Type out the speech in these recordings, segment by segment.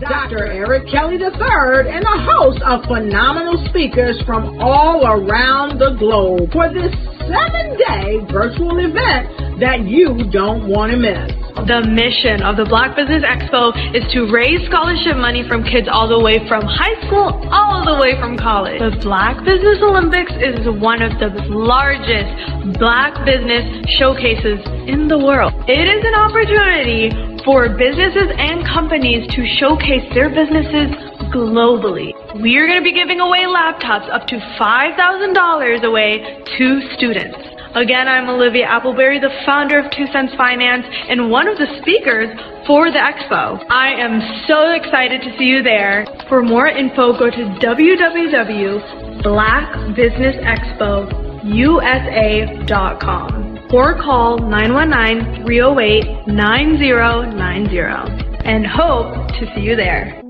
Dr. Eric Kelly III and a host of phenomenal speakers from all around the globe for this 7-day virtual event that you don't want to miss. The mission of the Black Business Expo is to raise scholarship money from kids all the way from high school, all the way from college. The Black Business Olympics is one of the largest Black business showcases in the world. It is an opportunity for businesses and companies to showcase their businesses globally. We are going to be giving away laptops up to $5,000 away to students. Again, I'm Olivia Appleberry, the founder of 2 Cents Finance and one of the speakers for the expo. I am so excited to see you there. For more info, go to www.blackbusinessexpousa.com or call 919-308-9090 and hope to see you there.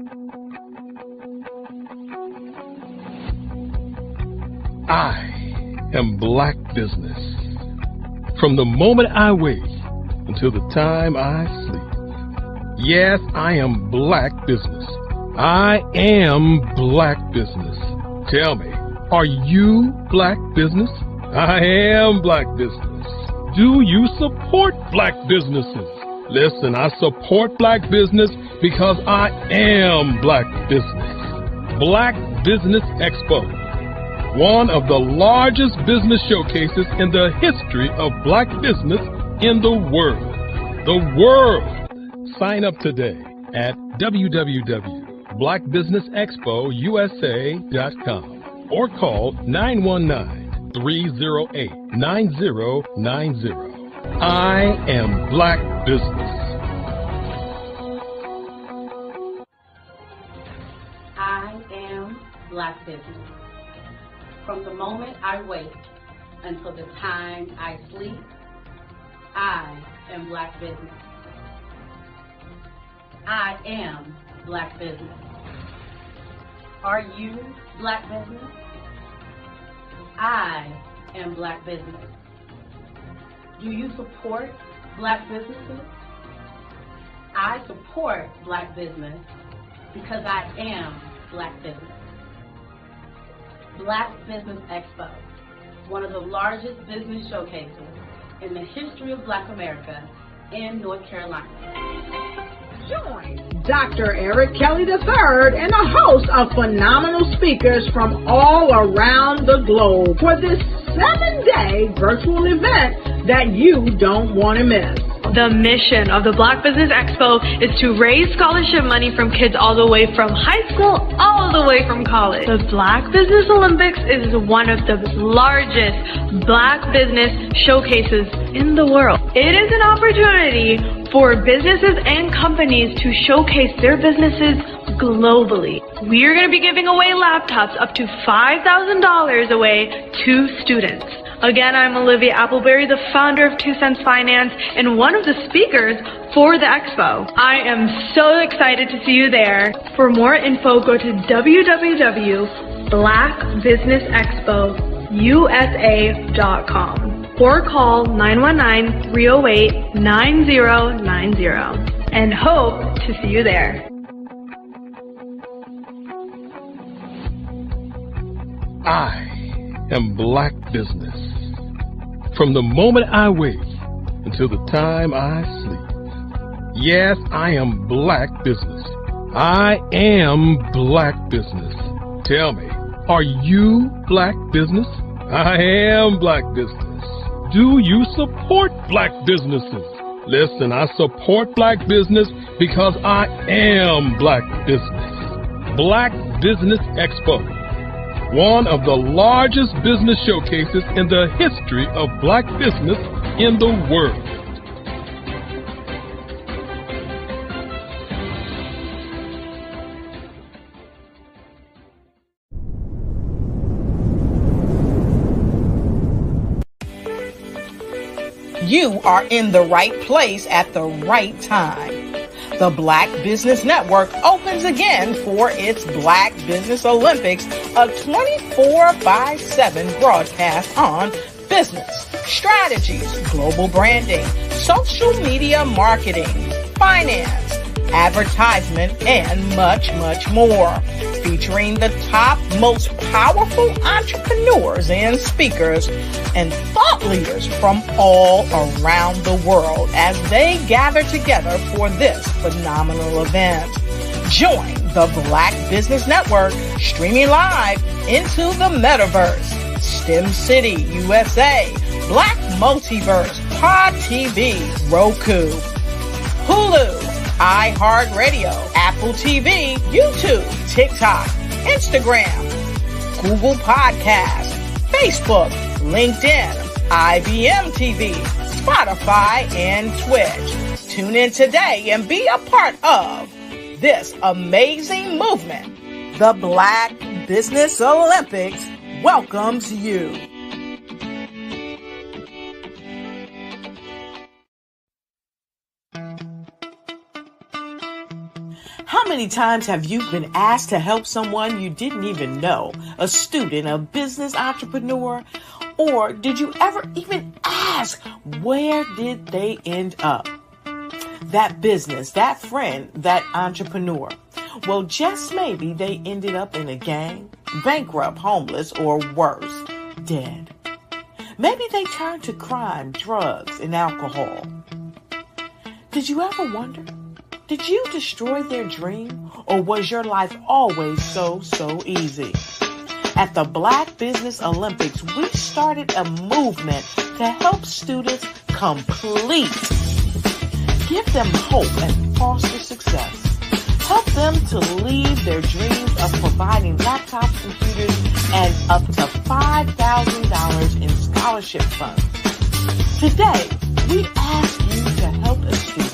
I am Black Business. From the moment I wake until the time I sleep. Yes, I am Black Business. I am Black Business. Tell me, are you Black Business? I am Black Business. Do you support Black businesses? Listen, I support Black business because I am Black Business. Black Business Expo, one of the largest business showcases in the history of Black business in the world. The world! Sign up today at www.blackbusinessexpousa.com or call 919-308-9090. I am Black Business. I am Black Business. From the moment I wake until the time I sleep, I am Black Business. I am Black Business. Are you Black Business? I am Black Business. Do you support Black businesses? I support Black business because I am Black Business. Black Business Expo, one of the largest business showcases in the history of Black America in North Carolina. Join Dr. Eric Kelly III and a host of phenomenal speakers from all around the globe for this 7-day virtual event that you don't want to miss. The mission of the Black Business Expo is to raise scholarship money from kids all the way from high school, all the way from college. The Black Business Olympics is one of the largest Black business showcases in the world. It is an opportunity for businesses and companies to showcase their businesses globally. We are going to be giving away laptops up to $5,000 away to students. Again, I'm Olivia Appleberry, the founder of 2 Cents Finance and one of the speakers for the expo. I am so excited to see you there. For more info, go to www.blackbusinessexpousa.com or call 919-308-9090 and hope to see you there. I am Black Business. From the moment I wake until the time I sleep. Yes, I am Black Business. I am Black Business. Tell me, are you Black Business? I am Black Business. Do you support Black businesses? Listen, I support Black business because I am Black Business. Black Business Expo, one of the largest business showcases in the history of Black business in the world. You are in the right place at the right time. The Black Business Network opens again for its Black Business Olympics, a 24/7 broadcast on business, strategies, global branding, social media marketing, finance, advertisement, and much, much more. Featuring the top, most powerful entrepreneurs and speakers and thought leaders from all around the world as they gather together for this phenomenal event. Join the Black Business Network streaming live into the metaverse, STEM City USA, Black Multiverse, Pod TV, Roku, Hulu, iHeartRadio, Apple TV, YouTube, TikTok, Instagram, Google Podcasts, Facebook, LinkedIn, IBM TV, Spotify, and Twitch. Tune in today and be a part of this amazing movement. The Black Business Olympics welcomes you. How many times have you been asked to help someone you didn't even know, a student, a business entrepreneur, or did you ever even ask, where did they end up? That business, that friend, that entrepreneur. Well, just maybe they ended up in a gang, bankrupt, homeless, or worse, dead. Maybe they turned to crime, drugs, and alcohol. Did you ever wonder? Did you destroy their dream, or was your life always so easy? At the Black Business Olympics, we started a movement to help students complete. Give them hope and foster success. Help them to leave their dreams of providing laptops, computers, and up to $5,000 in scholarship funds. Today, we ask you to help a student,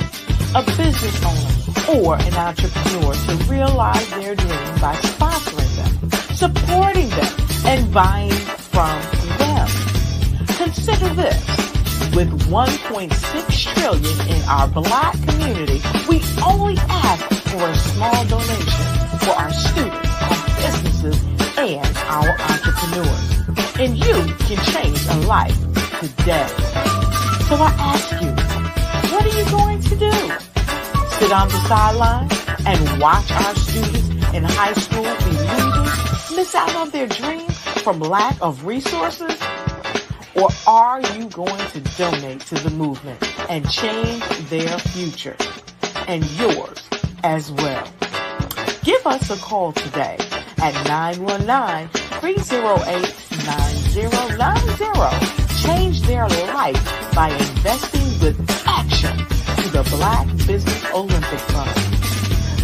a business owner, or an entrepreneur to realize their dream by sponsoring them, supporting them, and buying from them. Consider this. With $1.6 trillion in our Black community, we only ask for a small donation for our students, our businesses, and our entrepreneurs. And you can change a life today. So I ask you, what are you going to do? Sit on the sidelines and watch our students in high school be leaders, miss out on their dreams from lack of resources? Or are you going to donate to the movement and change their future and yours as well? Give us a call today at 919-308-9090. Change their life by investing with action to the Black Business Olympic Fund.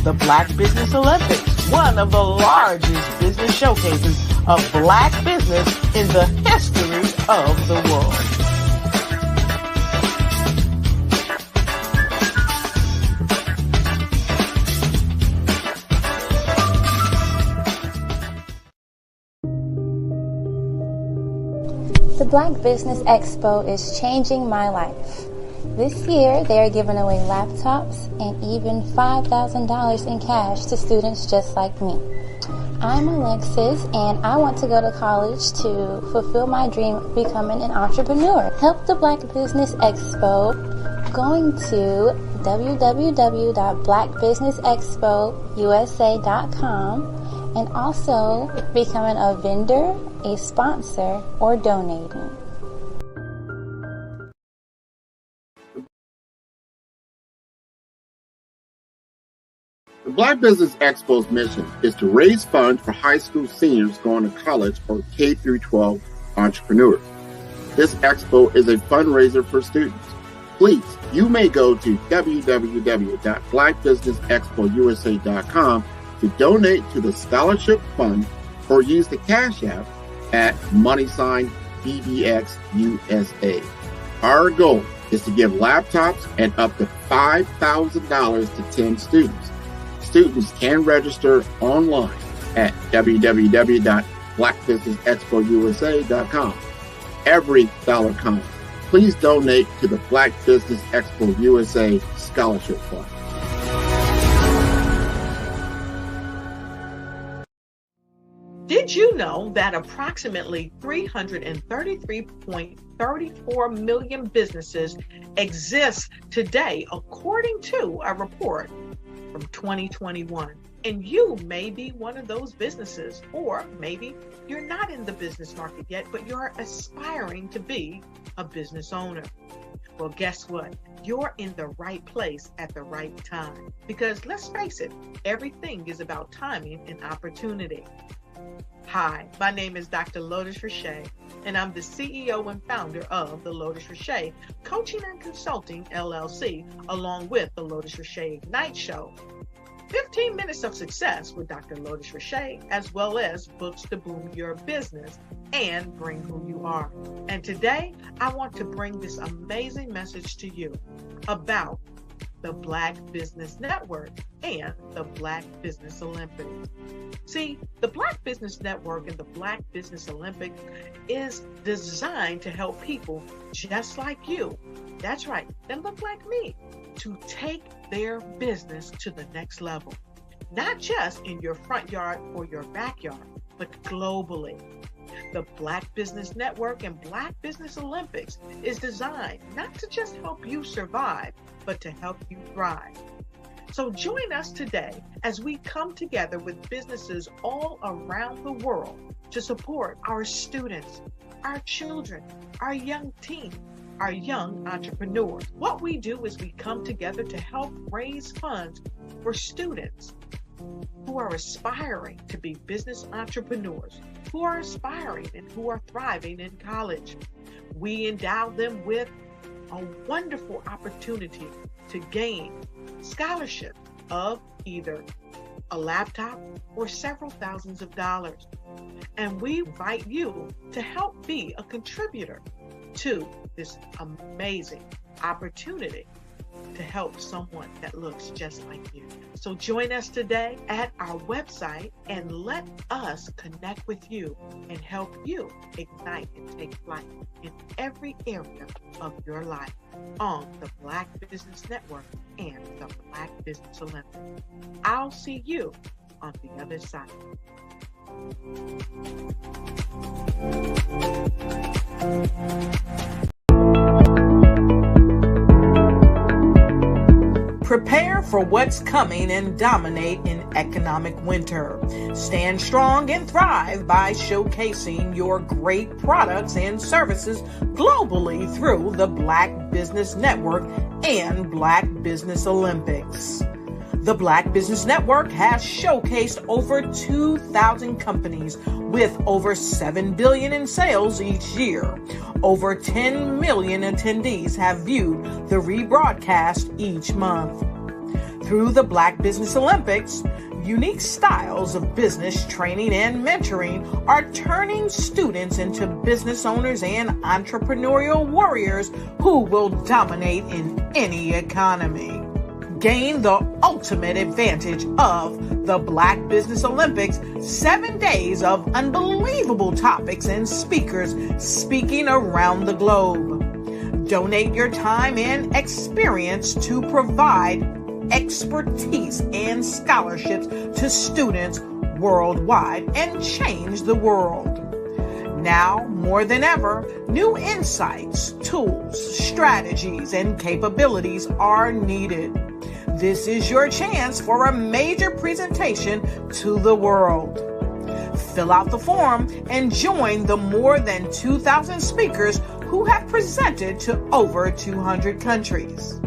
The Black Business Olympics, one of the largest business showcases of Black business in the history of the world. The Black Business Expo is changing my life. This year, they are giving away laptops and even $5,000 in cash to students just like me. I'm Alexis, and I want to go to college to fulfill my dream of becoming an entrepreneur. Help the Black Business Expo going to www.blackbusinessexpousa.com and also becoming a vendor, a sponsor, or donating. The Black Business Expo's mission is to raise funds for high school seniors going to college or K-12 entrepreneurs. This expo is a fundraiser for students. Please, you may go to www.blackbusinessexpousa.com to donate to the scholarship fund or use the Cash App at $BBXUSA. Our goal is to give laptops and up to $5,000 to 10 students. Students can register online at www.blackbusinessexpousa.com. Every dollar counts. Please donate to the Black Business Expo USA Scholarship Fund. Did you know that approximately 333.34 million businesses exist today, according to a report from 2021. And you may be one of those businesses, or maybe you're not in the business market yet, but you're aspiring to be a business owner. Well, guess what? You're in the right place at the right time. Because let's face it, everything is about timing and opportunity. Hi, my name is Dr. Lotus Richey, and I'm the CEO and founder of the Lotus Richey Coaching and Consulting LLC, along with the Lotus Richey Ignite Show. 15 minutes of success with Dr. Lotus Richey, as well as books to boom your business and bring who you are. And today, I want to bring this amazing message to you about the Black Business Network and the Black Business Olympics. See, the Black Business Network and the Black Business Olympics is designed to help people just like you, that's right, that look like me, to take their business to the next level. Not just in your front yard or your backyard, but globally. The Black Business Network and Black Business Olympics is designed not to just help you survive, but to help you thrive. So join us today as we come together with businesses all around the world to support our students, our children, our young teens, our young entrepreneurs. What we do is we come together to help raise funds for students who are aspiring to be business entrepreneurs, who are aspiring and who are thriving in college. We endow them with a wonderful opportunity to gain scholarships of either a laptop or several thousands of dollars. And we invite you to help be a contributor to this amazing opportunity to help someone that looks just like you. So join us today at our website and let us connect with you and help you ignite and take flight in every area of your life on the Black Business Network and the Black Business Olympics. I'll see you on the other side. Prepare for what's coming and dominate in economic winter. Stand strong and thrive by showcasing your great products and services globally through the Black Business Network and Black Business Olympics. The Black Business Network has showcased over 2,000 companies with over $7 billion in sales each year. Over 10 million attendees have viewed the rebroadcast each month. Through the Black Business Olympics, unique styles of business training and mentoring are turning students into business owners and entrepreneurial warriors who will dominate in any economy. Gain the ultimate advantage of the Black Business Olympics, 7 days of unbelievable topics and speakers speaking around the globe. Donate your time and experience to provide expertise and scholarships to students worldwide and change the world. Now, more than ever, new insights, tools, strategies, and capabilities are needed. This is your chance for a major presentation to the world. Fill out the form and join the more than 2,000 speakers who have presented to over 200 countries.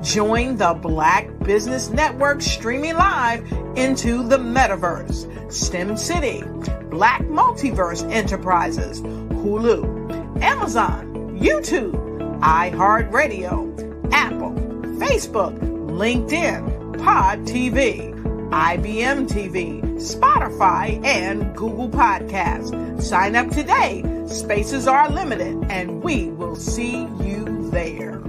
Join the Black Business Network streaming live into the Metaverse, STEM City, Black Multiverse Enterprises, Hulu, Amazon, YouTube, iHeartRadio, Apple, Facebook, LinkedIn, Pod TV, IBM TV, Spotify, and Google Podcasts. Sign up today. Spaces are limited, and we will see you there.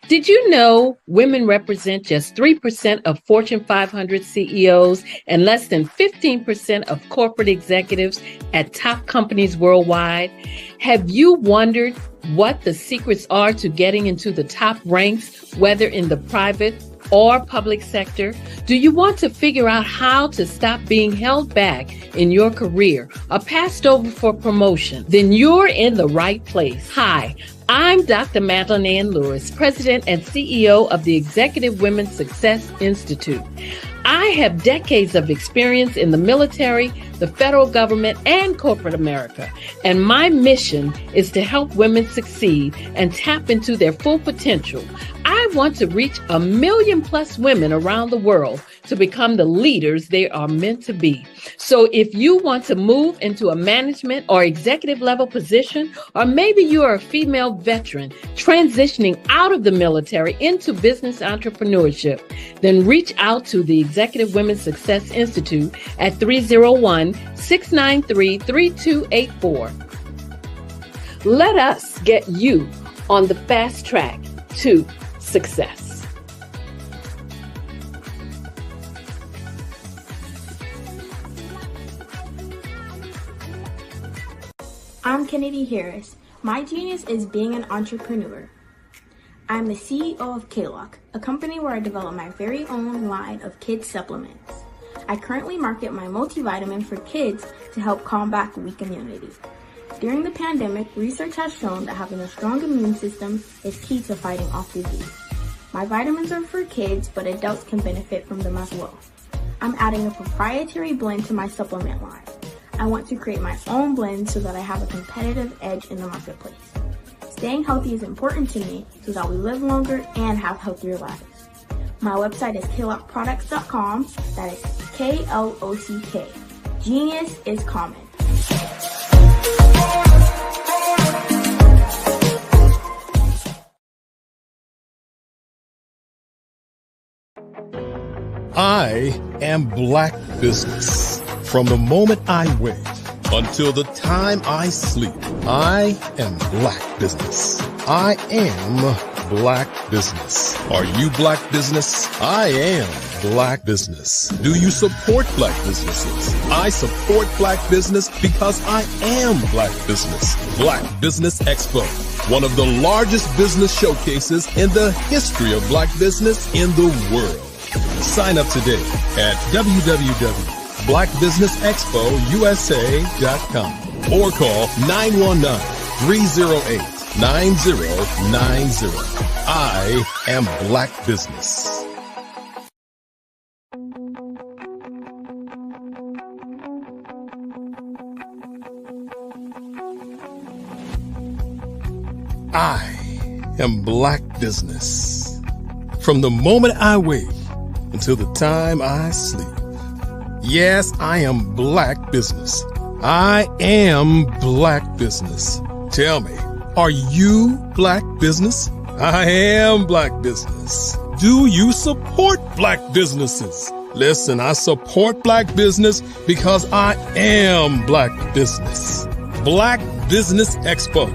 Did you know women represent just 3% of Fortune 500 CEOs and less than 15% of corporate executives at top companies worldwide? Have you wondered what the secrets are to getting into the top ranks, whether in the private or public sector? Do you want to figure out how to stop being held back in your career or passed over for promotion? Then you're in the right place. Hi, I'm Dr. Madeline Ann Lewis, President and CEO of the Executive Women's Success Institute. I have decades of experience in the military, the federal government, and corporate America, and my mission is to help women succeed and tap into their full potential. I want to reach 1 million plus women around the world to become the leaders they are meant to be. So if you want to move into a management or executive level position, or maybe you are a female veteran transitioning out of the military into business entrepreneurship, then reach out to the Executive Women's Success Institute at 301-693-3284. Let us get you on the fast track to success. I'm Kennedy Harris. My genius is being an entrepreneur. I'm the CEO of K-Lock, a company where I develop my very own line of kids supplements. I currently market my multivitamin for kids to help combat weak immunity. During the pandemic, research has shown that having a strong immune system is key to fighting off disease. My vitamins are for kids, but adults can benefit from them as well. I'm adding a proprietary blend to my supplement line. I want to create my own blend so that I have a competitive edge in the marketplace. Staying healthy is important to me so that we live longer and have healthier lives. My website is klockproducts.com. That is K-L-O-C-K. Genius is common. I am Black Business. From the moment I wake until the time I sleep, I am Black Business. I am Black Business. Are you Black Business? I am Black Business. Do you support Black businesses? I support Black Business because I am Black Business. Black Business Expo, one of the largest business showcases in the history of Black business in the world. Sign up today at www.blackbusinessexpousa.com or call 919-308-9090. I am Black Business. I am Black Business. From the moment I wake until the time I sleep. Yes, I am Black Business. I am Black Business. Tell me, are you Black Business? I am Black Business. Do you support Black businesses? Listen, I support Black business because I am Black Business. Black Business Expo,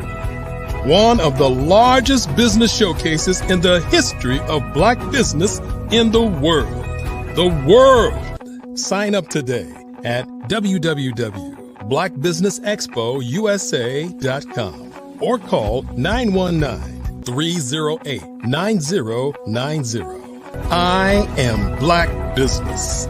one of the largest business showcases in the history of Black business in the world. The world. Sign up today at www.blackbusinessexpousa.com or call 919-308-9090. I am Black Business.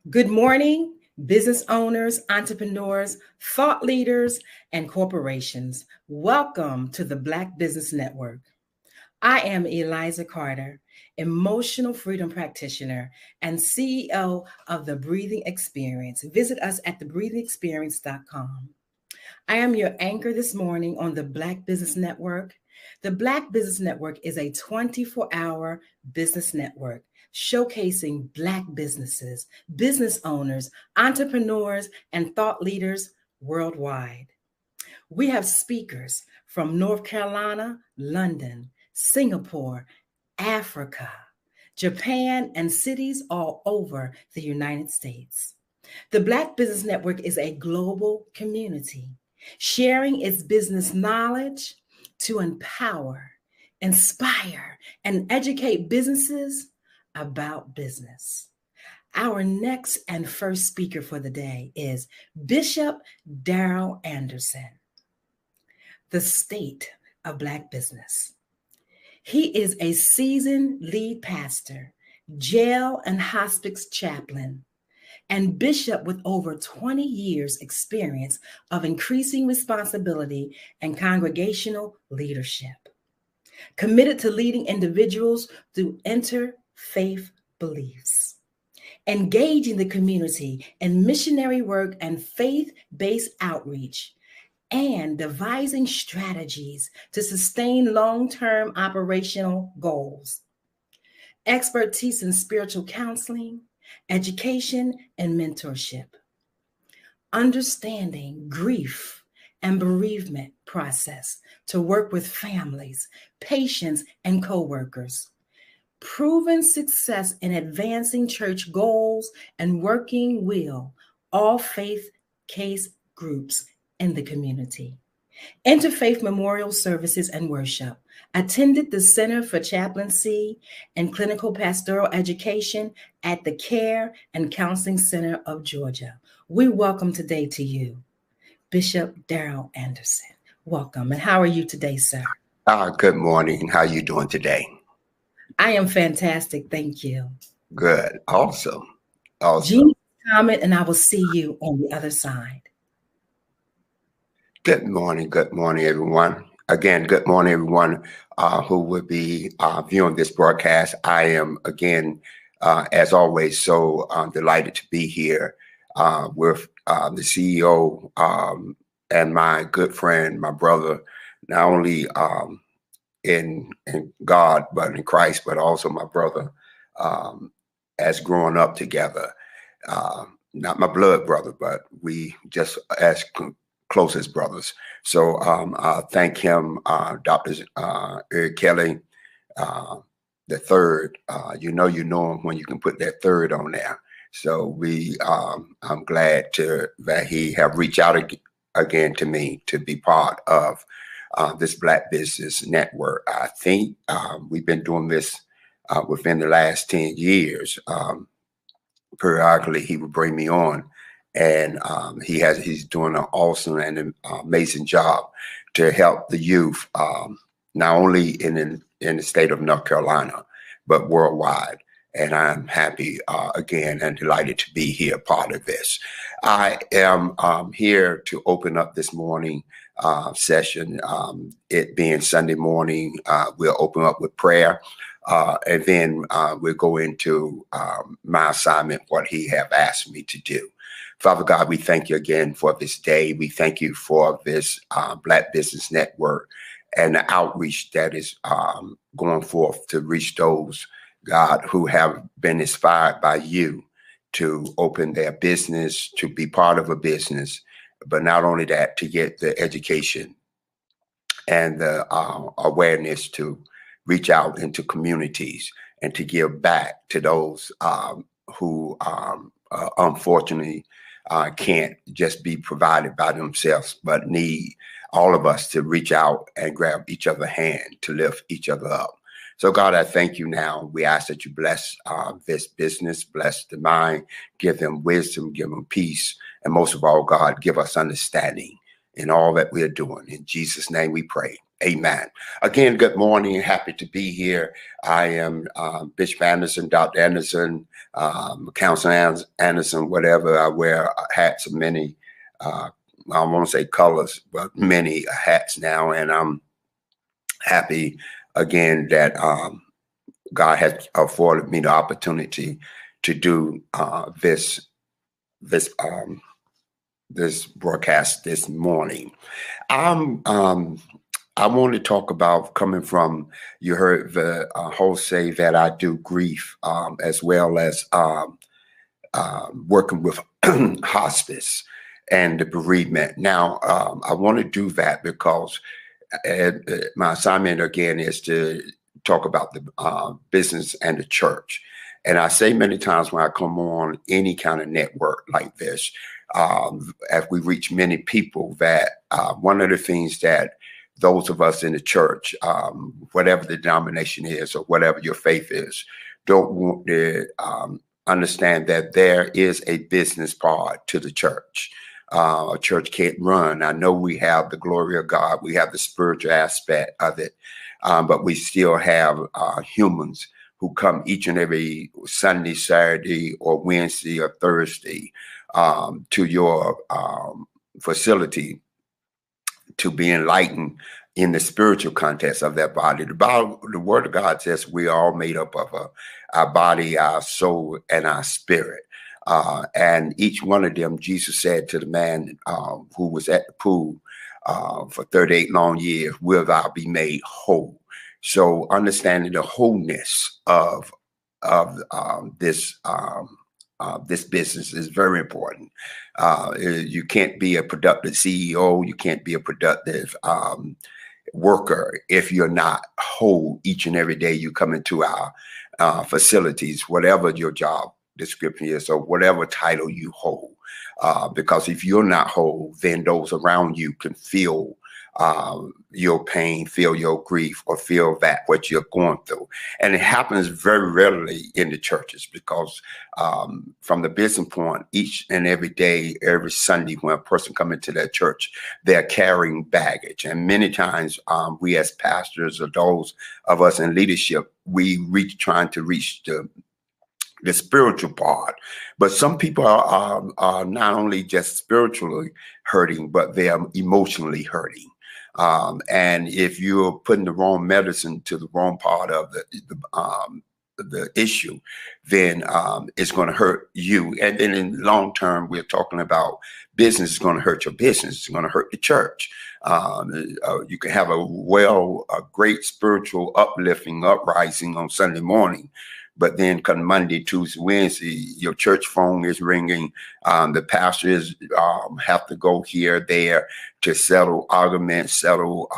Good morning, business owners, entrepreneurs, thought leaders, and corporations. Welcome to the Black Business Network. I am Eliza Carter, emotional freedom practitioner and CEO of The Breathing Experience. Visit us at thebreathingexperience.com. I am your anchor this morning on the Black Business Network. The Black Business Network is a 24-hour business network showcasing Black businesses, business owners, entrepreneurs, and thought leaders worldwide. We have speakers from North Carolina, London, Singapore, Africa, Japan, and cities all over the United States. The Black Business Network is a global community sharing its business knowledge to empower, inspire, and educate businesses, about business. Our next and first speaker for the day is Bishop Darrell Anderson, the state of Black business. He is a seasoned lead pastor, jail and hospice chaplain, and bishop with over 20 years experience of increasing responsibility and congregational leadership. Committed to leading individuals through interfaith beliefs, engaging the community in missionary work and faith-based outreach, and devising strategies to sustain long-term operational goals. Expertise in spiritual counseling, education, and mentorship. Understanding grief and bereavement process to work with families, patients, and co-workers. Proven success in advancing church goals and working with all faith case groups in the community. Interfaith memorial services and worship. Attended the Center for Chaplaincy and Clinical Pastoral Education at the Care and Counseling Center of Georgia. We welcome today to you, Bishop Darrell Anderson. Welcome. And how are you today, sir? Good morning. How are you doing today? I am fantastic. Thank you. Good. Awesome. Jean, comment, and I will see you on the other side. Good morning. Good morning, everyone. Again, good morning, everyone who will be viewing this broadcast. I am, again, as always, so delighted to be here with the CEO and my good friend, my brother, not only in God, but in Christ, but also my brother as growing up together. Not my blood brother, but we just as closest brothers. So thank him, Dr. Eric Kelly, the third. You know him when you can put that third on there. So I'm glad that he have reached out again to me to be part of this Black Business Network. I think we've been doing this within the last 10 years. Periodically, he would bring me on, and he's doing an awesome and amazing job to help the youth, not only in the state of North Carolina, but worldwide. And I'm happy again and delighted to be here, part of this. I am here to open up this morning session. It being Sunday morning, we'll open up with prayer, and then we'll go into my assignment, what he have asked me to do. Father God, we thank you again for this day. We thank you for this Black Business Network and the outreach that is going forth to reach those, God, who have been inspired by you to open their business, to be part of a business, but not only that, to get the education and the awareness to reach out into communities and to give back to those who unfortunately can't just be provided by themselves, but need all of us to reach out and grab each other's hand to lift each other up. So God, I thank you now. We ask that you bless this business, bless the mind, give them wisdom, give them peace, and most of all, God, give us understanding in all that we're doing. In Jesus' name we pray. Amen. Again, good morning. Happy to be here. I am Bishop Anderson, Dr. Anderson, Counselor Anderson, whatever. I wear hats of many, I won't say colors, but many hats now. And I'm happy again that God has afforded me the opportunity to do this broadcast this morning. I want to talk about coming from, you heard the host say that I do grief as well as working with hospice and the bereavement. Now, I want to do that because my assignment again is to talk about the business and the church. And I say many times when I come on any kind of network like this, as we reach many people, that one of the things that those of us in the church, whatever the denomination is or whatever your faith is, don't want to understand that there is a business part to the church. A church can't run. I know we have the glory of God. We have the spiritual aspect of it. But we still have humans who come each and every Sunday, Saturday, or Wednesday or Thursday to your facility to be enlightened in the spiritual context of that body. The Word of God says we are all made up of our body, our soul, and our spirit. And each one of them, Jesus said to the man who was at the pool for 38 long years, will thou be made whole. So understanding the wholeness of this business is very important. You can't be a productive CEO. You can't be a productive worker if you're not whole each and every day you come into our facilities, whatever your job description is or whatever title you hold. Because if you're not whole, then those around you can feel your pain, feel your grief, or feel that what you're going through. And it happens very rarely in the churches because from the business point, each and every day, every Sunday, when a person comes into that church, they're carrying baggage. And many times we as pastors or those of us in leadership, we trying to reach the spiritual part. But some people are not only just spiritually hurting, but they are emotionally hurting. And if you're putting the wrong medicine to the wrong part of the issue, then it's going to hurt you. And then in long term, we're talking about business is going to hurt your business. It's going to hurt the church. You can have a great spiritual uplifting, uprising on Sunday morning. But then come Monday, Tuesday, Wednesday, your church phone is ringing. The pastors have to go here, there to settle arguments, settle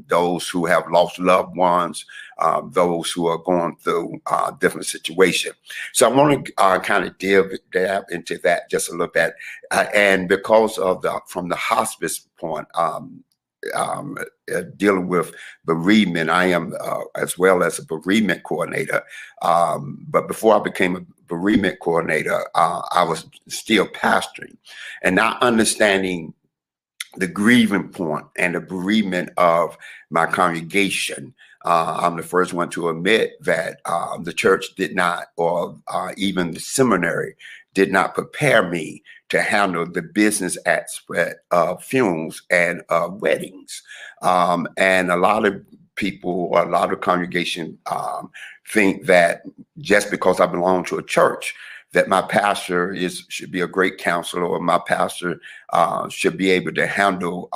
those who have lost loved ones, those who are going through different situations. So I want to kind of dab into that just a little bit. And because of from the hospice point, dealing with bereavement. I am as well as a bereavement coordinator. But before I became a bereavement coordinator, I was still pastoring and not understanding the grieving point and the bereavement of my congregation. I'm the first one to admit that the church did not, or even the seminary did not prepare me to handle the business aspect of funerals and weddings. And a lot of people, or a lot of congregation think that just because I belong to a church, that my pastor should be a great counselor, or my pastor should be able to handle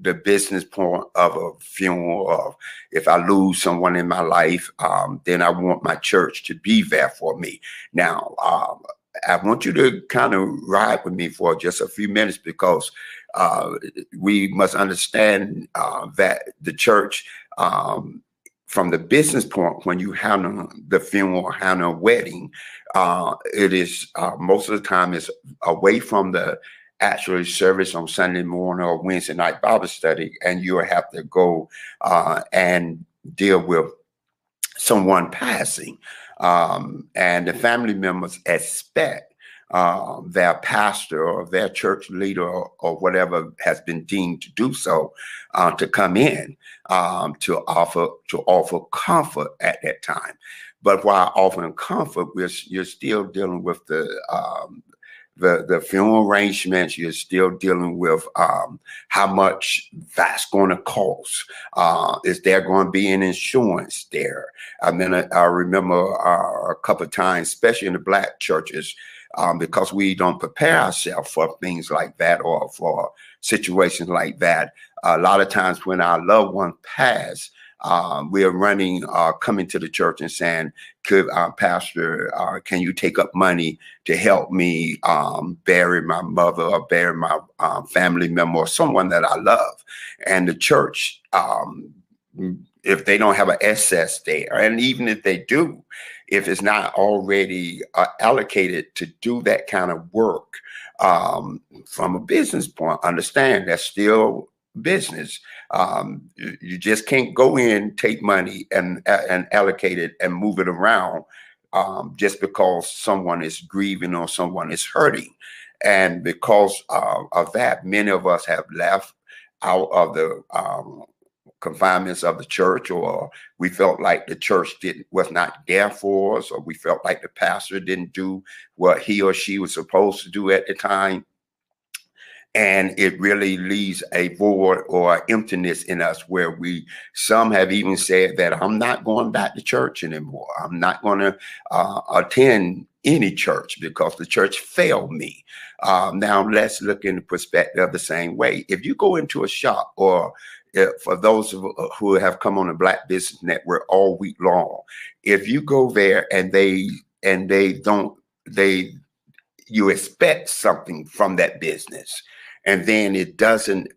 the business point of a funeral. Or if I lose someone in my life, then I want my church to be there for me. Now, I want you to kind of ride with me for just a few minutes, because we must understand that the church, from the business point, when you handle the funeral or handle a wedding, it is most of the time is away from the actual service on Sunday morning or Wednesday night Bible study, and you have to go and deal with someone passing. And the family members expect their pastor or their church leader or whatever has been deemed to do so to come in to offer comfort at that time. But while offering comfort, you're still dealing with the funeral arrangements. You're still dealing with how much that's going to cost. Is there going to be an insurance there? I mean, I remember a couple of times, especially in the Black churches, because we don't prepare ourselves for things like that or for situations like that. A lot of times when our loved one pass, we are coming to the church and saying, could pastor, can you take up money to help me bury my mother or bury my family member or someone that I love? And the church, if they don't have an excess there, and even if they do, if it's not already allocated to do that kind of work, from a business point, understand that's still business. You just can't go in, take money and allocate it and move it around just because someone is grieving or someone is hurting. And because of that, many of us have left out of the confinements of the church, or we felt like the church was not there for us, or we felt like the pastor didn't do what he or she was supposed to do at the time. And it really leaves a void or emptiness in us where some have even said that I'm not going back to church anymore. I'm not going to attend any church because the church failed me. Now let's look in the perspective the same way. If you go into a shop, or for those who have come on the Black Business Network all week long, if you go there and you expect something from that business, and then it doesn't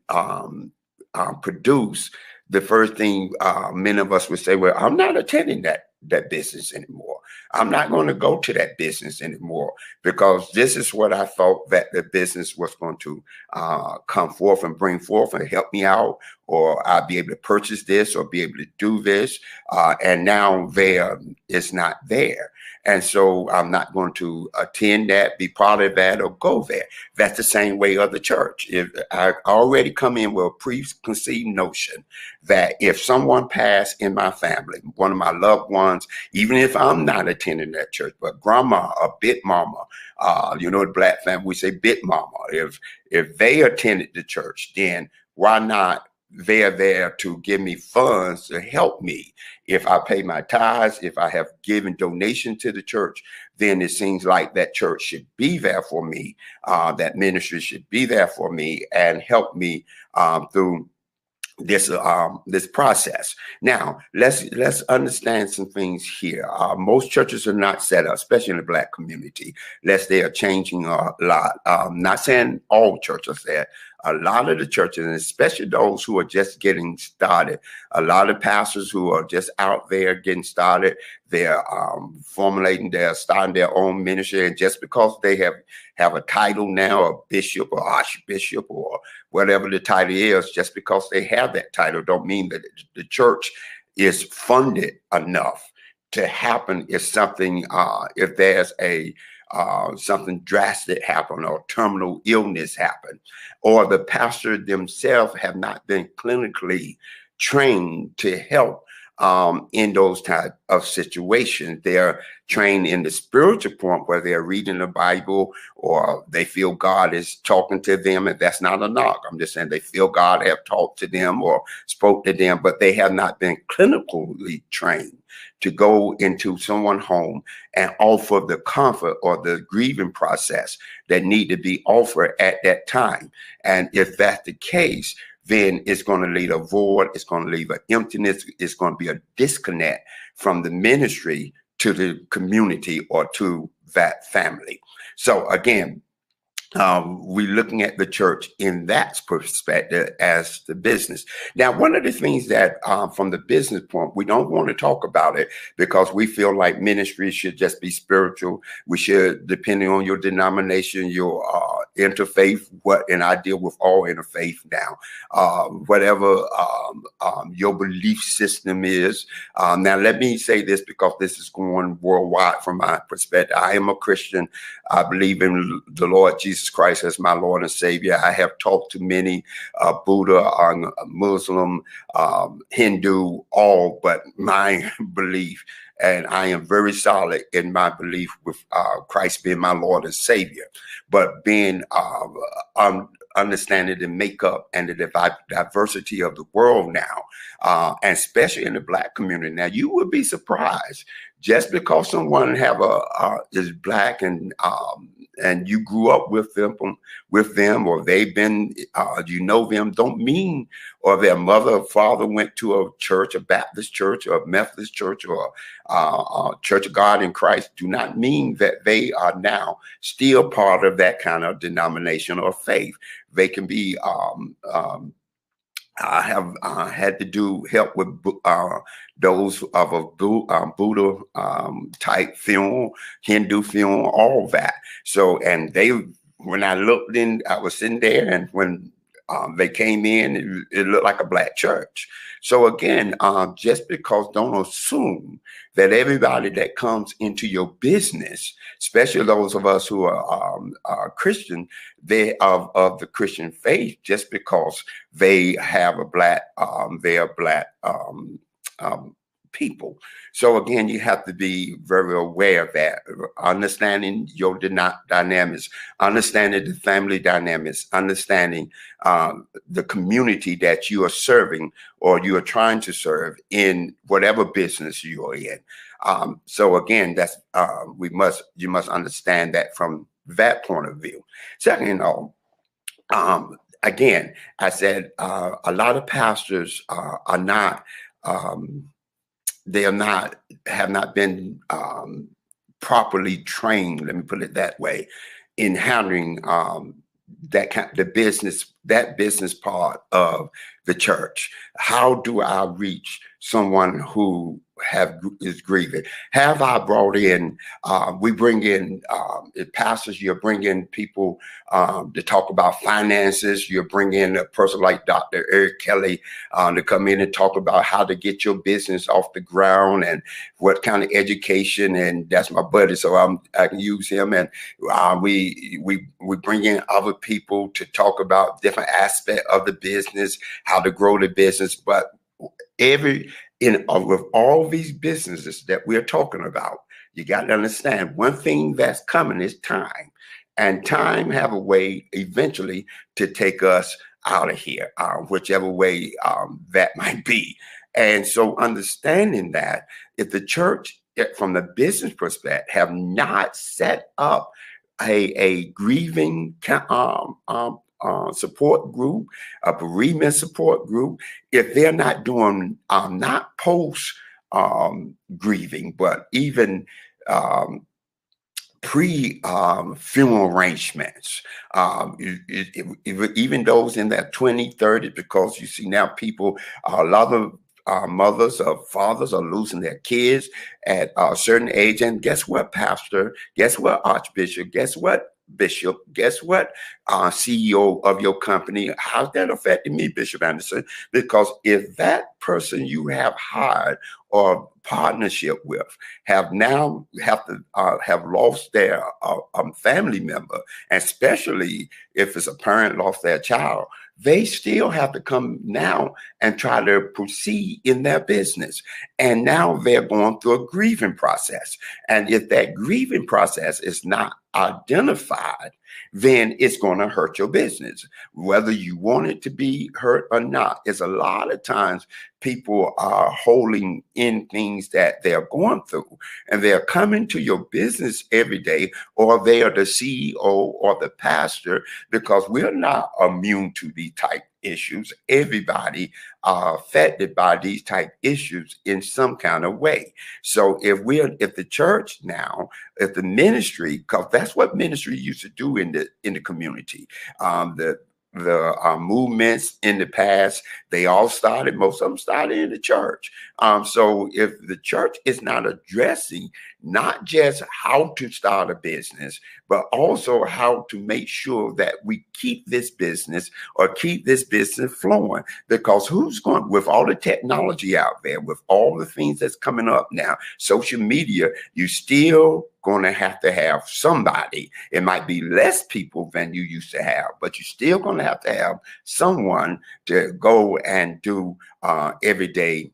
produce, the first thing many of us would say, well, I'm not attending that business anymore. I'm not going to go to that business anymore because this is what I thought that the business was going to come forth and bring forth and help me out, or I'll be able to purchase this or be able to do this. And now it's not there. And so I'm not going to attend that, be part of that, or go there. That's the same way of the church. If I already come in with a preconceived notion that if someone passed in my family, one of my loved ones, even if I'm not attending that church, but grandma or bit mama, the Black family, we say bit mama. If they attended the church, then why not? They're there to give me funds to help me. If I pay my tithes, if I have given donation to the church, then it seems like that church should be there for me. That ministry should be there for me and help me through this process. Now, let's understand some things here. Most churches are not set up, especially in the Black community, unless they are changing a lot. Not saying all churches are there. A lot of the churches, and especially those who are just getting started, a lot of pastors who are just out there getting started, they're starting their own ministry, and just because they have a title now, a bishop or archbishop or whatever the title is, just because they have that title don't mean that the church is funded enough to happen if something, if there's something drastic happen or terminal illness happen, or the pastor themselves have not been clinically trained to help in those type of situations. They're trained in the spiritual point where they're reading the Bible or they feel God is talking to them. And that's not a knock. I'm just saying they feel God have talked to them or spoke to them, but they have not been clinically trained to go into someone's home and offer the comfort or the grieving process that need to be offered at that time. And if that's the case, then it's going to leave a void, it's going to leave an emptiness, it's going to be a disconnect from the ministry to the community or to that family. So again, we're looking at the church in that perspective as the business. Now, one of the things that from the business point, we don't want to talk about it because we feel like ministry should just be spiritual. We should, depending on your denomination, your interfaith, and I deal with all interfaith now, whatever your belief system is. Now, let me say this because this is going worldwide from my perspective. I am a Christian. I believe in the Lord Jesus Christ as my Lord and Savior. I have talked to many Buddha, Muslim, Hindu, all but my belief. And I am very solid in my belief with Christ being my Lord and Savior. But being understanding the makeup and the diversity of the world now, and especially in the Black community. Now, you would be surprised just because someone is Black and you grew up with them, or they've been, them, don't mean, or their mother or father went to a church, a Baptist church, or a Methodist church, or Church of God in Christ, do not mean that they are now still part of that kind of denomination or faith. They can be, I have had to do help with those of a Buddha type film, Hindu film, all that. So, and when I looked in, I was sitting there, and when They came in, it looked like a black church. So again, just because don't assume that everybody that comes into your business, especially those of us who are Christian, they of the Christian faith, just because they have a black, they are black people. So again, you have to be very aware of that, understanding your dynamics, understanding the family dynamics, understanding the community that you are serving or you are trying to serve in whatever business you are in. So again, that's you must understand that from that point of view. Second, again, I said a lot of pastors are not. They have not been properly trained, let me put it that way, in handling that business part of the church. How do I reach someone who is grieving? Have I brought in, we bring in pastors, you bring in people to talk about finances, you bring in a person like Dr. Eric Kelly to come in and talk about how to get your business off the ground and what kind of education, and that's my buddy, so I can use him. And we bring in other people to talk about different aspects of the business, how to grow the business. But with all these businesses that we're talking about, you got to understand one thing that's coming is time, and time have a way eventually to take us out of here, whichever way that might be. And so understanding that if the church, from the business perspective, have not set up a grieving support group, a bereavement support group, if they're not doing not post grieving, but even pre-funeral arrangements, even those in their 20s, 30s, because you see now people, a lot of mothers or fathers are losing their kids at a certain age. And guess what, Pastor? Guess what, Archbishop? Guess what, Bishop? Guess what, CEO of your company? How's that affecting me, Bishop Anderson? Because if that person you have hired or partnership with have lost their family member, and especially if it's a parent lost their child, they still have to come now and try to proceed in their business. And now they're going through a grieving process. And if that grieving process is not identified, then it's going to hurt your business, whether you want it to be hurt or not. It's a lot of times people are holding in things that they're going through, and they're coming to your business every day, or they are the CEO or the pastor, because we're not immune to these type issues. Everybody are affected by these type issues in some kind of way. So if the church now, if the ministry, because that's what ministry used to do in the community, the movements in the past, most of them started in the church. So if the church is not addressing not just how to start a business, but also how to make sure that we keep this business flowing, because who's going, with all the technology out there, with all the things that's coming up now, social media, you still going to have somebody. It might be less people than you used to have, but you're still going to have someone to go and do everyday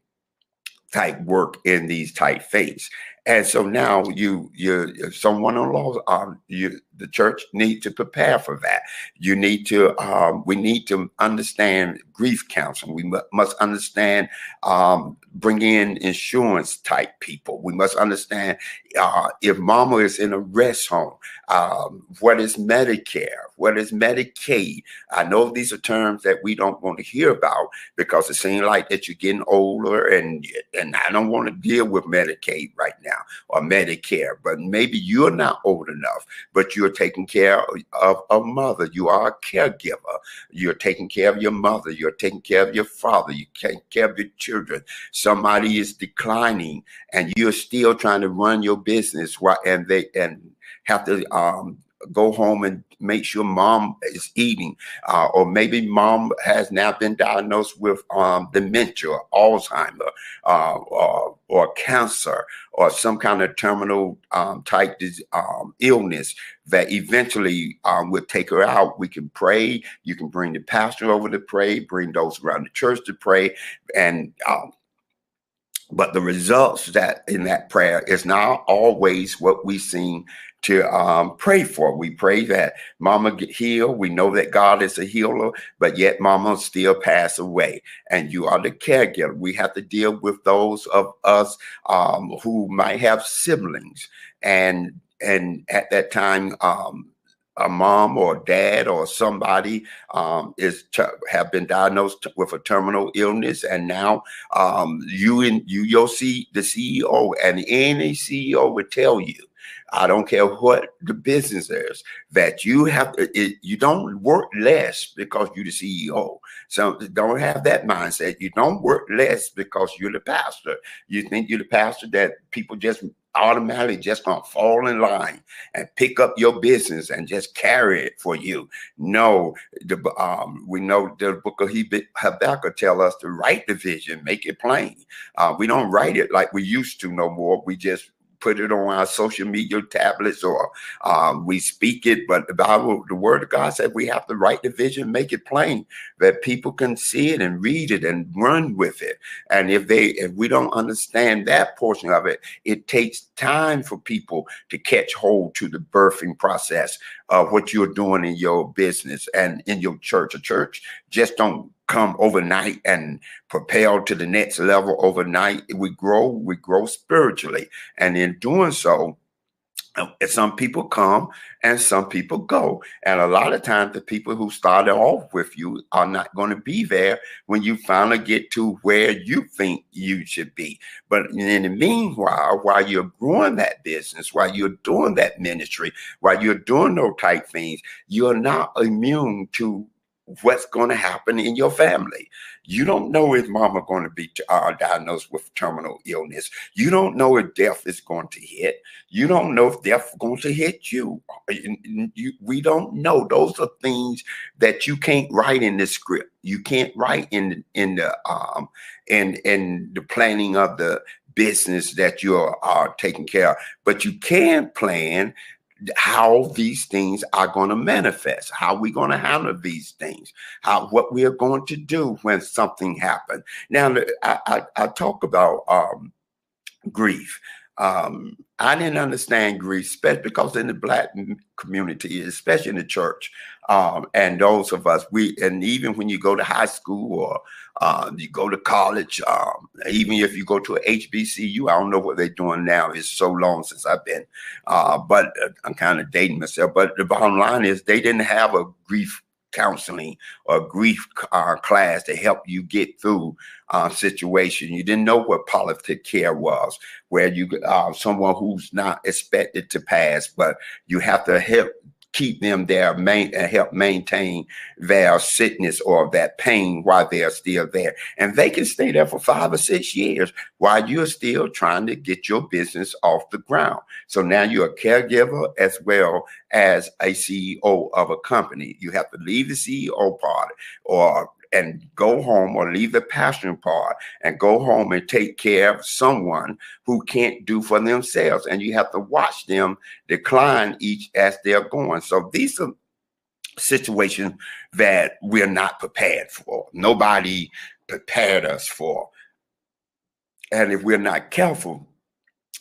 type work in these type things. And so now the church need to prepare for that. We need to understand grief counseling. We must understand, bring in insurance type people. We must understand if mama is in a rest home, what is Medicare? What is Medicaid? I know these are terms that we don't want to hear about, because it seems like that you're getting older, and I don't want to deal with Medicaid right now or Medicare. But maybe you're not old enough, but you're taking care of a mother. You are a caregiver. You're taking care of your mother. You're taking care of your father. You're taking care of your children. Somebody is declining, and you're still trying to run your business, and have to go home and make sure mom is eating, or maybe mom has now been diagnosed with dementia, Alzheimer, or cancer, or some kind of terminal type illness that eventually will take her out. We can pray. You can bring the pastor over to pray, bring those around the church to pray, and but the results that in that prayer is not always what we seem to pray for. We pray that mama get healed. We know that God is a healer, but yet mama still pass away. And you are the caregiver. We have to deal with those of us who might have siblings. And at that time, a mom or dad or somebody have been diagnosed with a terminal illness, and now the CEO, and any CEO would tell you, I don't care what the business is, that you have you don't work less because you're the CEO. So don't have that mindset. You don't work less because you're the pastor. You think you're the pastor that people just automatically just gonna fall in line and pick up your business and just carry it for you. No, we know the book of Habakkuk tell us to write the vision, make it plain. We don't write it like we used to no more. We just put it on our social media tablets, or we speak it. But the Bible, the word of God said we have to write the vision, make it plain, that people can see it and read it and run with it. And if we don't understand that portion of it, it takes time for people to catch hold to the birthing process of what you're doing in your business and in your church. A church just don't come overnight and propel to the next level overnight. We grow spiritually. And in doing so, some people come and some people go. And a lot of times the people who started off with you are not going to be there when you finally get to where you think you should be. But in the meanwhile, while you're growing that business, while you're doing that ministry, while you're doing those type things, you're not immune to what's going to happen in your family. You don't know if mama going to be diagnosed with terminal illness. You don't know if death is going to hit. You don't know if death is going to hit you. We don't know. Those are things that you can't write in the script. You can't write in the planning of the business that you're taking care of. But you can plan how these things are going to manifest, how we're going to handle these things, what we are going to do when something happens. Now, I talk about grief. I didn't understand grief, especially because in the Black community, especially in the church, and those of us, and even when you go to high school or you go to college, even if you go to a HBCU, I don't know what they're doing now. It's so long since I've been, but I'm kind of dating myself. But the bottom line is they didn't have a grief counseling or grief class to help you get through situation. You didn't know what palliative care was, where you someone who's not expected to pass, but you have to help keep them there, and help maintain their sickness or that pain while they're still there. And they can stay there for 5 or 6 years while you're still trying to get your business off the ground. So now you're a caregiver as well as a CEO of a company. You have to leave the CEO part and go home, or leave the pastoring part and go home and take care of someone who can't do for themselves. And you have to watch them decline each as they're going. So these are situations that we're not prepared for. Nobody prepared us for. And if we're not careful,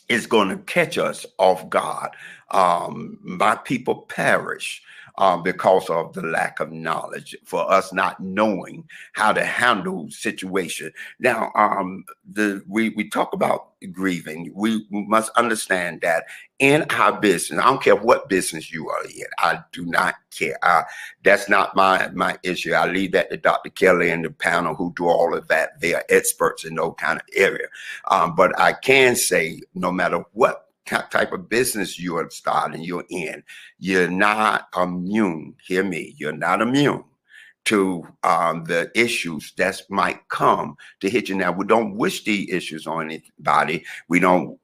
it's going to catch us off guard. My people perish because of the lack of knowledge, for us not knowing how to handle situation. Now, we talk about grieving. We must understand that in our business, I don't care what business you are in, I do not care. That's not my issue. I leave that to Dr. Kelly and the panel who do all of that. They are experts in those kind of area. But I can say, no matter what type of business you are starting, you're in, you're not immune. Hear me, you're not immune to the issues that might come to hit you. Now, we don't wish the issues on anybody. We don't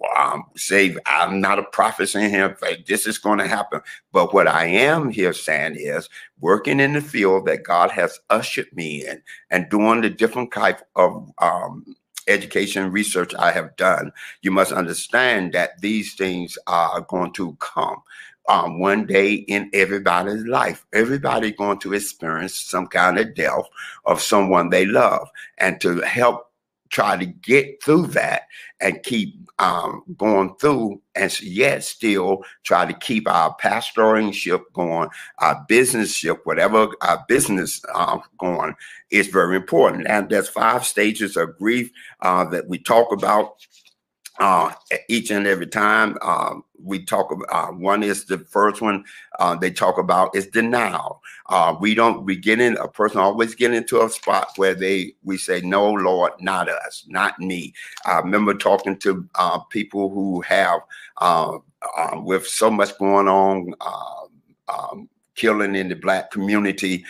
say, I'm not a prophet saying here, this is going to happen. But what I am here saying is working in the field that God has ushered me in and doing the different type of education and research I have done, you must understand that these things are going to come. One day in everybody's life, everybody going to experience some kind of death of someone they love, and to help try to get through that and keep going through, and yet still try to keep our pastoralship going, our business ship, whatever our business going, is very important. And there's 5 stages of grief that we talk about each and every time we talk about. One is the first one they talk about is denial. A person always get into a spot where we say, no, Lord, not us, not me. I remember talking to people who have with so much going on, killing in the Black community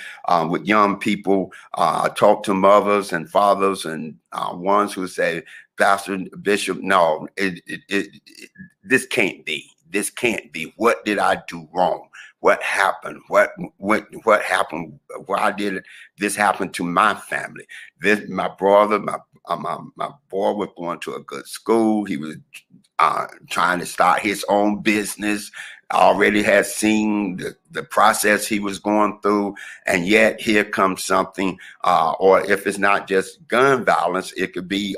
with young people. I talk to mothers and fathers and ones who say, Pastor, Bishop, no, this can't be. This can't be. What did I do wrong? What happened? What happened? Why did this happen to my family? My brother, my boy was going to a good school. He was trying to start his own business. Already had seen the process he was going through, and yet here comes something, or if it's not just gun violence, it could be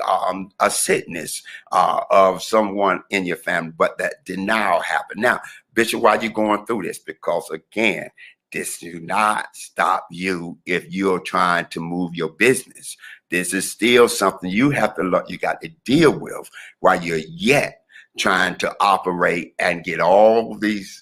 a sickness of someone in your family, but that denial happened. Now, Bishop, why are you going through this? Because again, this do not stop you if you're trying to move your business. This is still something you got to deal with while you're yet trying to operate and get all these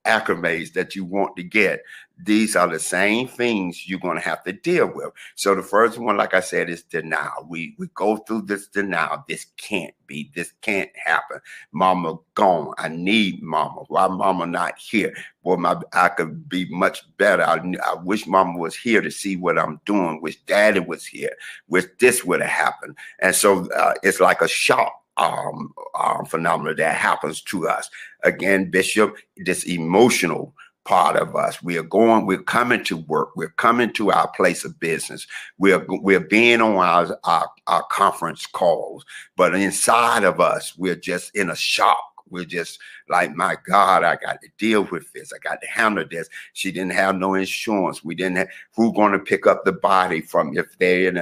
accolades that you want to get. These are the same things you're going to have to deal with. So the first one, like I said, is denial. We go through this denial. This can't be. This can't happen. Mama gone. I need mama. Why mama not here? Boy, I could be much better. I wish mama was here to see what I'm doing. Wish daddy was here. Wish this would have happened. And so it's like a shock phenomena that happens to us. Again, Bishop, this emotional part of us. We're coming to work. We're coming to our place of business. We're being on our conference calls, but inside of us, we're just in a shock. We're just like, my God, I got to deal with this. I got to handle this. She didn't have no insurance. We didn't have who's going to pick up the body from if they're in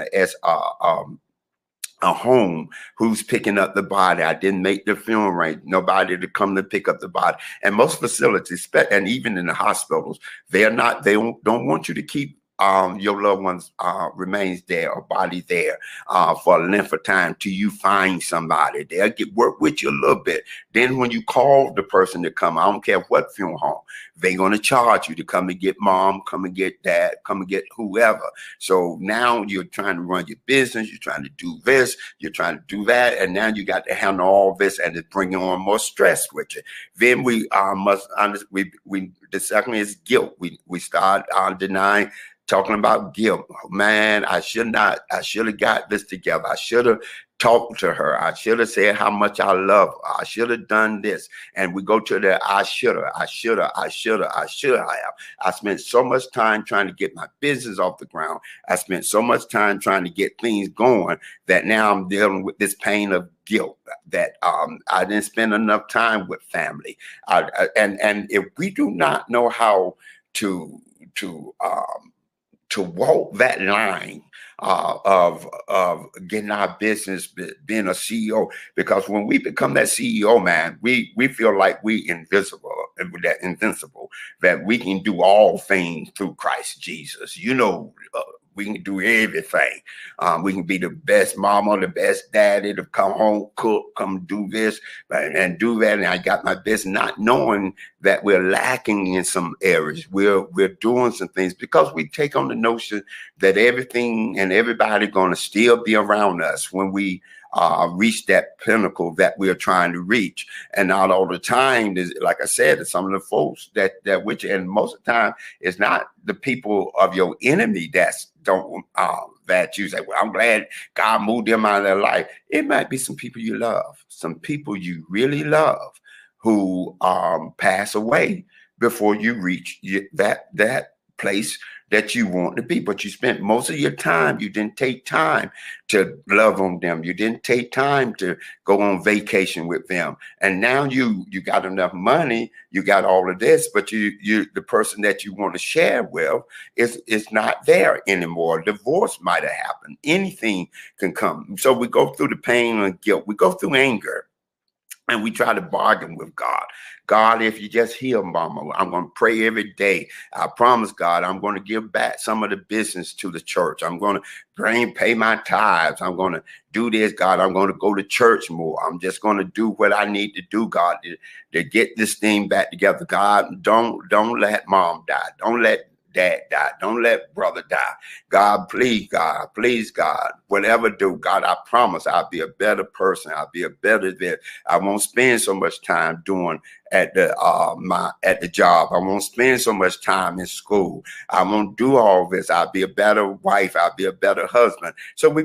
a home, who's picking up the body. I didn't make the funeral right. Nobody to come to pick up the body. And most facilities, and even in the hospitals, they don't want you to keep your loved one's remains there or body there for a length of time till you find somebody. They'll work with you a little bit. Then when you call the person to come, I don't care what funeral home, they're going to charge you to come and get mom, come and get dad, come and get whoever. So now you're trying to run your business, you're trying to do this, you're trying to do that, and now you got to handle all this, and it's bringing on more stress with you. Then we must understand, the second is guilt. We start denying, talking about guilt. Man, I should have got this together. I should have talked to her. I should have said how much I love her. I should have done this. And we go to the I should have. I spent so much time trying to get my business off the ground. I spent so much time trying to get things going that now I'm dealing with this pain of guilt that I didn't spend enough time with family. And if we do not know how to walk that line of getting our business, being a CEO, because when we become that CEO, man, we feel like we invincible, that we can do all things through Christ Jesus. We can do everything. We can be the best mama, the best daddy, to come home, cook, come do this and do that. And I got my best, not knowing that we're lacking in some areas. We're doing some things because we take on the notion that everything and everybody going to still be around us when we reach that pinnacle that we're trying to reach. And not all the time, like I said, some of the folks that which, and most of the time, it's not the people of your enemy that you say, well, I'm glad God moved them out of their life. It might be some people you love, some people you really love who pass away before you reach that place that you want to be. But you spent most of your time, you didn't take time to love on them. You didn't take time to go on vacation with them. And now you got enough money, you got all of this, but the person that you want to share with is not there anymore. Divorce might have happened. Anything can come. So we go through the pain and guilt. We go through anger. And we try to bargain with God. God, if you just heal Mama, I'm going to pray every day. I promise God, I'm going to give back some of the business to the church. I'm going to pay my tithes. I'm going to do this, God. I'm going to go to church more. I'm just going to do what I need to do, God, to get this thing back together. God, don't let Mom die. Don't let Dad die. Don't let brother die. God, please, God, whatever do, God, I promise I'll be a better person. I'll be a better vet. I won't spend so much time doing at the job. I won't spend so much time in school. I won't do all this. I'll be a better wife. I'll be a better husband. So we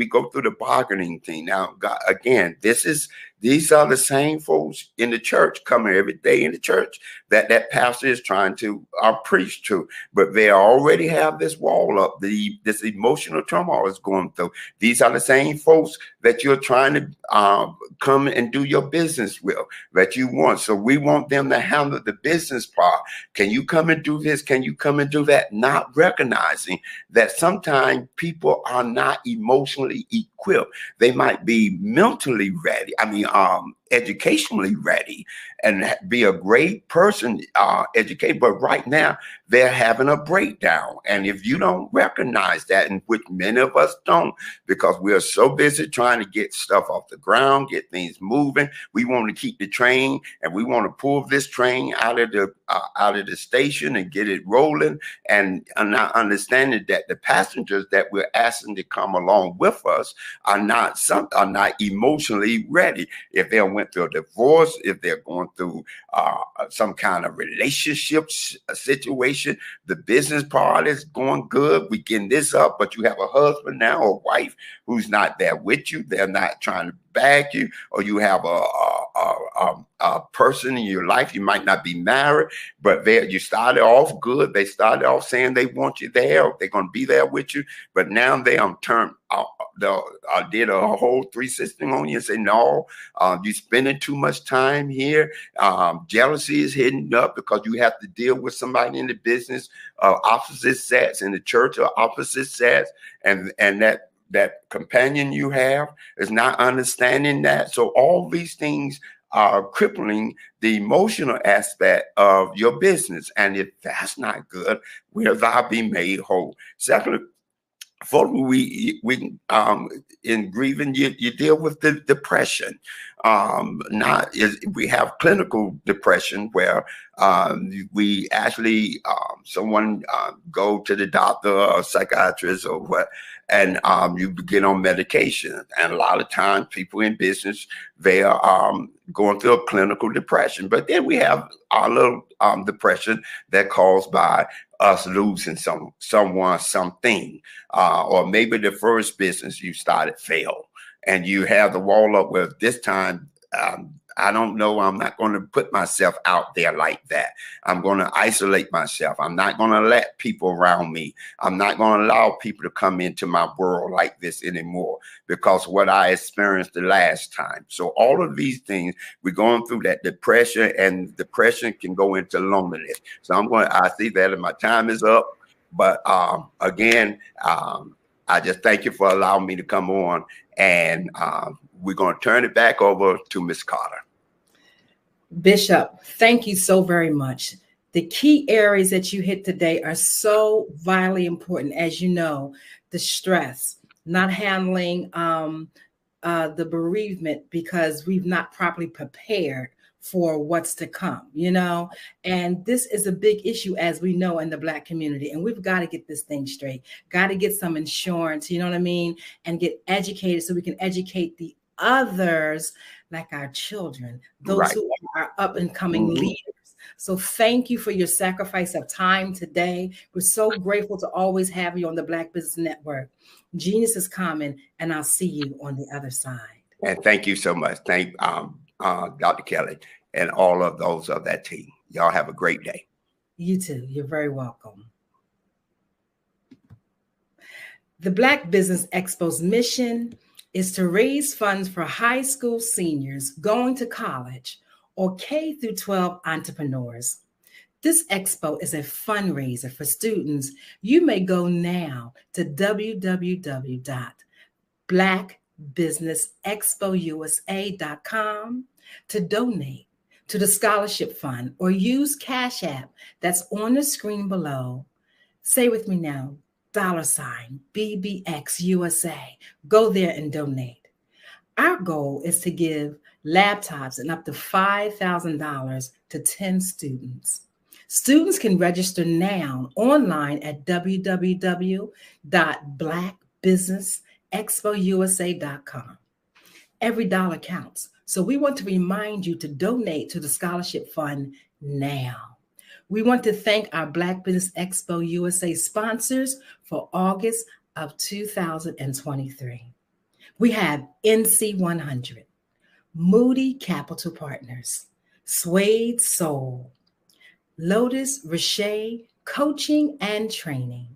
go through the bargaining thing. Now, God, again, these are the same folks in the church coming every day in the church that pastor is trying to preach to, but they already have this wall up. This emotional turmoil is going through. These are the same folks that you're trying to come and do your business with, that you want. So we want them to handle the business part. Can you come and do this? Can you come and do that? Not recognizing that sometimes people are not emotionally equipped. They might be mentally ready. Educationally ready and be a great person, educated, but right now they're having a breakdown. And if you don't recognize that, and which many of us don't, because we are so busy trying to get stuff off the ground, get things moving, we want to keep the train, and we want to pull this train out of the station and get it rolling, and not understanding that the passengers that we're asking to come along with us are not emotionally ready. If they went through a divorce, if they're going through some kind of relationship situation, the business part is going good. We getting this up, but you have a husband now or wife who's not there with you. They're not trying to back you, or you have a person in your life. You might not be married, but you started off good. They started off saying they want you there. They're going to be there with you, but now they did a whole 360 on you and say, no, you're spending too much time here. Jealousy is hitting up because you have to deal with somebody in the business, opposite sex, in the church, or opposite sex, and that companion you have is not understanding that. So all these things are crippling the emotional aspect of your business. And if that's not good, will thou be made whole? Secondly, we in grieving, you deal with the depression. We have clinical depression where we actually someone go to the doctor or psychiatrist or what, and you begin on medication. And a lot of times people in business, they are going through a clinical depression. But then we have our little depression that caused by us losing someone, something, or maybe the first business you started failed, and you have the wall up where this time, I don't know, I'm not going to put myself out there like that. I'm going to isolate myself. I'm not going to let people around me. I'm not going to allow people to come into my world like this anymore because what I experienced the last time. So all of these things, we're going through that depression, and depression can go into loneliness. So I see that, and my time is up. But again, I just thank you for allowing me to come on, and we're going to turn it back over to Ms. Carter. Bishop, thank you so very much. The key areas that you hit today are so vitally important. As you know, the stress, not handling the bereavement because we've not properly prepared for what's to come, and this is a big issue, as we know, in the Black community, and we've got to get this thing straight, got to get some insurance, and get educated so we can educate the others, like our children, those who are up and coming leaders. So thank you for your sacrifice of time today. We're so grateful to always have you on the Black Business Network. Genius is common, and I'll see you on the other side. And thank you so much. Thank Dr. Kelly and all of those of that team. Y'all have a great day. You too. You're very welcome. The Black Business Expo's mission is to raise funds for high school seniors going to college or K through 12 entrepreneurs. This expo is a fundraiser for students. You may go now to www.blackbusinessexpousa.com to donate to the scholarship fund or use Cash App that's on the screen below. Say with me now, $BBXUSA. Go there and donate. Our goal is to give laptops and up to $5,000 to 10 students. Students can register now online at www.blackbusinessexpousa.com. Every dollar counts. So we want to remind you to donate to the scholarship fund now. We want to thank our Black Business Expo USA sponsors for August of 2023. We have NC100, Moody Capital Partners, Suede Soul, Lotus Richey Coaching and Training,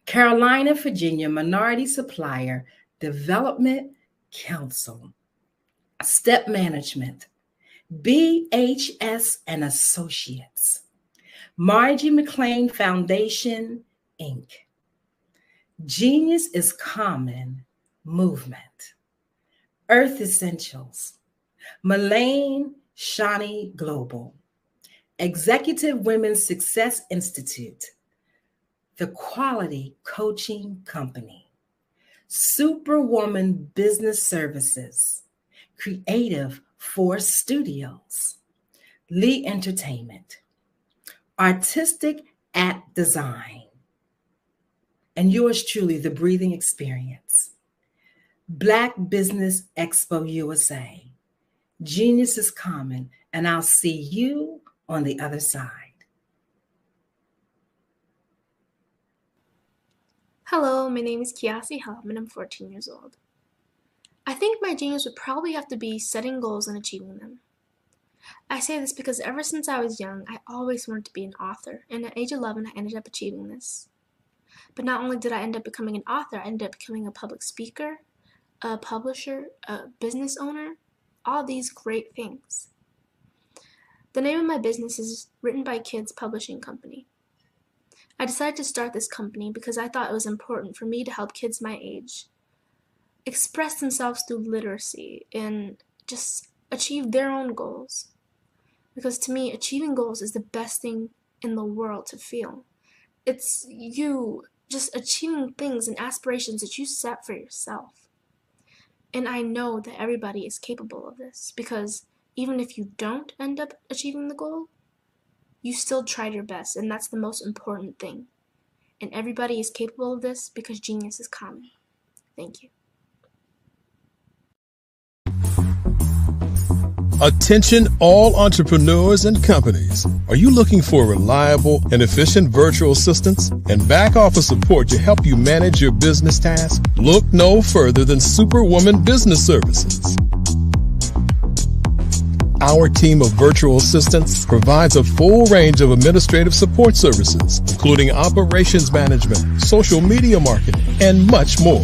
Carolina, Virginia Minority Supplier Development Council, Step Management, BHS and Associates, Margie McLean Foundation, Inc., Genius is Common Movement, Earth Essentials, Mullane Shawnee Global, Executive Women's Success Institute, The Quality Coaching Company, Superwoman Business Services, Creative Force Studios, Lee Entertainment, Artistic at Design, and yours truly, The Breathing Experience, Black Business Expo USA, Genius is Common, and I'll see you on the other side. Hello, my name is Kiasi Helm, and I'm 14 years old. I think my genius would probably have to be setting goals and achieving them. I say this because ever since I was young, I always wanted to be an author, and at age 11, I ended up achieving this. But not only did I end up becoming an author, I ended up becoming a public speaker, a publisher, a business owner, all these great things. The name of my business is Written by Kids Publishing Company. I decided to start this company because I thought it was important for me to help kids my age express themselves through literacy and just achieve their own goals. Because to me, achieving goals is the best thing in the world to feel. It's you just achieving things and aspirations that you set for yourself. And I know that everybody is capable of this because even if you don't end up achieving the goal, you still tried your best, and that's the most important thing. And everybody is capable of this because genius is common. Thank you. Attention all entrepreneurs and companies. Are you looking for reliable and efficient virtual assistants and back office support to help you manage your business tasks? Look no further than Superwoman Business Services. Our team of virtual assistants provides a full range of administrative support services, including operations management, social media marketing, and much more.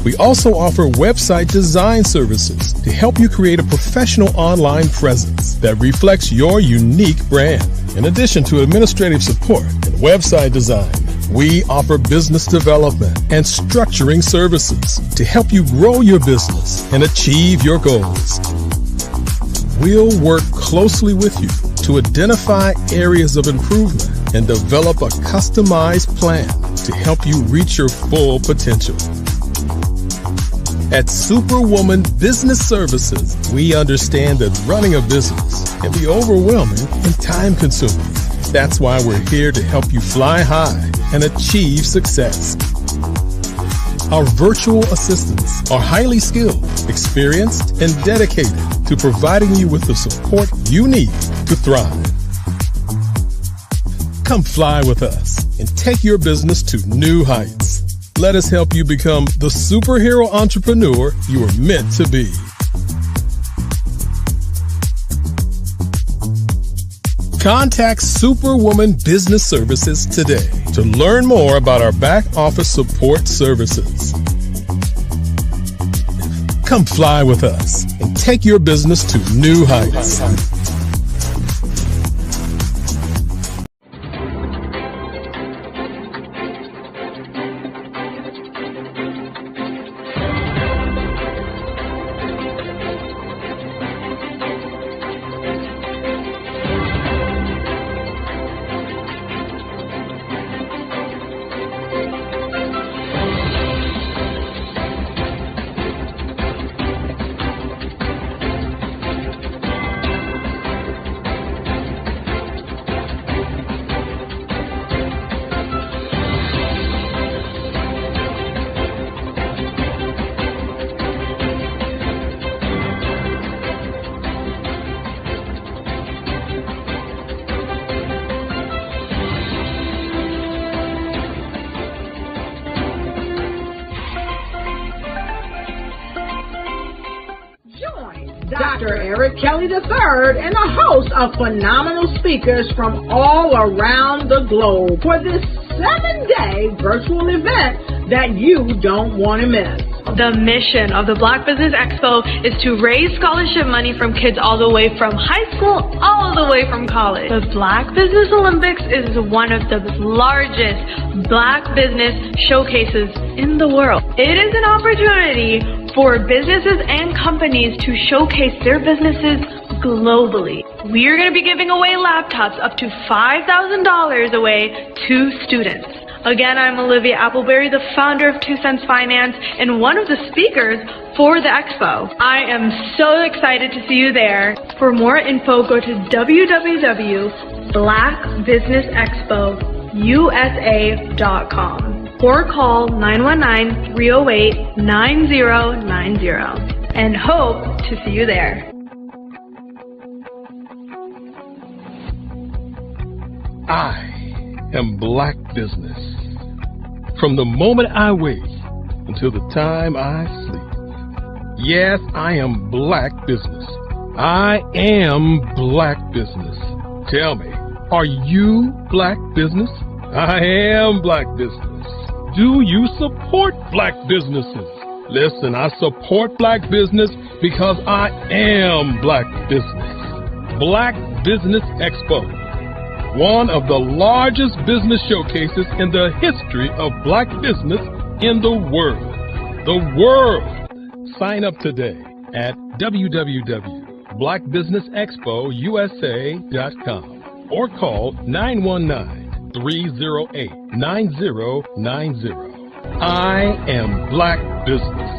We also offer website design services to help you create a professional online presence that reflects your unique brand. In addition to administrative support and website design, we offer business development and structuring services to help you grow your business and achieve your goals. We'll work closely with you to identify areas of improvement and develop a customized plan to help you reach your full potential. At Superwoman Business Services, we understand that running a business can be overwhelming and time-consuming. That's why we're here to help you fly high and achieve success. Our virtual assistants are highly skilled, experienced, and dedicated to providing you with the support you need to thrive. Come fly with us and take your business to new heights. Let us help you become the superhero entrepreneur you are meant to be. Contact Superwoman Business Services today to learn more about our back office support services. Come fly with us and take your business to new heights. Dr. Eric Kelly III and a host of phenomenal speakers from all around the globe for this 7-day virtual event that you don't want to miss. The mission of the Black Business Expo is to raise scholarship money from kids all the way from high school, all the way from college. The Black Business Olympics is one of the largest Black business showcases in the world. It is an opportunity for businesses and companies to showcase their businesses globally. We are going to be giving away laptops up to $5,000 away to students. Again, I'm Olivia Appleberry, the founder of 2 Cents Finance and one of the speakers for the expo. I am so excited to see you there. For more info, go to www.blackbusinessexpousa.com or call 919-308-9090 and hope to see you there. I am Black Business. From the moment I wake until the time I sleep. Yes, I am Black Business. I am Black Business. Tell me, are you Black Business? I am Black Business. Do you support Black businesses? Listen, I support Black business because I am Black Business. Black Business Expo, one of the largest business showcases in the history of Black business in the world. The world! Sign up today at www.blackbusinessexpousa.com or call 919-308-9090. I am Black Business.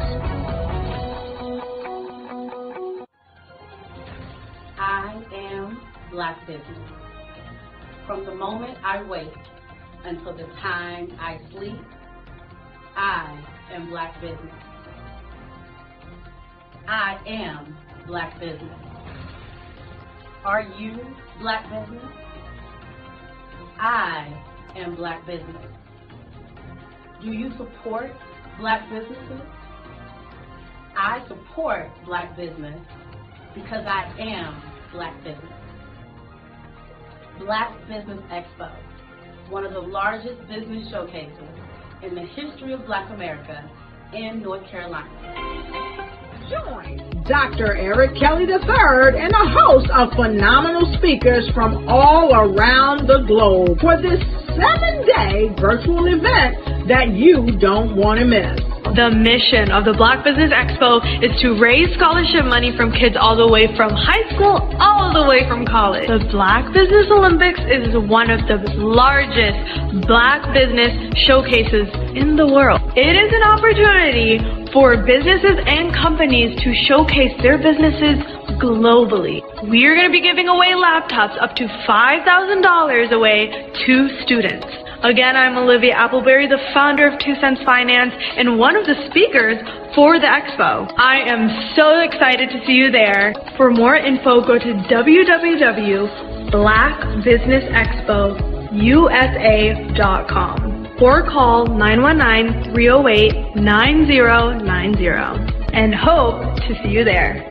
I am Black Business. From the moment I wake until the time I sleep, I am Black Business. I am Black Business. Are you Black Business? I am Black Business. Do you support Black businesses? I support Black business because I am Black business. Black Business Expo, one of the largest business showcases in the history of Black America in North Carolina. Join Dr. Eric Kelly III and a host of phenomenal speakers from all around the globe for this 7-day virtual event that you don't want to miss. The mission of the Black Business Expo is to raise scholarship money from kids all the way from high school, all the way from college. The Black Business Olympics is one of the largest Black business showcases in the world. It is an opportunity for businesses and companies to showcase their businesses globally. We are going to be giving away laptops up to $5,000 away to students. Again, I'm Olivia Appleberry, the founder of 2 Cents Finance and one of the speakers for the expo. I am so excited to see you there. For more info, go to www.blackbusinessexpousa.com or call 919-308-9090 and hope to see you there.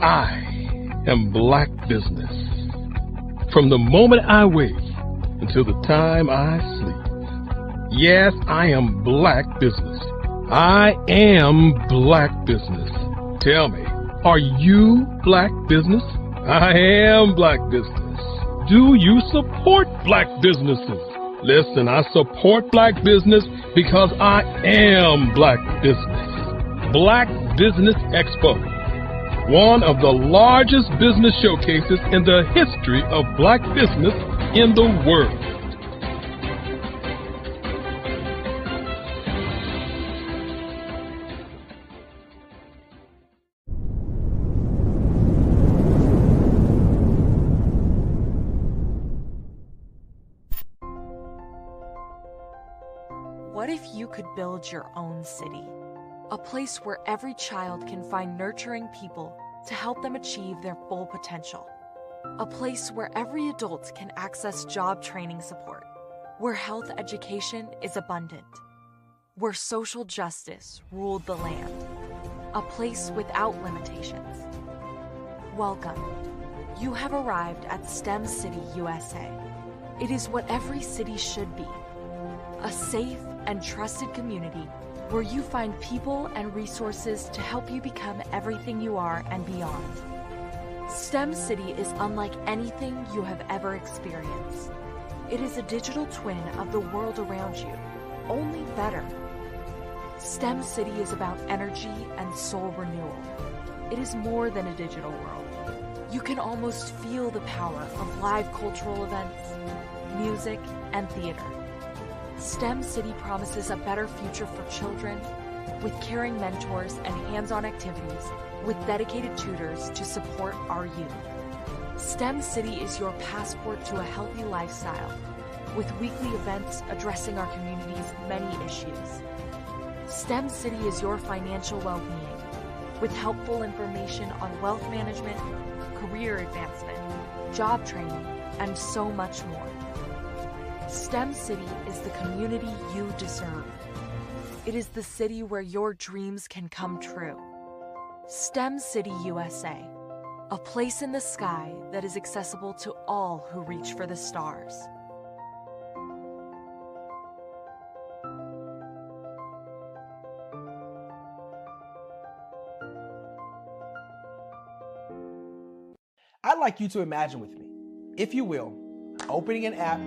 I am Black Business. From the moment I wake until the time I sleep. Yes, I am Black Business. I am Black Business. Tell me, are you Black Business? I am Black Business. Do you support Black businesses? Listen, I support Black business because I am Black Business. Black Business Expo, one of the largest business showcases in the history of Black business in the world. What if you could build your own city? A place where every child can find nurturing people to help them achieve their full potential. A place where every adult can access job training support. Where health education is abundant. Where social justice ruled the land. A place without limitations. Welcome. You have arrived at STEM City USA. It is what every city should be. A safe and trusted community where you find people and resources to help you become everything you are and beyond. STEM City is unlike anything you have ever experienced. It is a digital twin of the world around you, only better. STEM City is about energy and soul renewal. It is more than a digital world. You can almost feel the power of live cultural events, music, and theater. STEM City promises a better future for children with caring mentors and hands-on activities with dedicated tutors to support our youth. STEM City is your passport to a healthy lifestyle with weekly events addressing our community's many issues. STEM City is your financial well-being with helpful information on wealth management, career advancement, job training, and so much more. STEM City is the community you deserve. It is the city where your dreams can come true. STEM City USA, a place in the sky that is accessible to all who reach for the stars. I'd like you to imagine with me, if you will, opening an app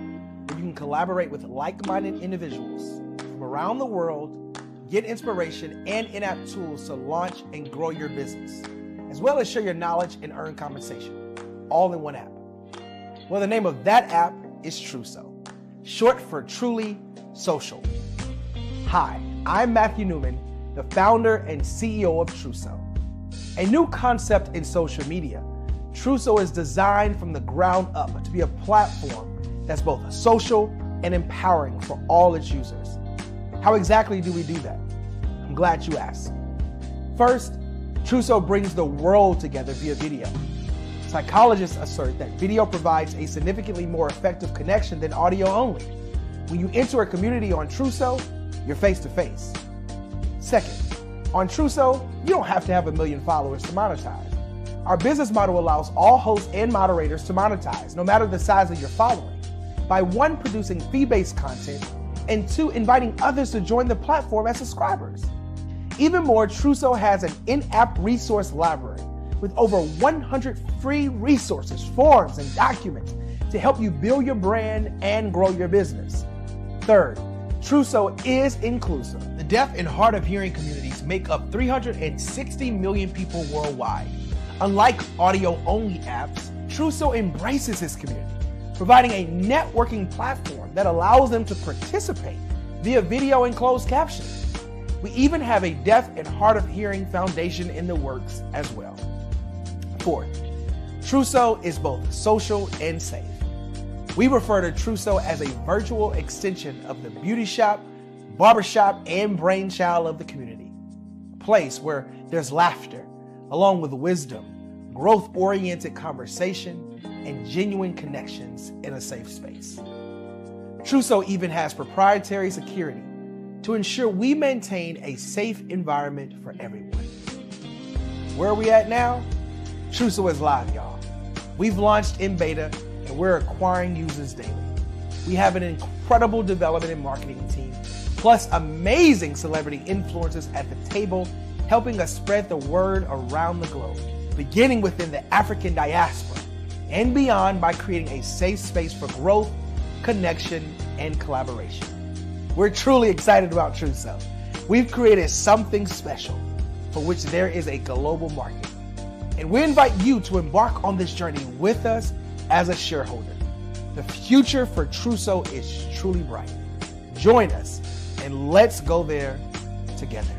where you can collaborate with like-minded individuals from around the world, get inspiration and in-app tools to launch and grow your business, as well as share your knowledge and earn compensation, all in one app. Well, the name of that app is Truso, short for Truly Social. Hi, I'm Matthew Newman, the founder and CEO of Truso. A new concept in social media, Truso is designed from the ground up to be a platform that's both social and empowering for all its users. How exactly do we do that? I'm glad you asked. First, Truso brings the world together via video. Psychologists assert that video provides a significantly more effective connection than audio only. When you enter a community on Truso, you're face to face. Second, on Truso, you don't have to have 1 million followers to monetize. Our business model allows all hosts and moderators to monetize, no matter the size of your following, by 1, producing fee-based content, and 2, inviting others to join the platform as subscribers. Even more, Truso has an in-app resource library with over 100 free resources, forms, and documents to help you build your brand and grow your business. Third, Truso is inclusive. The deaf and hard of hearing communities make up 360 million people worldwide. Unlike audio-only apps, Truso embraces this community, providing a networking platform that allows them to participate via video and closed captioning. We even have a deaf and hard of hearing foundation in the works as well. Fourth, Trousseau is both social and safe. We refer to Trousseau as a virtual extension of the beauty shop, barbershop, and brainchild of the community. A place where there's laughter, along with wisdom, growth-oriented conversation, and genuine connections in a safe space. Trousseau even has proprietary security to ensure we maintain a safe environment for everyone. Where are we at now? Trousseau is live, y'all. We've launched in beta and we're acquiring users daily. We have an incredible development and marketing team, plus amazing celebrity influencers at the table, helping us spread the word around the globe, beginning within the African diaspora and beyond by creating a safe space for growth, connection, and collaboration. We're truly excited about Trousseau. We've created something special for which there is a global market. And we invite you to embark on this journey with us as a shareholder. The future for Trousseau is truly bright. Join us and let's go there together.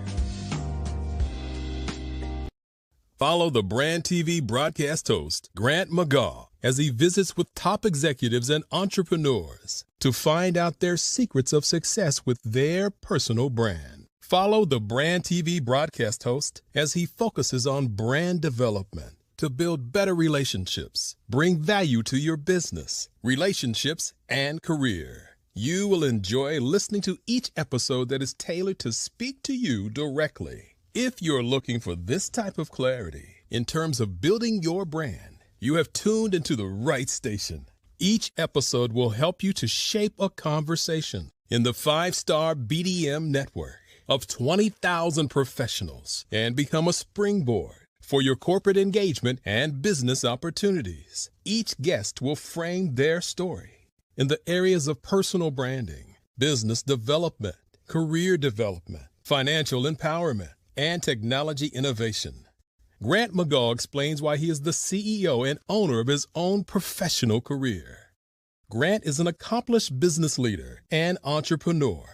Follow the Brand TV broadcast host, Grant McGaw, as he visits with top executives and entrepreneurs to find out their secrets of success with their personal brand. Follow the Brand TV broadcast host as he focuses on brand development to build better relationships, bring value to your business, relationships, and career. You will enjoy listening to each episode that is tailored to speak to you directly. If you're looking for this type of clarity in terms of building your brand, you have tuned into the right station. Each episode will help you to shape a conversation in the 5-star BDM network of 20,000 professionals and become a springboard for your corporate engagement and business opportunities. Each guest will frame their story in the areas of personal branding, business development, career development, financial empowerment, and technology innovation. Grant McGaw explains why he is the CEO and owner of his own professional career. Grant is an accomplished business leader and entrepreneur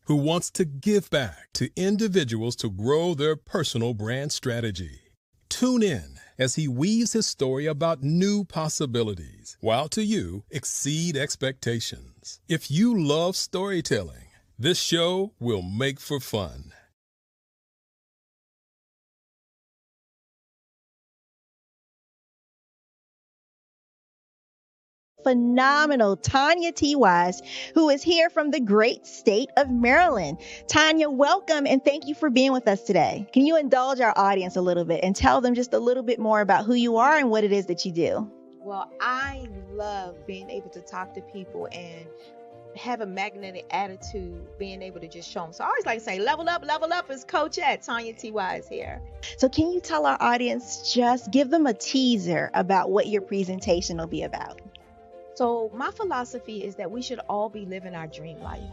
who wants to give back to individuals to grow their personal brand strategy. Tune in as he weaves his story about new possibilities, while to you exceed expectations. If you love storytelling, this show will make for fun. Phenomenal Tanya T. Wise, who is here from the great state of Maryland. Tanya, welcome and thank you for being with us today. Can you indulge our audience a little bit and tell them just a little bit more about who you are and what it is that you do? Well, I love being able to talk to people and have a magnetic attitude, being able to just show them. So I always like to say, level up is Coach at Tanya T. Wise here. So can you tell our audience, just give them a teaser about what your presentation will be about? So my philosophy is that we should all be living our dream life.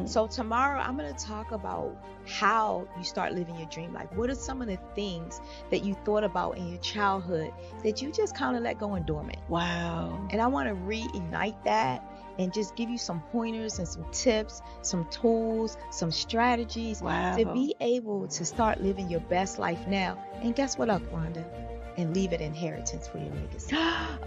So tomorrow I'm going to talk about how you start living your dream life. What are some of the things that you thought about in your childhood that you just kind of let go and dormant? Wow. And I want to reignite that and just give you some pointers and some tips, some tools, some strategies to be able to start living your best life now. And guess what, Wanda? And leave an inheritance for your legacy.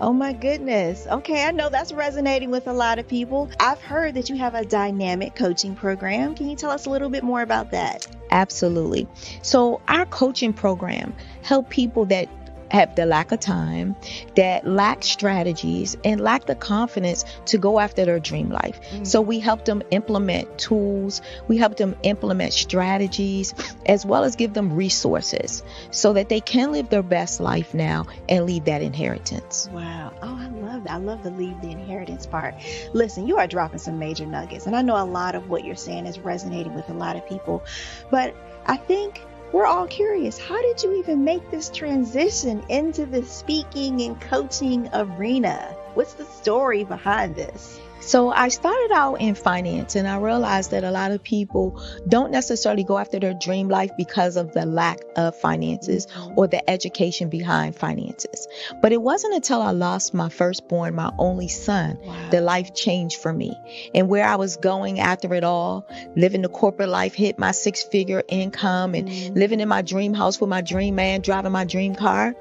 Oh my goodness. Okay, I know that's resonating with a lot of people. I've heard that you have a dynamic coaching program. Can you tell us a little bit more about that? Absolutely. So our coaching program help people that have the lack of time, that lack strategies, and lack the confidence to go after their dream life. So we help them implement tools, we help them implement strategies, as well as give them resources so that they can live their best life now and leave that inheritance. Wow. Oh, I love that. I love the leave the inheritance part. Listen, you are dropping some major nuggets, and I know a lot of what you're saying is resonating with a lot of people, but I think we're all curious. How did you even make this transition into the speaking and coaching arena? What's the story behind this? So I started out in finance, and I realized that a lot of people don't necessarily go after their dream life because of the lack of finances or the education behind finances. But it wasn't until I lost my firstborn, my only son, that life changed for me. And where I was going after it all, living the corporate life, hit my 6-figure income and living in my dream house with my dream man, driving my dream car.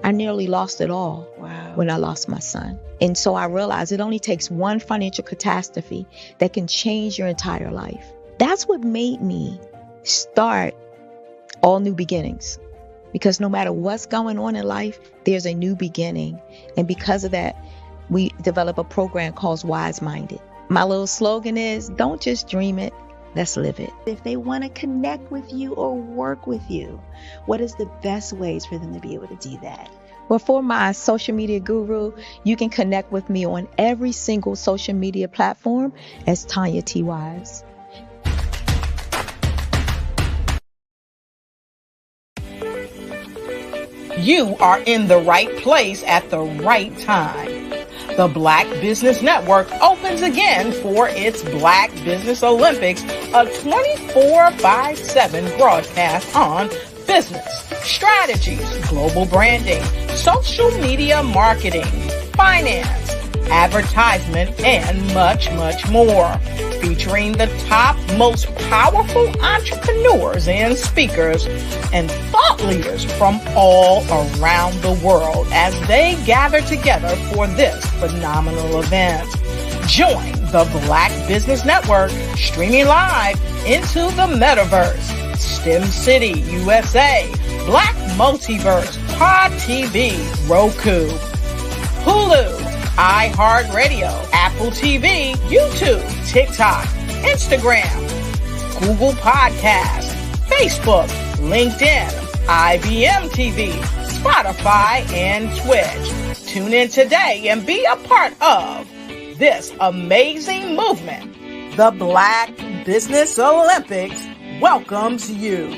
I nearly lost it all when I lost my son. And so I realized it only takes one financial catastrophe that can change your entire life. That's what made me start All New Beginnings. Because no matter what's going on in life, there's a new beginning. And because of that, we develop a program called Wise Minded. My little slogan is, don't just dream it, let's live it. If they want to connect with you or work with you, what is the best ways for them to be able to do that? Well, for my social media guru, you can connect with me on every single social media platform as Tanya T. Wise. You are in the right place at the right time. The Black Business Network opens again for its Black Business Olympics, a 24/7 broadcast on business, strategies, global branding, social media marketing, finance, advertisement, and much, much more. Featuring the top, most powerful entrepreneurs and speakers and thought leaders from all around the world as they gather together for this phenomenal event. Join the Black Business Network streaming live into the metaverse, STEM City USA, Black Multiverse, Pod TV, Roku, Hulu, iHeartRadio, Apple TV, YouTube, TikTok, Instagram, Google Podcasts, Facebook, LinkedIn, IBM TV, Spotify, and Twitch. Tune in today and be a part of this amazing movement. The Black Business Olympics welcomes you.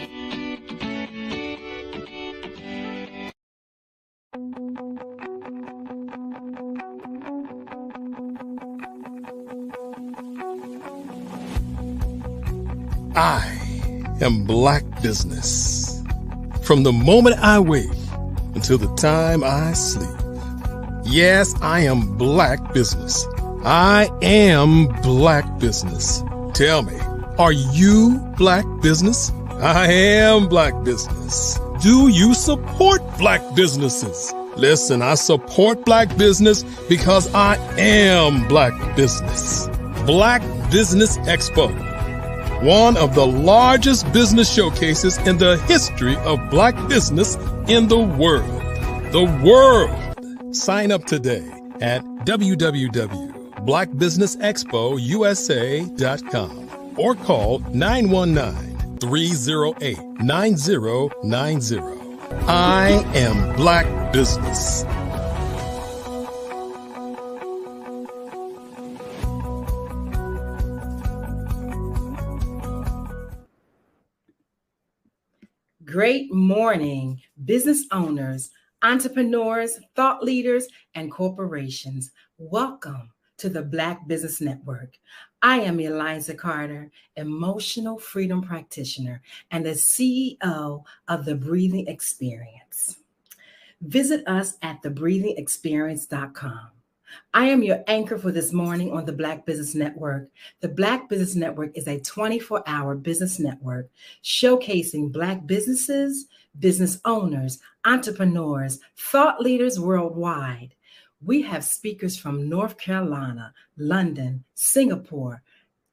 I am Black Business. From the moment I wake until the time I sleep. Yes, I am Black Business. I am Black Business. Tell me, are you Black Business? I am Black Business. Do you support Black businesses? Listen, I support Black business because I am Black Business. Black Business Expo, one of the largest business showcases in the history of Black business in the world. The world! Sign up today at www.blackbusinessexpousa.com or call 919-308-9090. I am Black Business. Great morning, business owners, entrepreneurs, thought leaders, and corporations. Welcome to the Black Business Network. I am Eliza Carter, emotional freedom practitioner and the CEO of The Breathing Experience. Visit us at thebreathingexperience.com. I am your anchor for this morning on the Black Business Network. The Black Business Network is a 24-hour business network showcasing Black businesses, business owners, entrepreneurs, thought leaders worldwide. We have speakers from North Carolina, London, Singapore,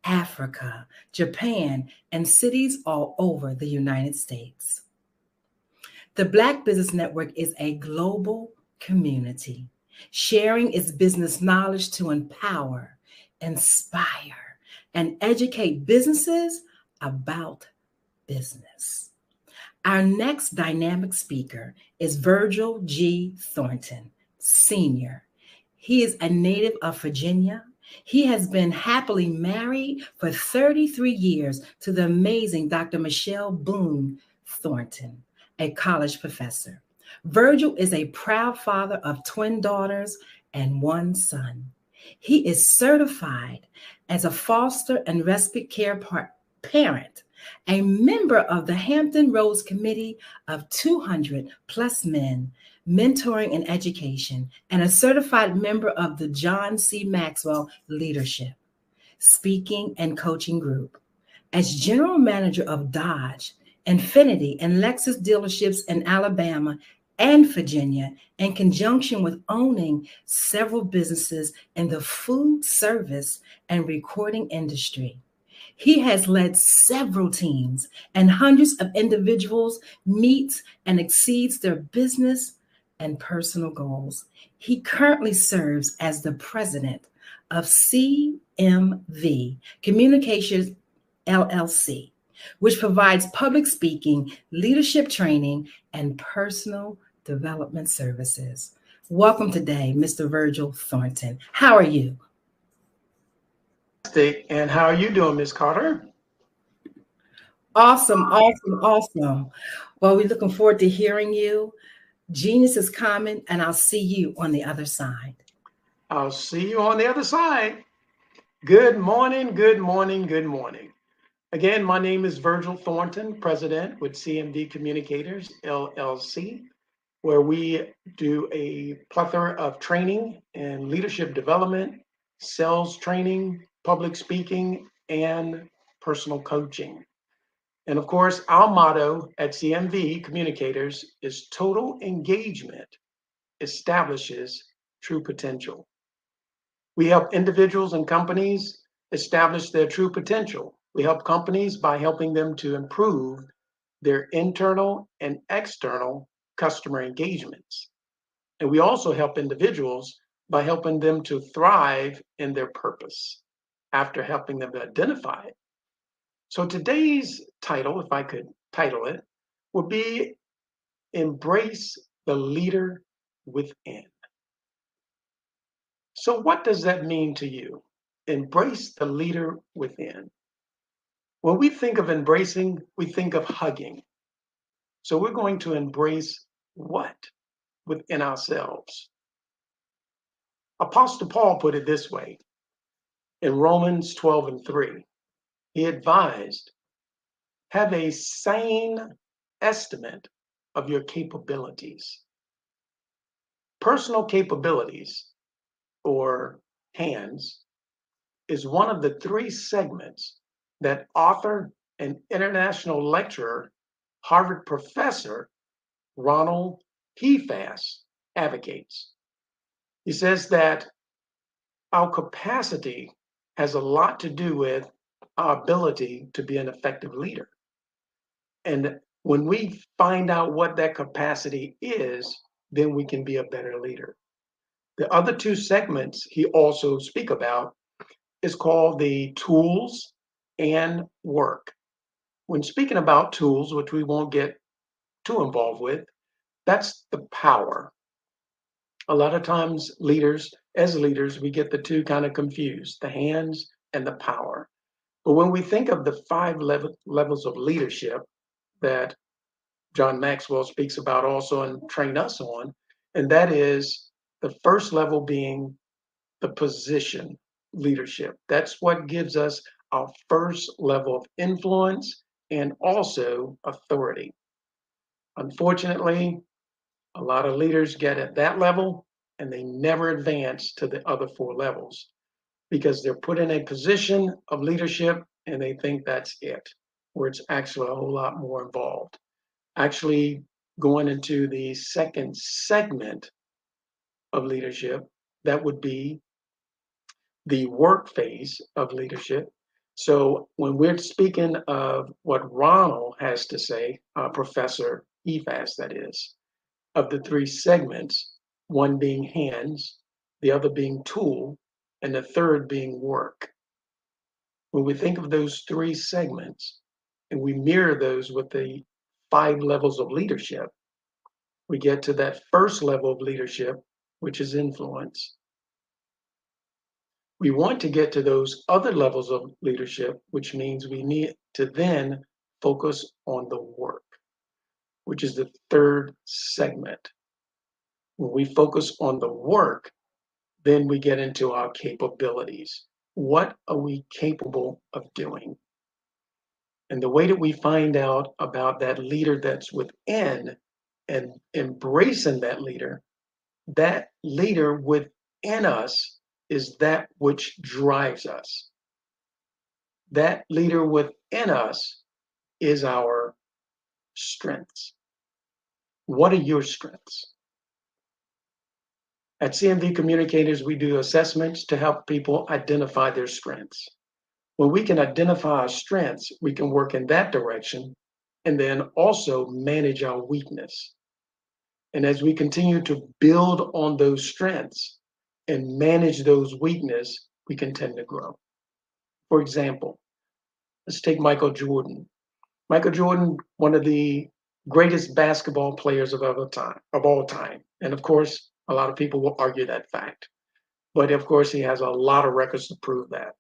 Africa, Japan, and cities all over the United States. The Black Business Network is a global community, sharing its business knowledge to empower, inspire, and educate businesses about business. Our next dynamic speaker is Virgil G. Thornton, Sr. He is a native of Virginia. He has been happily married for 33 years to the amazing Dr. Michelle Boone Thornton, a college professor. Virgil is a proud father of twin daughters and one son. He is certified as a foster and respite care parent, a member of the Hampton Roads Committee of 200 plus men, mentoring and education, and a certified member of the John C. Maxwell Leadership, Speaking and Coaching Group. As general manager of Dodge, Infiniti, and Lexus dealerships in Alabama and Virginia, in conjunction with owning several businesses in the food service and recording industry. He has led several teams and hundreds of individuals meets and exceeds their business and personal goals. He currently serves as the president of CMV Communications LLC, which provides public speaking, leadership training, and personal development services. Welcome today, Mr. Virgil Thornton. How are you? And how are you doing, Ms. Carter? Awesome. Well, we're looking forward to hearing you. Genius is coming, and I'll see you on the other side. I'll see you on the other side. Good morning, good morning, good morning. Again, my name is Virgil Thornton, president with CMD Communicators, LLC, where we do a plethora of training and leadership development, sales training, public speaking, and personal coaching. And of course, our motto at CMV Communicators is total engagement establishes true potential. We help individuals and companies establish their true potential. We help companies by helping them to improve their internal and external customer engagements. And we also help individuals by helping them to thrive in their purpose after helping them to identify it. So today's title, if I could title it, would be Embrace the Leader Within. So what does that mean to you? Embrace the leader within. When we think of embracing, we think of hugging. So we're going to embrace what within ourselves? Apostle Paul put it this way in Romans 12:3. He advised, have a sane estimate of your capabilities. Personal capabilities, or hands, is one of the three segments that author and international lecturer, Harvard professor Ronald Hefas advocates. He says that our capacity has a lot to do with our ability to be an effective leader. And when we find out what that capacity is, then we can be a better leader. The other two segments he also speak about is called the tools and work. When speaking about tools, which we won't get too involved with, that's the power. A lot of times as leaders, we get the two kind of confused, the hands and the power. But when we think of the five levels of leadership that John Maxwell speaks about also and train us on, and that is the first level being the position leadership. That's what gives us our first level of influence and also authority. Unfortunately, a lot of leaders get at that level and they never advance to the other four levels because they're put in a position of leadership and they think that's it, where it's actually a whole lot more involved. Actually, going into the second segment of leadership, that would be the work phase of leadership. So when we're speaking of what Ronald has to say, Professor Hefas, that is, of the three segments, one being hands, the other being tool, and the third being work. When we think of those three segments and we mirror those with the five levels of leadership, we get to that first level of leadership, which is influence. We want to get to those other levels of leadership, which means we need to then focus on the work, which is the third segment. When we focus on the work, Then we get into our capabilities. What are we capable of doing? And the way that we find out about that leader that's within and embracing that leader within us is that which drives us. That leader within us is our strengths. What are your strengths? At CMV Communicators, we do assessments to help people identify their strengths. When we can identify our strengths, we can work in that direction and then also manage our weakness. And as we continue to build on those strengths and manage those weaknesses, we can tend to grow. For example, let's take Michael Jordan. Michael Jordan, one of the greatest basketball players of all time. And of course, a lot of people will argue that fact. But of course, he has a lot of records to prove that.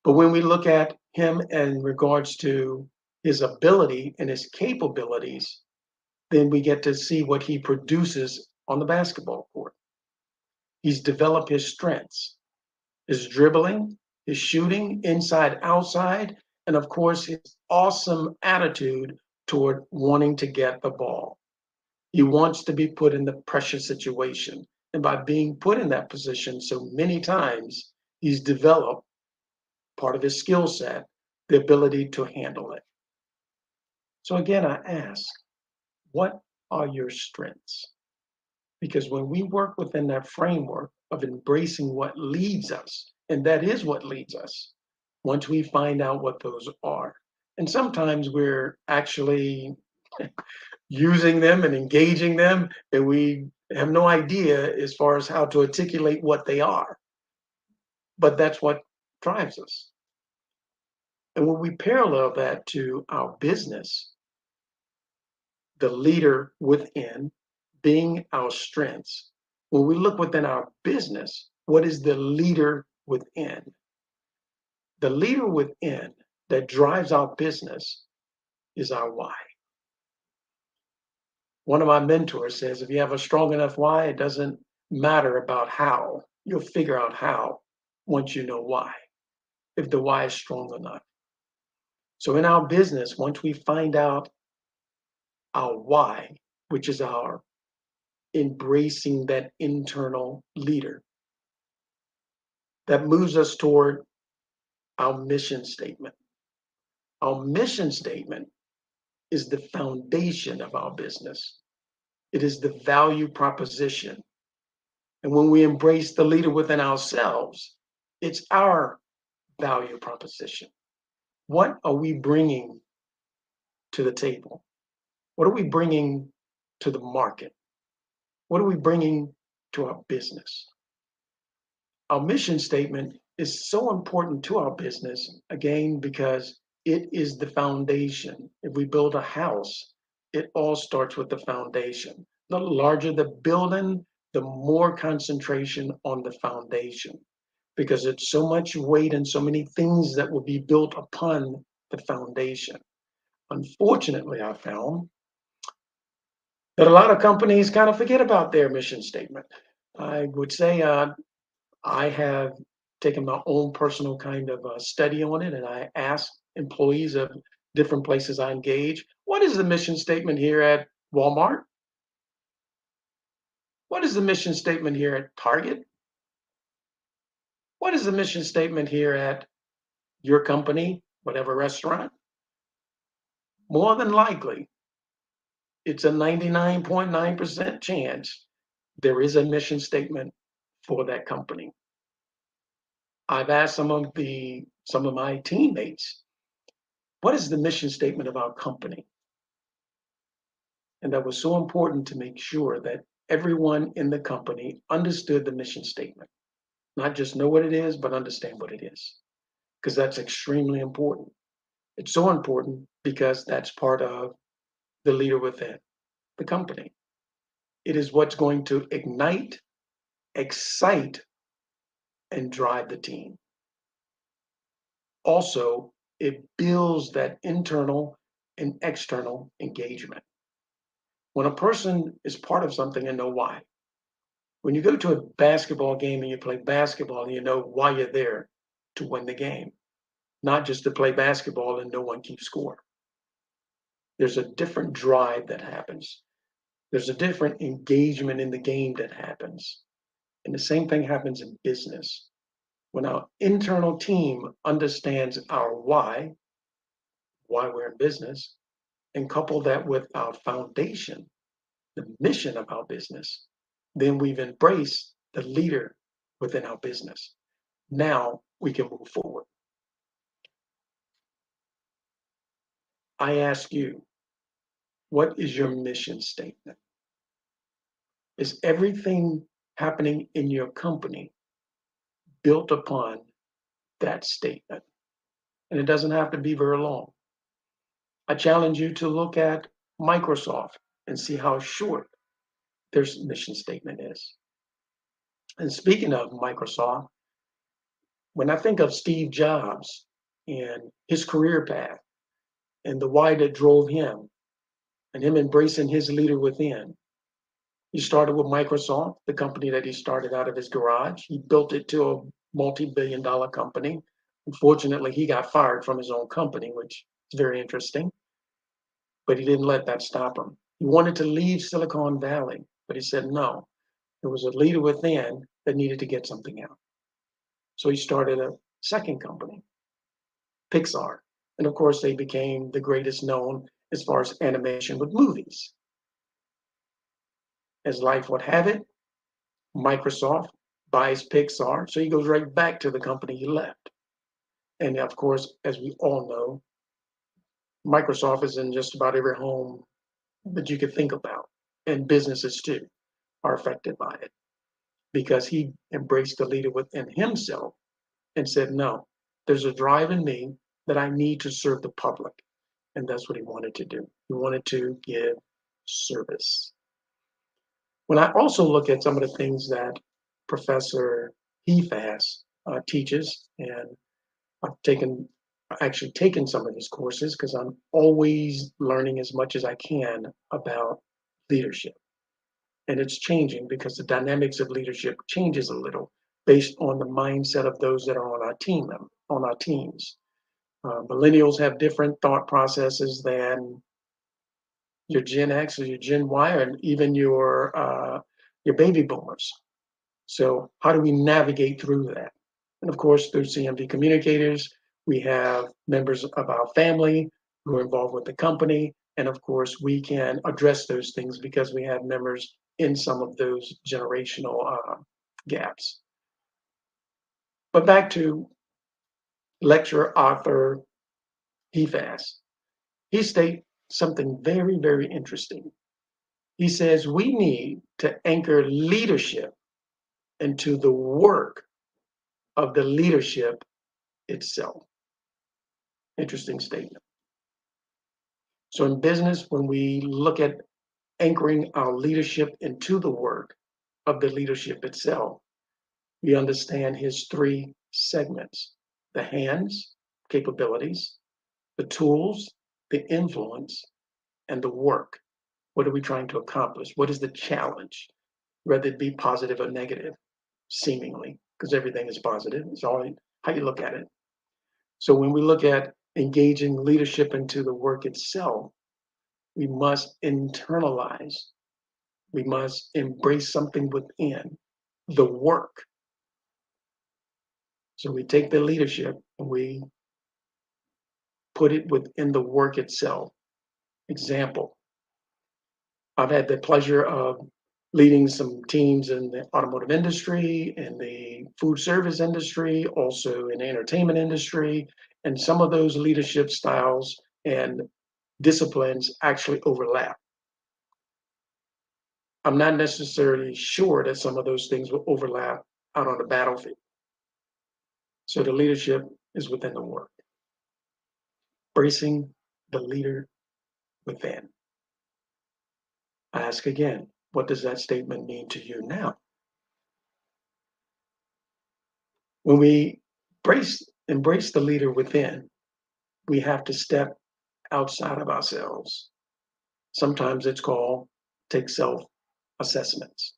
But when we look at him in regards to his ability and his capabilities, then we get to see what he produces on the basketball court. He's developed his strengths, his dribbling, his shooting, inside, outside, and of course, his awesome attitude toward wanting to get the ball. He wants to be put in the pressure situation. And by being put in that position so many times, he's developed part of his skill set, the ability to handle it. So again, I ask, what are your strengths? Because when we work within that framework of embracing what leads us, and that is what leads us, once we find out what those are, and sometimes we're actually using them and engaging them, and we have no idea as far as how to articulate what they are. But that's what drives us. And when we parallel that to our business, the leader within being our strengths, when we look within our business, what is the leader within? The leader within that drives our business is our why. One of my mentors says, if you have a strong enough why, it doesn't matter about how. You'll figure out how once you know why, if the why is strong enough. So in our business, once we find out our why, which is our embracing that internal leader, that moves us toward our mission statement. Our mission statement is the foundation of our business. It is the value proposition. And when we embrace the leader within ourselves, it's our value proposition. What are we bringing to the table? What are we bringing to the market? What are we bringing to our business? Our mission statement is so important to our business, again, because it is the foundation. If we build a house, it all starts with the foundation. The larger the building, the more concentration on the foundation, because it's so much weight and so many things that will be built upon the foundation. Unfortunately, I found that a lot of companies kind of forget about their mission statement. I would say I have taken my own personal kind of study on it, and I ask employees of different places I engage, what is the mission statement here at Walmart? What is the mission statement here at Target? What is the mission statement here at your company, whatever restaurant? More than likely, it's a 99.9% chance there is a mission statement for that company. I've asked some of my teammates, what is the mission statement of our company? And that was so important to make sure that everyone in the company understood the mission statement. Not just know what it is, but understand what it is. Because that's extremely important. It's so important because that's part of the leader within the company. It is what's going to ignite, excite, and drive the team. Also, it builds that internal and external engagement. When a person is part of something and know why, When you go to a basketball game and you play basketball, you know why you're there, to win the game, not just to play basketball and no one keeps score. There's a different drive that happens. There's a different engagement in the game that happens. And the same thing happens in business. When our internal team understands our why we're in business, and couple that with our foundation, the mission of our business, then we've embraced the leader within our business. Now we can move forward. I ask you, what is your mission statement? Is everything happening in your company built upon that statement? And it doesn't have to be very long. I challenge you to look at Microsoft and see how short their mission statement is. And speaking of Microsoft, when I think of Steve Jobs and his career path and the why that drove him and him embracing his leader within, he started with Microsoft, the company that he started out of his garage. He built it to a multi-billion-dollar company. Unfortunately, he got fired from his own company, which is very interesting. But he didn't let that stop him. He wanted to leave Silicon Valley, but he said no. There was a leader within that needed to get something out. So he started a second company, Pixar. And of course, they became the greatest known as far as animation with movies. As life would have it, Microsoft buys Pixar, so he goes right back to the company he left. And of course, as we all know, Microsoft is in just about every home that you could think about, and businesses too are affected by it because he embraced the leader within himself and said, no, there's a drive in me that I need to serve the public. And that's what he wanted to do. He wanted to give service. When I also look at some of the things that Professor Hefas teaches, and I've actually taken some of his courses because I'm always learning as much as I can about leadership. And it's changing because the dynamics of leadership changes a little based on the mindset of those that are on our teams. Millennials have different thought processes than your Gen X or your Gen Y, and even your baby boomers. So how do we navigate through that? And of course, through CMV communicators, we have members of our family who are involved with the company. And of course, we can address those things because we have members in some of those generational gaps. But back to lecturer author Hefas. He states something very, very interesting. He says we need to anchor leadership into the work of the leadership itself. Interesting statement. So in business, when we look at anchoring our leadership into the work of the leadership itself, we understand his three segments: the hands, capabilities, the tools, the influence, and the work. What are we trying to accomplish? What is the challenge? Whether it be positive or negative, seemingly, because everything is positive. It's all how you look at it. So when we look at engaging leadership into the work itself, we must internalize. We must embrace something within the work. So we take the leadership and we put it within the work itself. Example, I've had the pleasure of leading some teams in the automotive industry, in the food service industry, also in the entertainment industry, and some of those leadership styles and disciplines actually overlap. I'm not necessarily sure that some of those things will overlap out on the battlefield. So the leadership is within the work. Bracing the leader within. I ask again, what does that statement mean to you now? When we embrace the leader within, we have to step outside of ourselves. Sometimes it's called take self-assessments.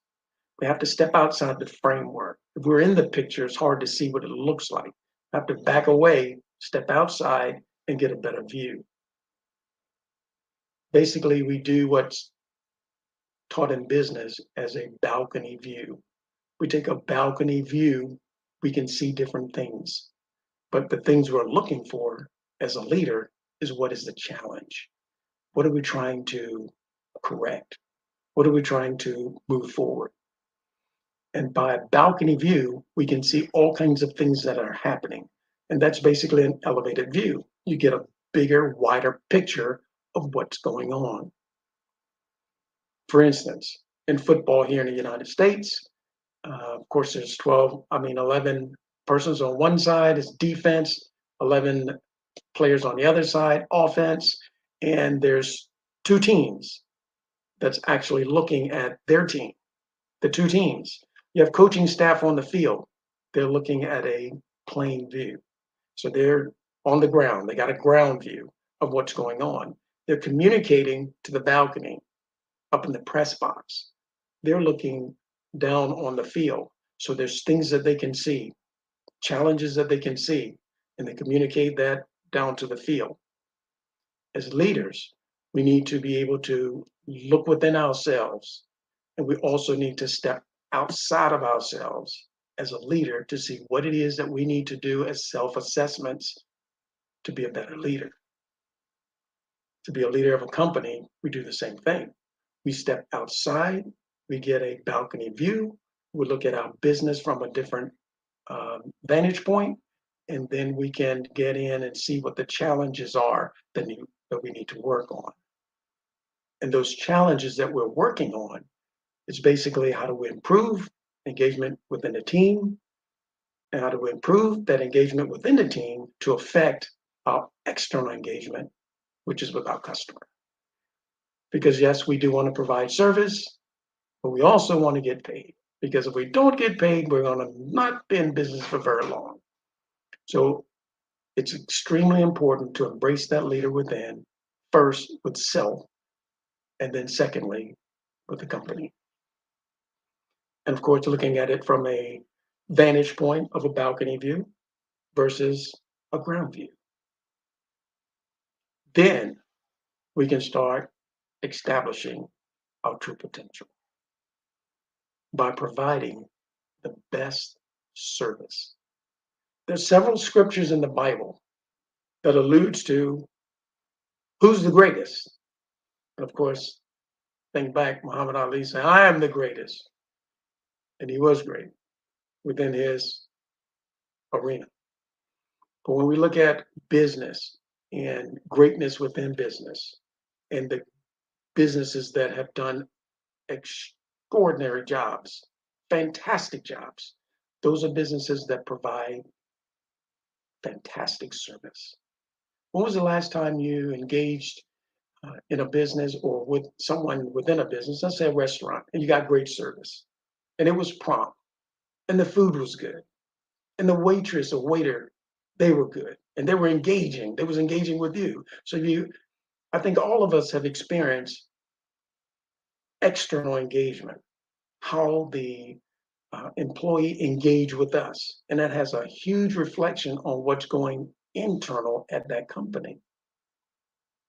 We have to step outside the framework. If we're in the picture, it's hard to see what it looks like. We have to back away, step outside, and get a better view. Basically, we do what's taught in business as a balcony view. We take a balcony view, we can see different things. But the things we're looking for as a leader is what is the challenge? What are we trying to correct? What are we trying to move forward? And by a balcony view, we can see all kinds of things that are happening. And that's basically an elevated view. You get a bigger, wider picture of what's going on. For instance, in football here in the United States, of course, there's 11 persons on one side is defense, 11 players on the other side, offense, and there's two teams that's actually looking at their team, the two teams. You have coaching staff on the field. They're looking at a plane view. So they're on the ground. They got a ground view of what's going on. They're communicating to the balcony up in the press box. They're looking down on the field. So there's things that they can see, challenges that they can see, and they communicate that down to the field. As leaders, we need to be able to look within ourselves, and we also need to step outside of ourselves as a leader to see what it is that we need to do as self-assessments to be a better leader. To be a leader of a company, we do the same thing. We step outside, we get a balcony view, we look at our business from a different vantage point, and then we can get in and see what the challenges are that we need to work on. And those challenges that we're working on is basically how do we improve engagement within the team, and how do we improve that engagement within the team to affect our external engagement, which is with our customer. Because yes, we do want to provide service, but we also want to get paid. Because if we don't get paid, we're going to not be in business for very long. So it's extremely important to embrace that leader within, first with self, and then secondly, with the company. And of course, looking at it from a vantage point of a balcony view versus a ground view. Then we can start establishing our true potential by providing the best service. There's several scriptures in the Bible that alludes to who's the greatest. And of course, think back, Muhammad Ali said, I am the greatest. And he was great within his arena. But when we look at business and greatness within business and the businesses that have done extraordinary jobs, fantastic jobs, those are businesses that provide fantastic service. When was the last time you engaged in a business or with someone within a business, let's say a restaurant, and you got great service, and it was prompt, and the food was good, and the waitress or waiter, they were good, and they were engaging. They was engaging with you. So I think all of us have experienced external engagement, how the employee engage with us, and that has a huge reflection on what's going internal at that company.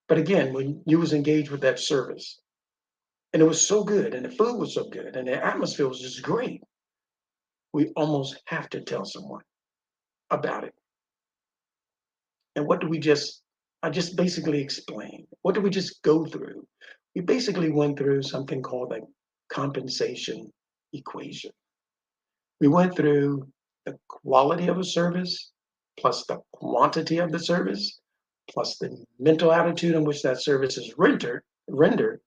But again, when you was engaged with that service, and it was so good, and the food was so good, and the atmosphere was just great, we almost have to tell someone about it. And what do I just basically explained. What did we just go through? We basically went through something called a compensation equation. We went through the quality of a service, plus the quantity of the service, plus the mental attitude in which that service is rendered,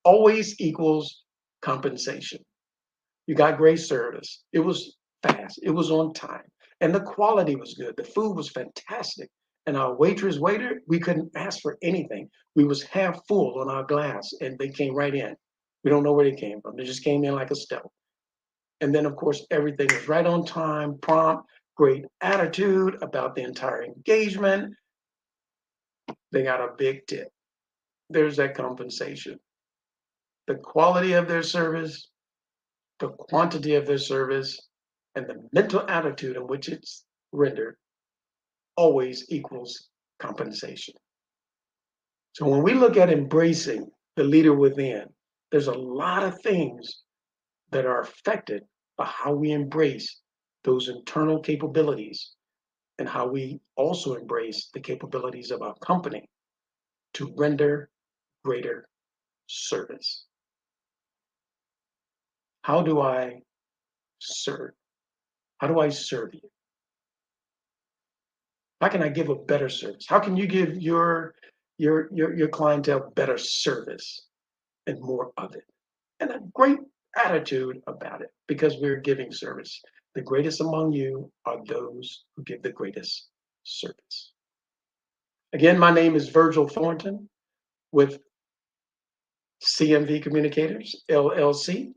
always equals compensation. You got great service. It was fast. It was on time. And the quality was good. The food was fantastic. And our waiter, we couldn't ask for anything. We was half full on our glass and they came right in. We don't know where they came from. They just came in like a stealth. And then, of course, everything was right on time, prompt, great attitude about the entire engagement. They got a big tip. There's that compensation. The quality of their service, the quantity of their service, and the mental attitude in which it's rendered always equals compensation. So when we look at embracing the leader within, there's a lot of things that are affected by how we embrace those internal capabilities and how we also embrace the capabilities of our company to render greater service. How do I serve? How do I serve you? How can I give a better service? How can you give your clientele better service and more of it? And a great attitude about it, because we're giving service. The greatest among you are those who give the greatest service. Again, my name is Virgil Thornton with CMV Communicators, LLC.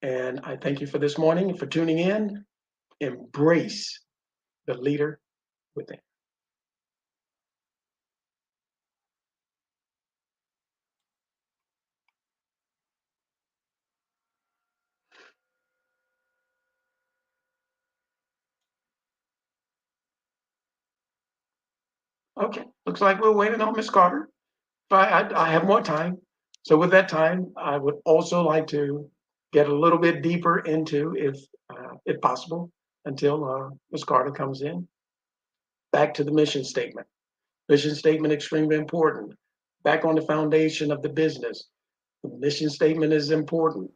And I thank you for this morning and for tuning in. Embrace the leader within. Okay, looks like we're waiting on Ms. Carter. But I have more time. So with that time, I would also like to get a little bit deeper into, if possible, until Ms. Carter comes in. Back to the mission statement. Mission statement extremely important. Back on the foundation of the business. The mission statement is important.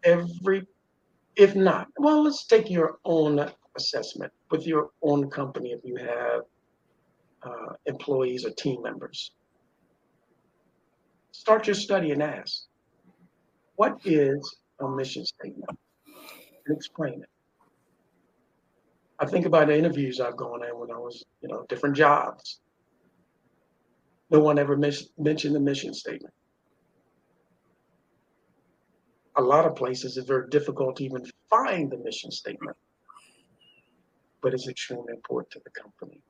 If not, well, let's take your own assessment with your own company if you have employees or team members. Start your study and ask, what is a mission statement? And explain it. I think about the interviews I've gone in when I was, different jobs. No one ever mentioned the mission statement. A lot of places it's very difficult to even find the mission statement, but it's extremely important to the company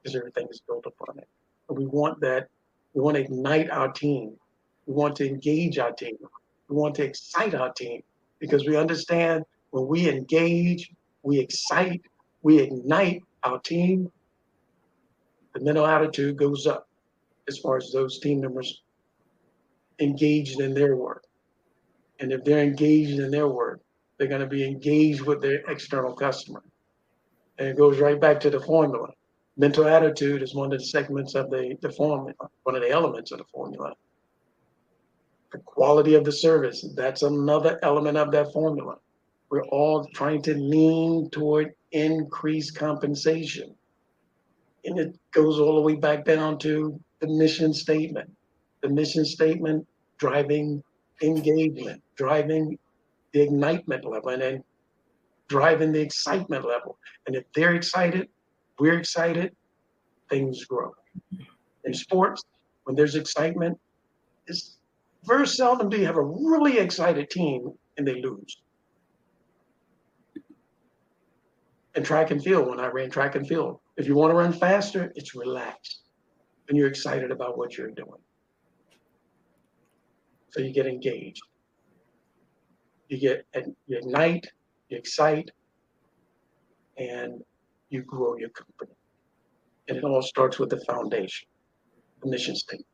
because everything is built upon it. And we want that. We want to ignite our team. We want to engage our team. We want to excite our team because we understand when we engage, we excite, we ignite our team, the mental attitude goes up as far as those team members engaged in their work. And if they're engaged in their work, they're going to be engaged with their external customer. And it goes right back to the formula. Mental attitude is one of the segments of the formula, one of the elements of the formula. The quality of the service, that's another element of that formula. We're all trying to lean toward increased compensation. And it goes all the way back down to the mission statement. The mission statement driving engagement, driving the ignitement level, and then driving the excitement level. And if they're excited, we're excited, things grow. In sports, when there's excitement, it's very seldom do you have a really excited team and they lose. And track and field, when I ran track and field, if you want to run faster, it's relaxed. And you're excited about what you're doing. So you get engaged. You ignite, you excite, and you grow your company. And it all starts with the foundation, the mission statement.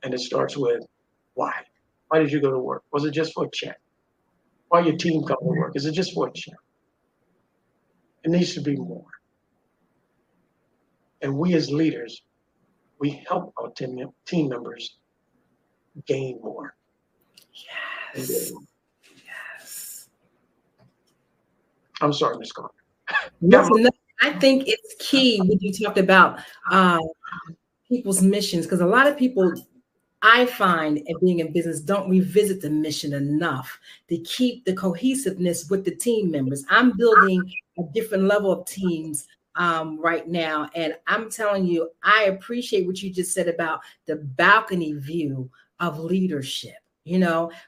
And it starts with why? Why did you go to work? Was it just for a check? Why your team come to work? Is it just for a check? It needs to be more. And we as leaders, we help our team members gain more. Yes. Yes. I'm sorry, Ms. Carter. Listen, I think it's key when you talked about people's missions, because a lot of people, I find, and being in business, don't revisit the mission enough to keep the cohesiveness with the team members. I'm building a different level of teams right now. And I'm telling you, I appreciate what you just said about the balcony view of leadership.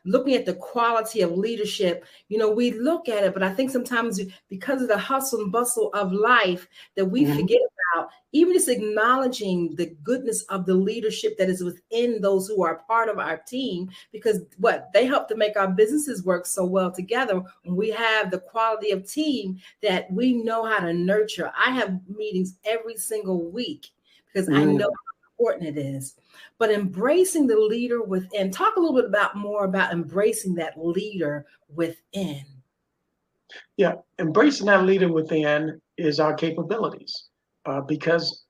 Looking at the quality of leadership, we look at it, but I think sometimes because of the hustle and bustle of life that we forget about, even just acknowledging the goodness of the leadership that is within those who are part of our team, because they help to make our businesses work so well together when we have the quality of team that we know how to nurture. I have meetings every single week because I know how important it is. But embracing the leader within, talk a little bit more about embracing that leader within. Yeah, embracing that leader within is our capabilities, because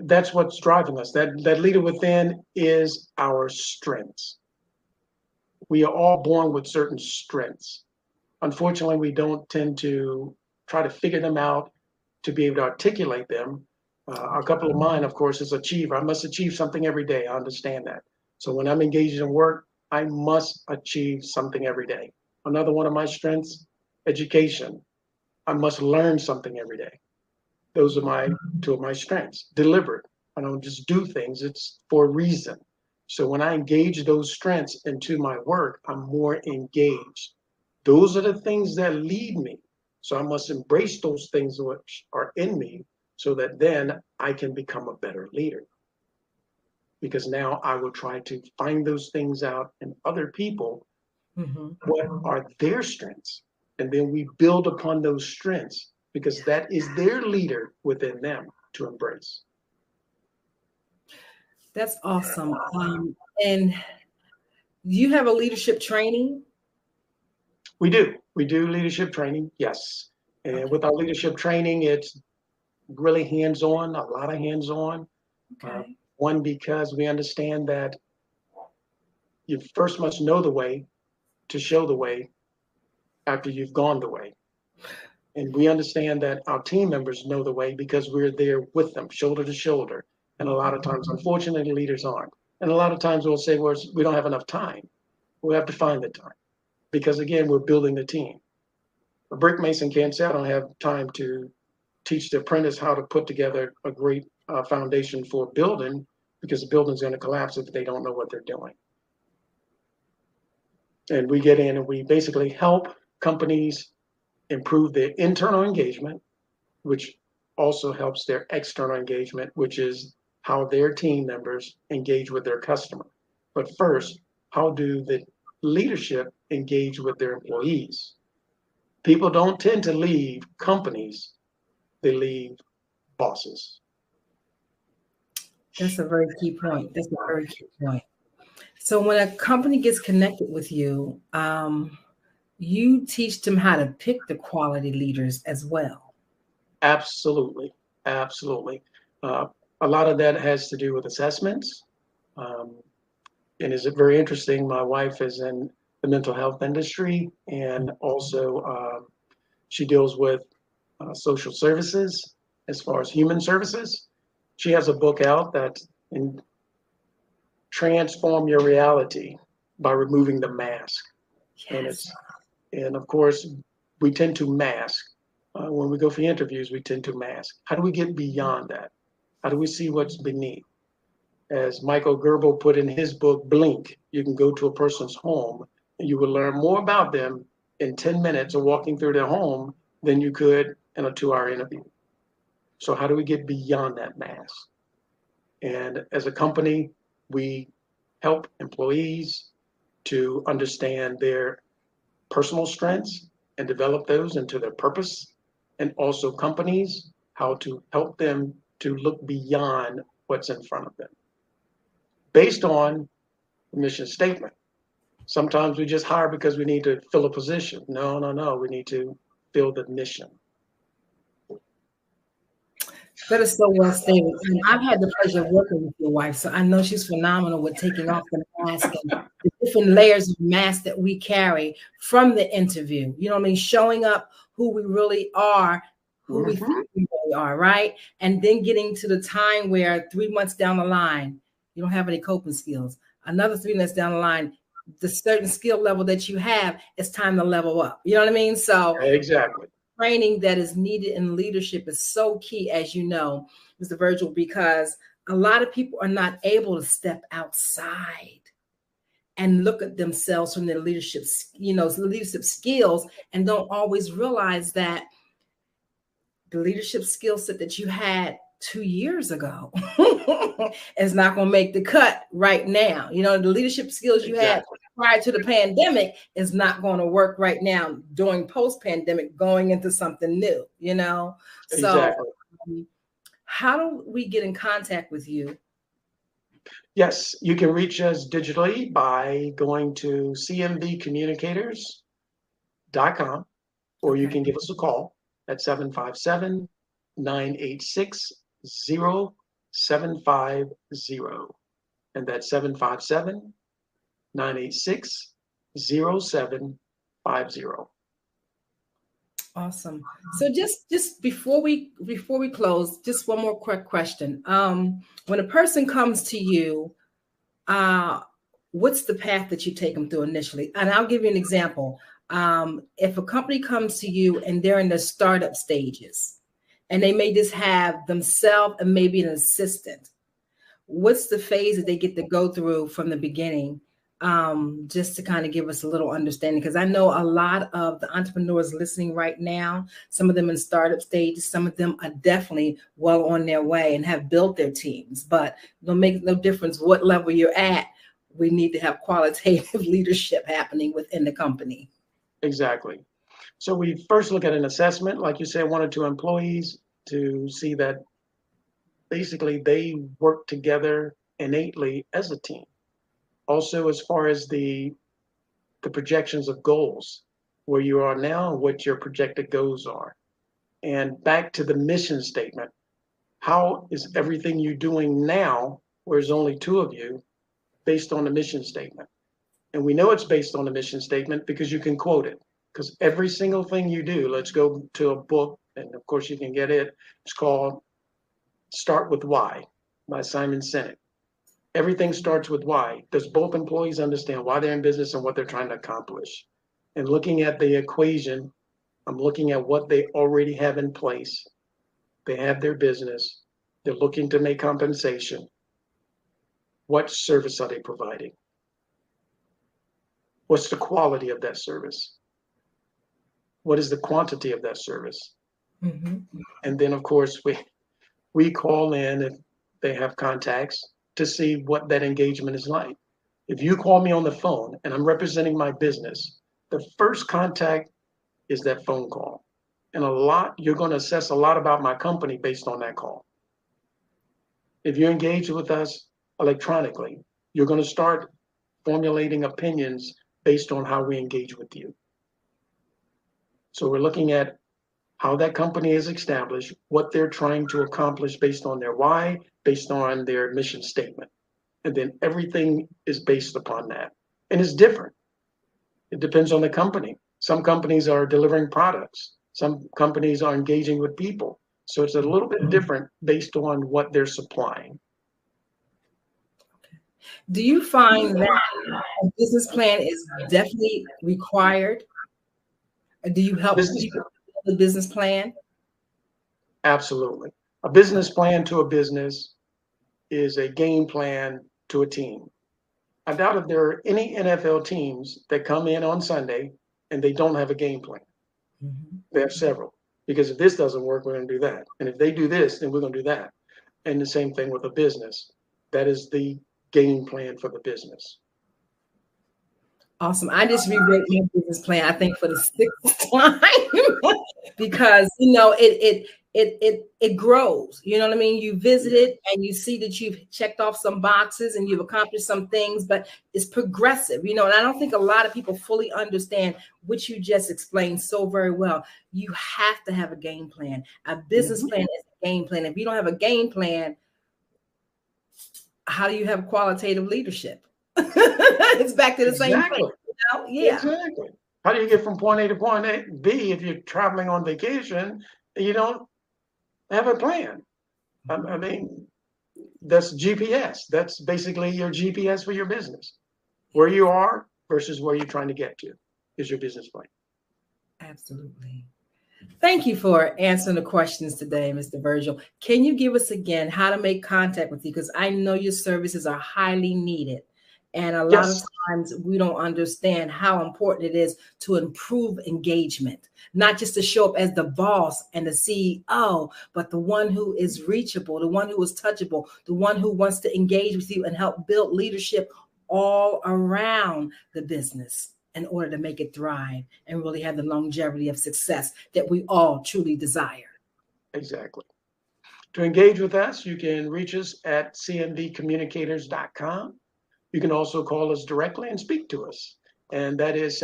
that's what's driving us. That leader within is our strengths. We are all born with certain strengths. Unfortunately, we don't tend to try to figure them out to be able to articulate them. A couple of mine, of course, is achiever. I must achieve something every day. I understand that. So when I'm engaged in work, I must achieve something every day. Another one of my strengths, education. I must learn something every day. Those are two of my strengths. Deliberate. I don't just do things, it's for a reason. So when I engage those strengths into my work, I'm more engaged. Those are the things that lead me. So I must embrace those things which are in me so that then I can become a better leader. Because now I will try to find those things out in other people. What are their strengths? And then we build upon those strengths because that is their leader within them to embrace. That's awesome. And you have a leadership training? We do. We do leadership training, yes. And with our leadership training, it's really hands-on, a lot of hands-on. Okay. One, because we understand that you first must know the way to show the way after you've gone the way. And we understand that our team members know the way because we're there with them, shoulder to shoulder. And a lot of times, unfortunately, leaders aren't. And a lot of times we'll say, well, we don't have enough time. We have to find the time because, again, we're building the team. A brick mason can't say, I don't have time to teach the apprentice how to put together a great foundation for a building because the building's going to collapse if they don't know what they're doing. And we get in and we basically help companies improve their internal engagement, which also helps their external engagement, which is how their team members engage with their customer. But first, how do the leadership engage with their employees? People don't tend to leave companies, they leave bosses. That's a very key point. So when a company gets connected with you, you teach them how to pick the quality leaders as well. Absolutely. Absolutely. A lot of that has to do with assessments. And is it very interesting? My wife is in the mental health industry, and also she deals with social services as far as human services. She has a book out that transform your reality by removing the mask. Yes. And of course, we tend to mask. When we go for interviews, we tend to mask. How do we get beyond that? How do we see what's beneath? As Michael Gerber put in his book, Blink, you can go to a person's home and you will learn more about them in 10 minutes of walking through their home than you could in a 2-hour interview. So how do we get beyond that mask? And as a company, we help employees to understand their personal strengths and develop those into their purpose, and also companies, how to help them to look beyond what's in front of them based on the mission statement. Sometimes we just hire because we need to fill a position. No. We need to fill the mission. That is so well stated. And I've had the pleasure of working with your wife, so I know she's phenomenal with taking off the mask and the different layers of mask that we carry from the interview. You know what I mean? Showing up who we really are, who we think we really are, right? And then getting to the time where 3 months down the line, you don't have any coping skills. Another 3 months down the line, the certain skill level that you have, it's time to level up. You know what I mean? So exactly. Training that is needed in leadership is so key, as you know, Mr. Virgil, because a lot of people are not able to step outside and look at themselves from their leadership, leadership skills, and don't always realize that the leadership skill set that you had 2 years ago is not going to make the cut right now. The leadership skills you had prior to the pandemic is not going to work right now during post-pandemic, going into something new, So how do we get in contact with you? Yes, you can reach us digitally by going to cmbcommunicators.com, or you can give us a call at 757-986-0750. And that's 757-986-0750. Awesome. So just before we close, just one more quick question. When a person comes to you, what's the path that you take them through initially? And I'll give you an example. If a company comes to you and they're in the startup stages, and they may just have themselves and maybe an assistant, what's the phase that they get to go through from the beginning? Just to kind of give us a little understanding, because I know a lot of the entrepreneurs listening right now, some of them in startup stages, some of them are definitely well on their way and have built their teams, but it'll make no difference what level you're at. We need to have qualitative leadership happening within the company. Exactly. So we first look at an assessment, like you said, 1 or 2 employees, to see that basically they work together innately as a team. Also, as far as the projections of goals, where you are now and what your projected goals are. And back to the mission statement, how is everything you're doing now, where there's only 2 of you, based on the mission statement? And we know it's based on the mission statement because you can quote it. Because every single thing you do, let's go to a book, and of course you can get it. It's called Start With Why by Simon Sinek. Everything starts with why. Does both employees understand why they're in business and what they're trying to accomplish? And looking at the equation, I'm looking at what they already have in place. They have their business. They're looking to make compensation. What service are they providing? What's the quality of that service? What is the quantity of that service? Mm-hmm. And then, of course, we call in if they have contacts to see what that engagement is like. If you call me on the phone and I'm representing my business, the first contact is that phone call. And you're going to assess a lot about my company based on that call. If you engage with us electronically, you're going to start formulating opinions based on how we engage with you. So we're looking at how that company is established, what they're trying to accomplish based on their why, based on their mission statement. And then everything is based upon that. And it's different. It depends on the company. Some companies are delivering products. Some companies are engaging with people. So it's a little bit different based on what they're supplying. Do you find that a business plan is definitely required? Do you help people build a business plan? Absolutely. A business plan to a business is a game plan to a team. I doubt if there are any NFL teams that come in on Sunday and they don't have a game plan. Mm-hmm. They have several, because if this doesn't work, we're going to do that. And if they do this, then we're going to do that. And the same thing with a business. That is the game plan for the business. Awesome. I just rewrote my business plan, I think, for the 6th time because, it grows. You know what I mean? You visit it and you see that you've checked off some boxes and you've accomplished some things, but it's progressive, and I don't think a lot of people fully understand what you just explained so very well. You have to have a game plan. A business plan is a game plan. If you don't have a game plan, how do you have qualitative leadership? It's back to the same thing. Yeah. Exactly. How do you get from point A to point B if you're traveling on vacation and you don't have a plan? I mean, that's GPS. That's basically your GPS for your business. Where you are versus where you're trying to get to is your business plan. Absolutely. Thank you for answering the questions today, Mr. Virgil. Can you give us again how to make contact with you? Because I know your services are highly needed And a lot of times we don't understand how important it is to improve engagement, not just to show up as the boss and the CEO, but the one who is reachable, the one who is touchable, the one who wants to engage with you and help build leadership all around the business in order to make it thrive and really have the longevity of success that we all truly desire. Exactly. To engage with us, you can reach us at cmvcommunicators.com. You can also call us directly and speak to us, and that is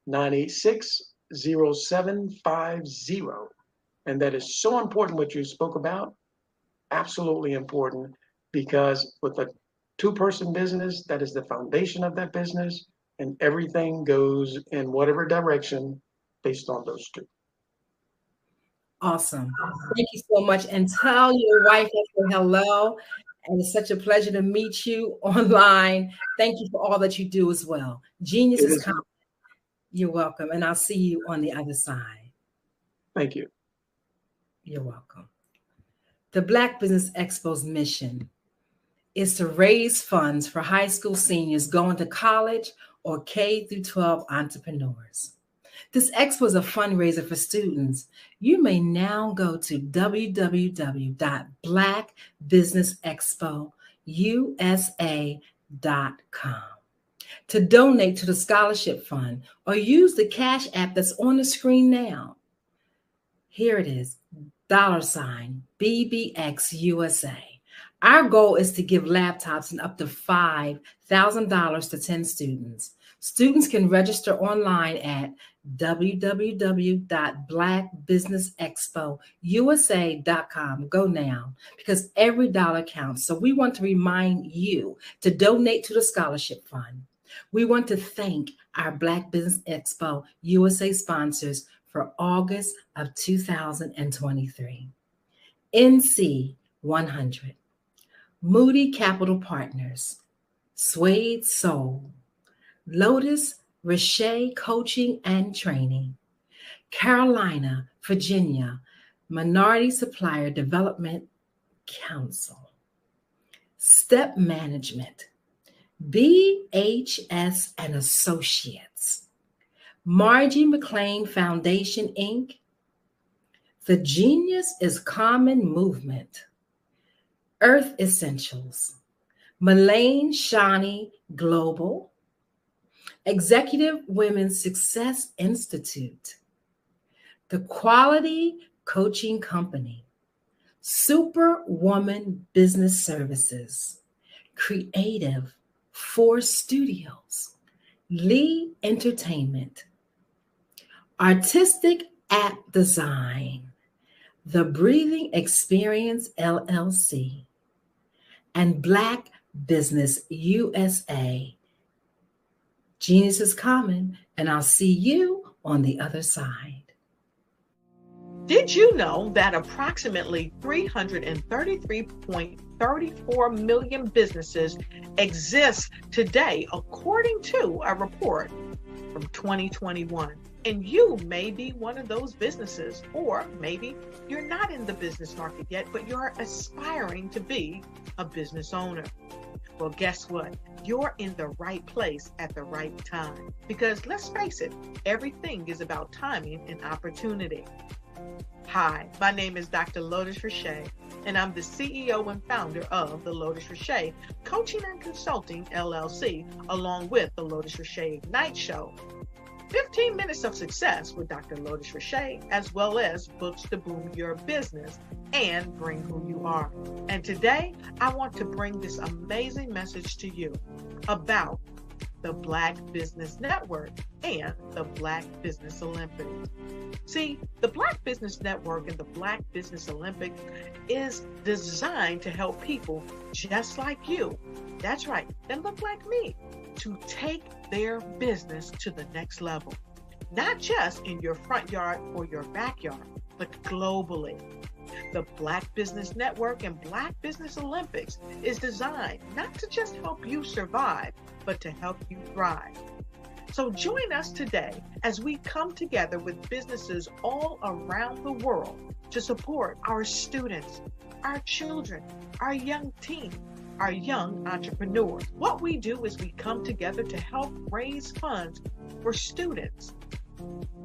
757-986-0750. And that is so important what you spoke about, absolutely important, because with a two-person business, that is the foundation of that business, and everything goes in whatever direction based on those two. Awesome. Thank you so much. And tell your wife hello. And it's such a pleasure to meet you online. Thank you for all that you do as well. Genius is coming. You're welcome. And I'll see you on the other side. Thank you. You're welcome. The Black Business Expo's mission is to raise funds for high school seniors going to college or K-12 entrepreneurs. This expo is a fundraiser for students. You may now go to www.blackbusinessexpousa.com to donate to the scholarship fund or use the Cash App that's on the screen now. Here it is, $BBXUSA. Our goal is to give laptops and up to $5,000 to 10 students. Students can register online at www.blackbusinessexpousa.com. Go now, because every dollar counts. So we want to remind you to donate to the scholarship fund. We want to thank our Black Business Expo USA sponsors for August of 2023. NC 100, Moody Capital Partners, Suede Soul, Lotus Richer Coaching and Training, Carolina, Virginia, Minority Supplier Development Council, Step Management, BHS and Associates, Margie McLean Foundation, Inc., The Genius is Common Movement, Earth Essentials, Malaine Shawnee Global, Executive Women's Success Institute, The Quality Coaching Company, Superwoman Business Services, Creative Force Studios, Lee Entertainment, Artistic App Design, The Breathing Experience LLC, and Black Business USA. Genius is common, and I'll see you on the other side. Did you know that approximately 333.34 million businesses exist today, according to a report from 2021? And you may be one of those businesses, or maybe you're not in the business market yet, but you're aspiring to be a business owner. Well, guess what? You're in the right place at the right time. Because let's face it, everything is about timing and opportunity. Hi, my name is Dr. Lotus Richer, and I'm the CEO and founder of the Lotus Richer Coaching and Consulting LLC, along with the Lotus Richer Ignite Show. 15 minutes of success with Dr. Lotus Richer, as well as books to boom your business and bring who you are. And today, I want to bring this amazing message to you about the Black Business Network and the Black Business Olympics. See, the Black Business Network and the Black Business Olympics is designed to help people just like you, that's right, that look like me, to take their business to the next level. Not just in your front yard or your backyard, but globally. The Black Business Network and Black Business Olympics is designed not to just help you survive, but to help you thrive. So join us today as we come together with businesses all around the world to support our students, our children, our young teens, are young entrepreneurs. What we do is we come together to help raise funds for students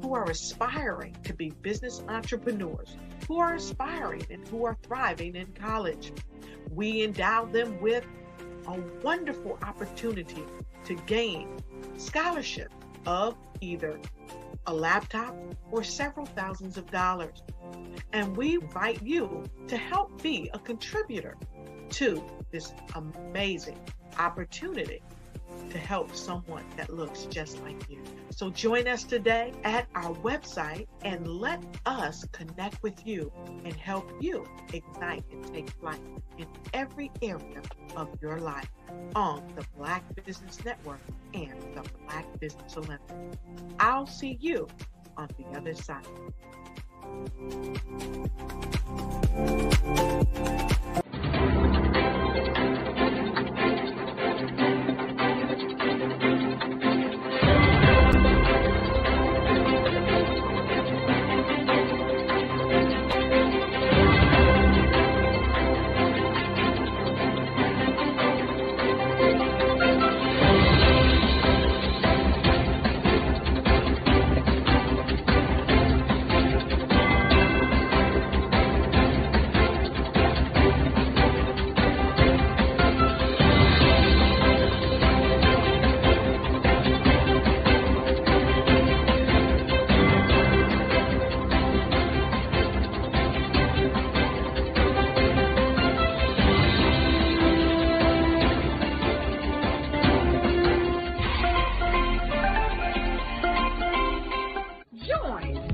who are aspiring to be business entrepreneurs, who are aspiring and who are thriving in college. We endow them with a wonderful opportunity to gain scholarship of either a laptop or several thousands of dollars. And we invite you to help be a contributor to this amazing opportunity to help someone that looks just like you. So join us today at our website and let us connect with you and help you ignite and take flight in every area of your life on the Black Business Network and the Black Business Olympics. I'll see you on the other side.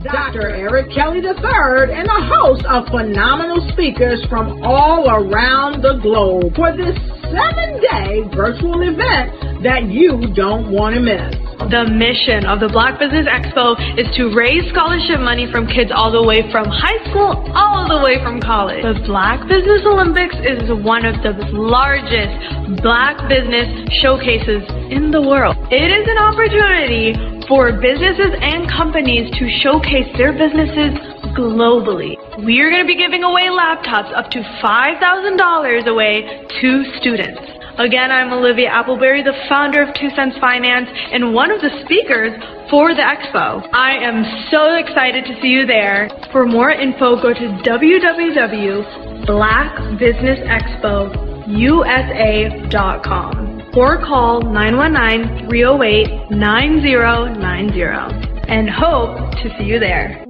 Dr. Eric Kelly III and a host of phenomenal speakers from all around the globe for this 7-day virtual event that you don't want to miss. The mission of the Black Business Expo is to raise scholarship money from kids all the way from high school, all the way from college. The Black Business Olympics is one of the largest Black business showcases in the world. It is an opportunity for businesses and companies to showcase their businesses globally. We are going to be giving away laptops up to $5,000 away to students. Again, I'm Olivia Appleberry, the founder of 2 Cents Finance and one of the speakers for the expo. I am so excited to see you there. For more info, go to www.blackbusinessexpousa.com or call 919-308-9090 and hope to see you there.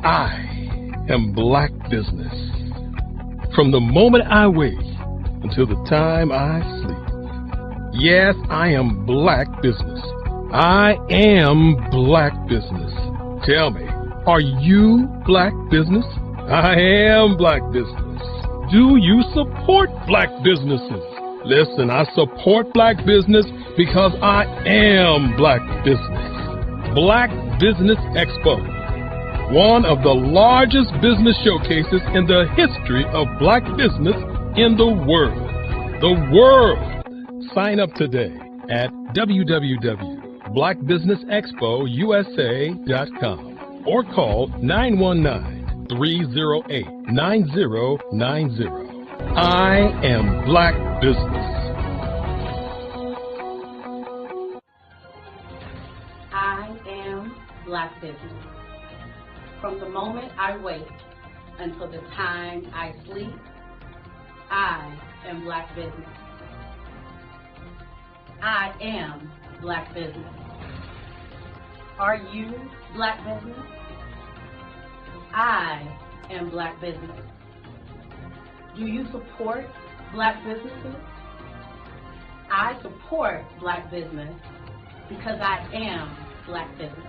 I am Black Business. From the moment I wake until the time I sleep. Yes, I am Black Business. I am Black Business. Tell me, are you Black Business? I am Black Business. Do you support Black businesses? Listen, I support Black business because I am Black Business. Black Business Expo, one of the largest business showcases in the history of Black business in the world. The world! Sign up today at www.blackbusinessexpousa.com or call 919-308-9090. I am Black Business. I am Black Business. From the moment I wake until the time I sleep, I am Black Business. I am Black Business. Are you Black Business? I am Black Business. Do you support Black businesses? I support Black business because I am Black Business.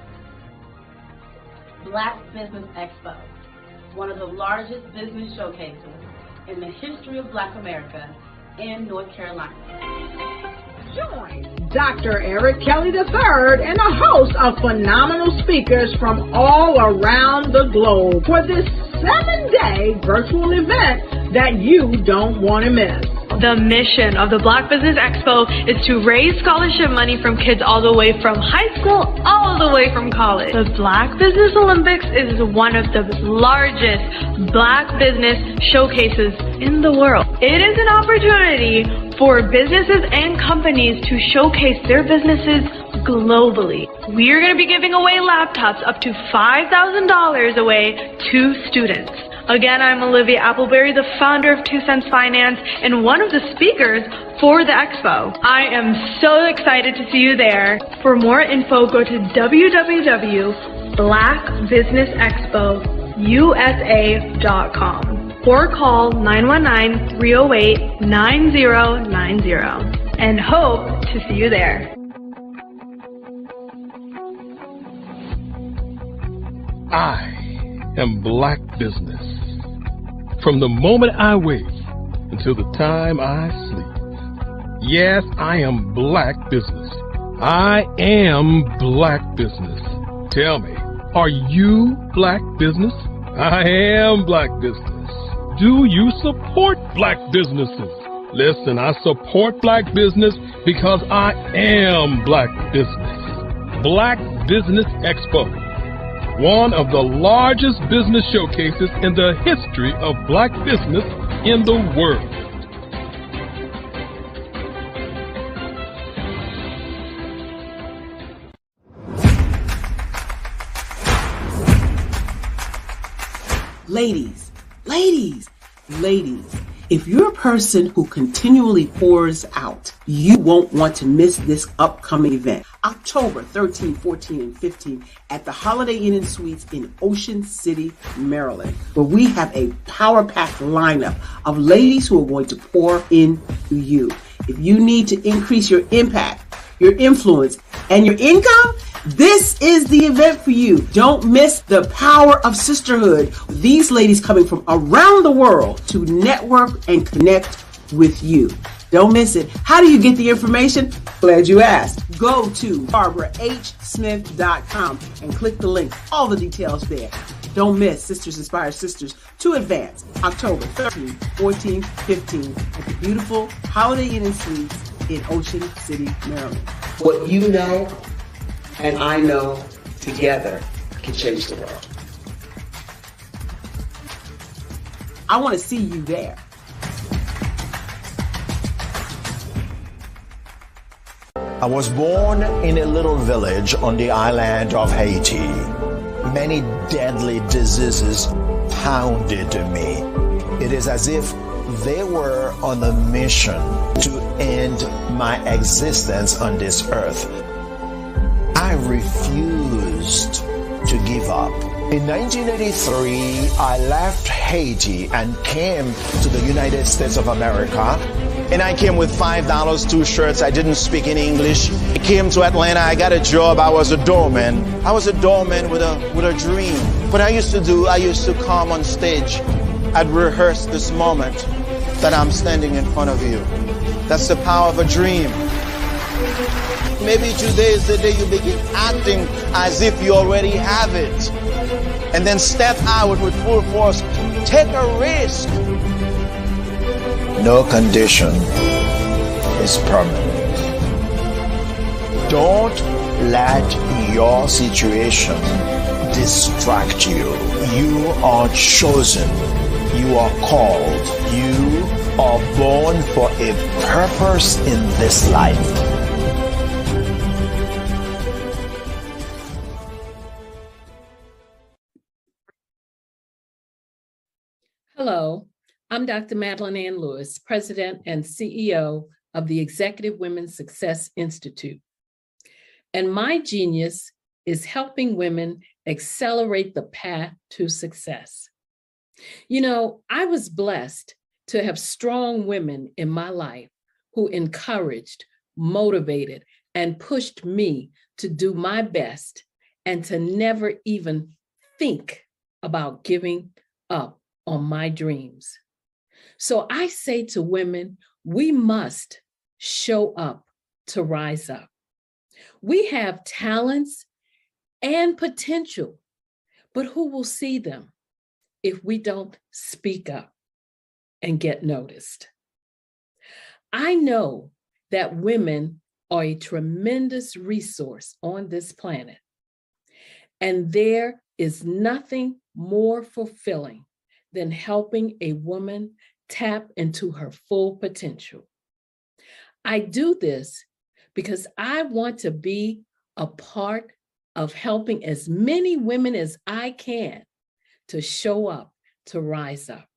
Black Business Expo, one of the largest business showcases in the history of Black America in North Carolina. Join Dr. Eric Kelly III and a host of phenomenal speakers from all around the globe for this 7-day virtual event that you don't want to miss. The mission of the Black Business Expo is to raise scholarship money from kids all the way from high school, all the way from college. The Black Business Olympics is one of the largest Black business showcases in the world. It is an opportunity for businesses and companies to showcase their businesses globally. We are going to be giving away laptops up to $5,000 away to students. Again, I'm Olivia Appleberry, the founder of 2 Cents Finance and one of the speakers for the expo. I am so excited to see you there. For more info, go to www.blackbusinessexpousa.com or call 919-308-9090 and hope to see you there. I am Black Business. From the moment I wake until the time I sleep. Yes, I am Black Business. I am Black Business. Tell me, are you Black Business? I am Black Business. Do you support Black businesses? Listen, I support Black business because I am Black Business. Black Business Expo, one of the largest business showcases in the history of Black business in the world. Ladies, if you're a person who continually pours out, you won't want to miss this upcoming event. October 13, 14, and 15 at the Holiday Inn and Suites in Ocean City, Maryland, where we have a power-packed lineup of ladies who are going to pour into you. If you need to increase your impact, your influence, and your income, this is the event for you. Don't miss the power of sisterhood. These ladies coming from around the world to network and connect with you. Don't miss it. How do you get the information? Glad you asked. Go to barbarahsmith.com and click the link. All the details there. Don't miss Sisters Inspire Sisters to Advance, October 13, 14, 15 at the beautiful Holiday Inn and Suites in Ocean City, Maryland. What you know and I know together can change the world. I want to see you there. I was born in a little village on the island of Haiti. Many deadly diseases pounded me. It is as if they were on a mission to end my existence on this earth. I refused to give up. In 1983, I left Haiti and came to the United States of America. And I came with $5, 2 shirts. I didn't speak in English. I came to Atlanta. I got a job. I was a doorman. I was a doorman with a dream. What I used to do, I used to come on stage. I'd rehearse this moment that I'm standing in front of you. That's the power of a dream. Maybe today is the day you begin acting as if you already have it. And then step out with full force. Take a risk. No condition is permanent. Don't let your situation distract you. You are chosen. You are called. You are born for a purpose in this life. Hello, I'm Dr. Madeline Ann Lewis, President and CEO of the Executive Women's Success Institute. And my genius is helping women accelerate the path to success. You know, I was blessed to have strong women in my life who encouraged, motivated, and pushed me to do my best and to never even think about giving up on my dreams. So I say to women, we must show up to rise up. We have talents and potential, but who will see them if we don't speak up and get noticed? I know that women are a tremendous resource on this planet, and there is nothing more fulfilling than helping a woman tap into her full potential. I do this because I want to be a part of helping as many women as I can to show up, to rise up.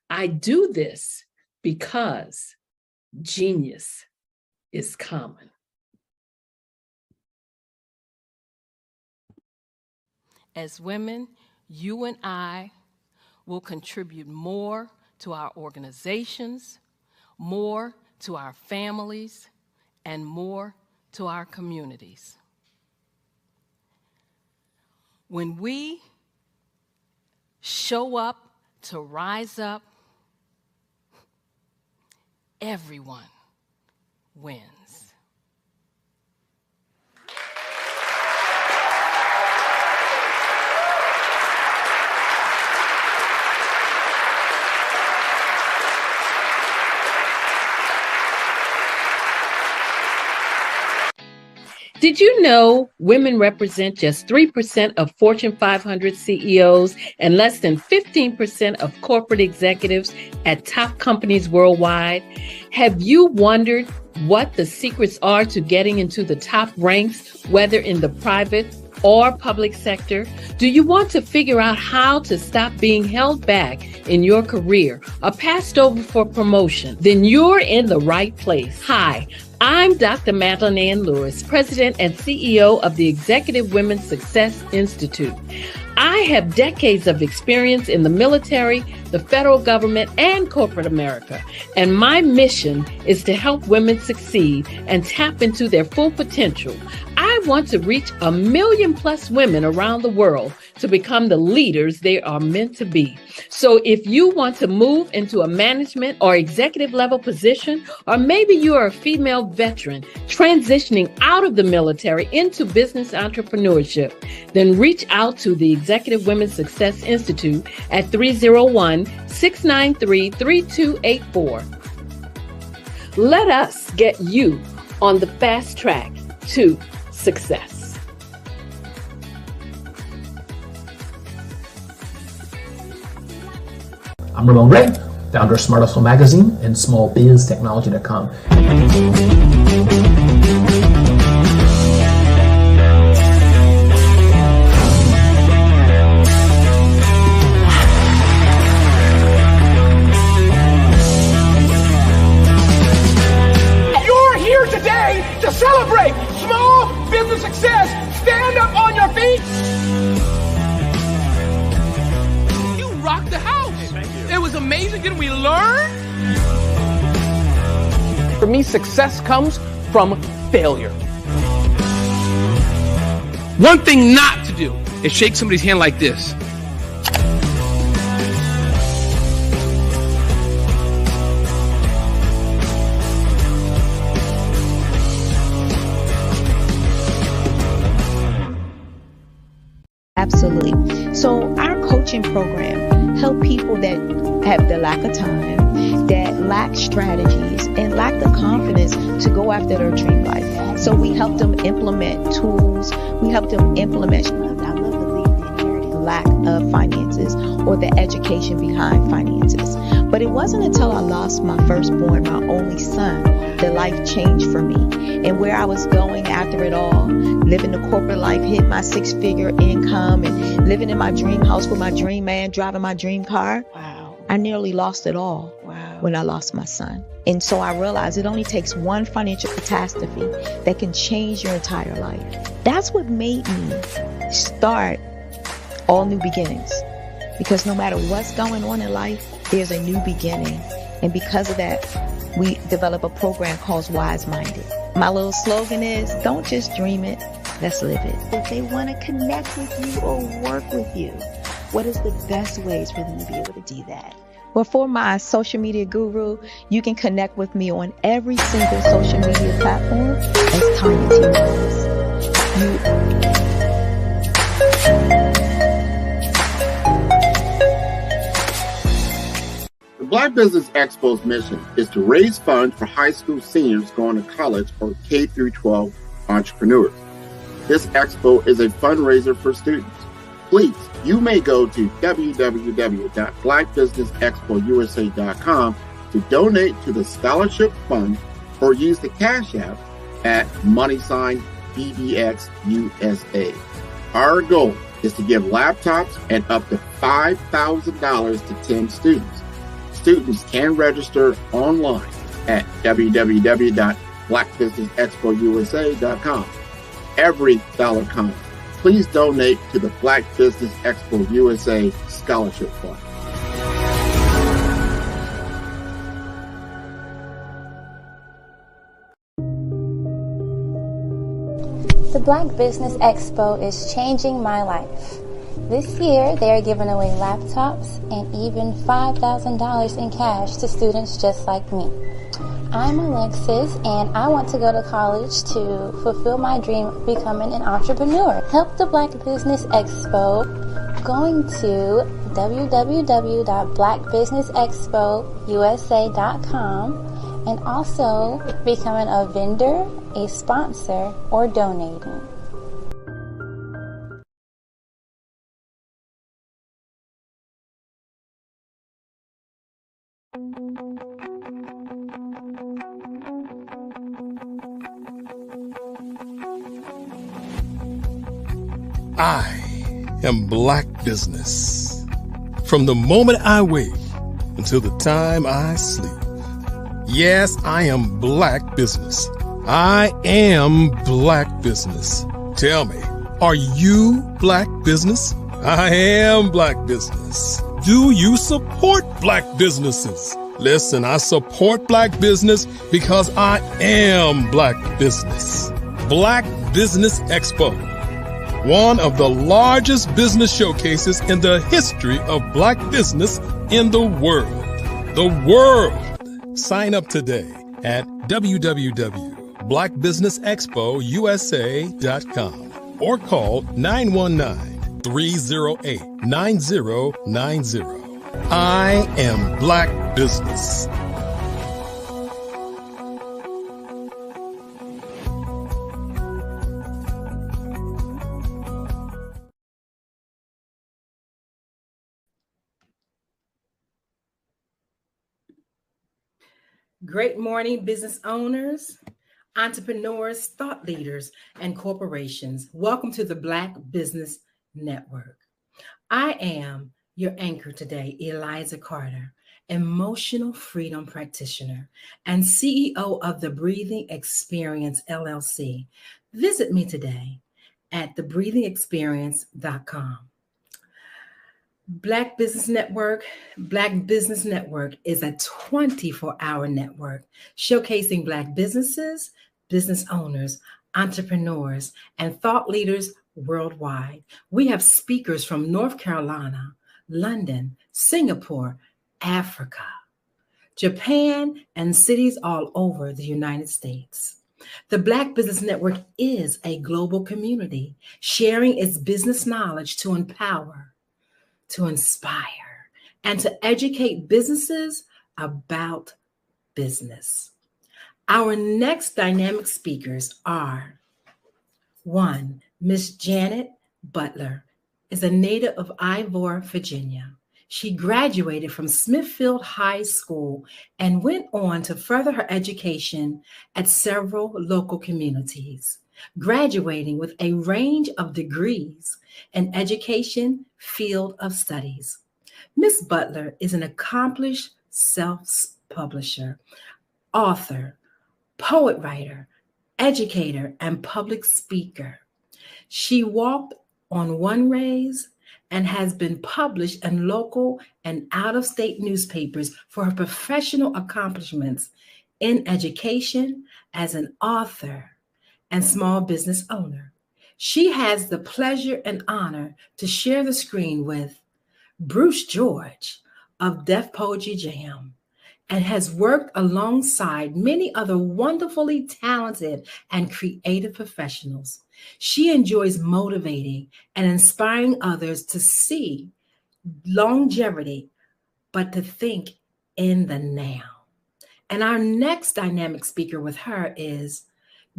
I do this because genius is common. As women, you and I will contribute more to our organizations, more to our families, and more to our communities. When we show up to rise up, everyone wins. Did you know women represent just 3% of Fortune 500 CEOs and less than 15% of corporate executives at top companies worldwide? Have you wondered what the secrets are to getting into the top ranks, whether in the private or public sector? Do you want to figure out how to stop being held back in your career or passed over for promotion? Then you're in the right place. Hi, I'm Dr. Madeline Ann Lewis, President and CEO of the Executive Women's Success Institute. I have decades of experience in the military, the federal government, and corporate America, and my mission is to help women succeed and tap into their full potential. I want to reach 1 million plus women around the world to become the leaders they are meant to be. So if you want to move into a management or executive level position, or maybe you are a female veteran transitioning out of the military into business entrepreneurship, then reach out to the Executive Women's Success Institute at 301-693-3284. Let us get you on the fast track to success. I'm Ramon Gray, founder of Smart Hustle Magazine and smallbiztechnology.com. You're here today to celebrate small business success. Stand up on your feet. You rocked the house. It was amazing. Didn't we learn? For me, success comes from failure. One thing not to do is shake somebody's hand like this. Absolutely. So our coaching program help people that have the lack of time, that lack strategies, and lack the confidence to go after their dream life. So we help them implement tools. We help them implement, I love to leave the inherited lack of finances or the education behind finances. But it wasn't until I lost my firstborn, my only son, that life changed for me. And where I was going after it all, living the corporate life, hit my 6-figure income, and living in my dream house with my dream man, driving my dream car. Wow. I nearly lost it all when I lost my son. And so I realized it only takes one financial catastrophe that can change your entire life. That's what made me start All New Beginnings. Because no matter what's going on in life, there's a new beginning. And because of that, we develop a program called Wise Minded. My little slogan is, don't just dream it, let's live it. If they want to connect with you or work with you, what is the best ways for them to be able to do that? Well, for my social media guru, you can connect with me on every single social media platform as Tanya T. Rose. The Black Black Business Expo's mission is to raise funds for high school seniors going to college or K through 12 entrepreneurs. This expo is a fundraiser for students. Please, you may go to www.blackbusinessexpousa.com to donate to the scholarship fund or use the Cash App at $BBXUSA. Our goal is to give laptops and up to $5,000 to 10 students. Students can register online at www.blackbusinessexpousa.com. Every dollar counts. Please donate to the Black Business Expo USA Scholarship Fund. The Black Business Expo is changing my life. This year, they are giving away laptops and even $5,000 in cash to students just like me. I'm Alexis, and I want to go to college to fulfill my dream of becoming an entrepreneur. Help the Black Business Expo going to www.blackbusinessexpousa.com and also becoming a vendor, a sponsor, or donating. I am Black Business. From the moment I wake until the time I sleep. Yes, I am Black Business. I am Black Business. Tell me, are you Black Business? I am Black Business. Do you support Black businesses? Listen, I support Black business because I am Black Business. Black Business Expo, one of the largest business showcases in the history of Black business in the world. The world! Sign up today at www.blackbusinessexpousa.com or call 919-308-9090. I am Black Business. Great morning, business owners, entrepreneurs, thought leaders, and corporations. Welcome to the Black Business Network. I am your anchor today, Eliza Carter, emotional freedom practitioner and CEO of the Breathing Experience LLC. Visit me today at thebreathingexperience.com. Black Business Network is a 24-hour network showcasing Black businesses, business owners, entrepreneurs, and thought leaders worldwide. We have speakers from North Carolina, London, Singapore, Africa, Japan, and cities all over the United States. The Black Business Network is a global community sharing its business knowledge to empower, to inspire, and to educate businesses about business. Our next dynamic speakers are: one, Miss Janet Butler is a native of Ivor, Virginia. She graduated from Smithfield High School and went on to further her education at several local communities, graduating with a range of degrees in education field of studies. Ms. Butler is an accomplished self-publisher, author, poet writer, educator, and public speaker. She walked on one raise and has been published in local and out-of-state newspapers for her professional accomplishments in education as an author and small business owner. She has the pleasure and honor to share the screen with Bruce George of Def Poetry Jam, and has worked alongside many other wonderfully talented and creative professionals. She enjoys motivating and inspiring others to see longevity, but to think in the now. And our next dynamic speaker with her is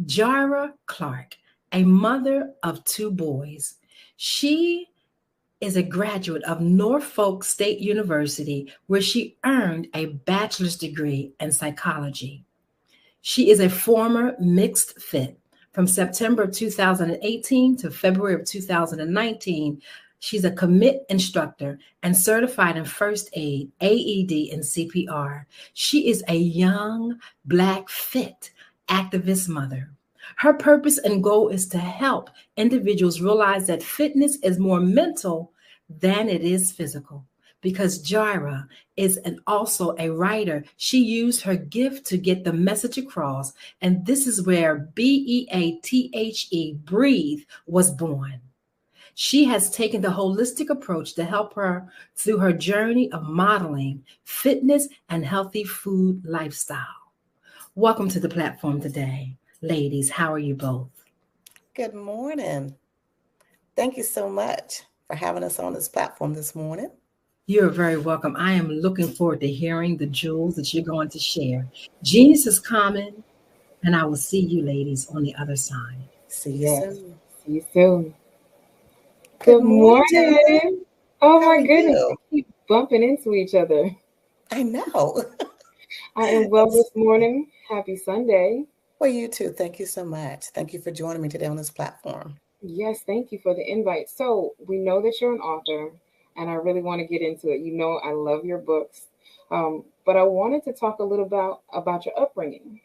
Jara Clark, a mother of 2 boys. She is a graduate of Norfolk State University, where she earned a bachelor's degree in psychology. She is a former mixed fit. From September 2018 to February of 2019, she's a commit instructor and certified in first aid, AED, and CPR. She is a young, Black fit activist mother. Her purpose and goal is to help individuals realize that fitness is more mental than it is physical. Because Jara is also a writer, she used her gift to get the message across. And this is where BEATHE, Breathe, was born. She has taken the holistic approach to help her through her journey of modeling fitness and healthy food lifestyle. Welcome to the platform today. Ladies, how are you both? Good morning. Thank you so much for having us on this platform this morning. You're very welcome. I am looking forward to hearing the jewels that you're going to share. Genius is coming, and I will see you ladies on the other side. See you soon. See you soon. Good morning. Oh my goodness, you? we keep bumping into each other. I know. I am well this morning. Happy Sunday. Well, you too. Thank you so much. Thank you for joining me today on this platform. Yes, thank you for the invite. So we know that you're an author, and I really want to get into it. You know, I love your books, but I wanted to talk a little about your upbringing.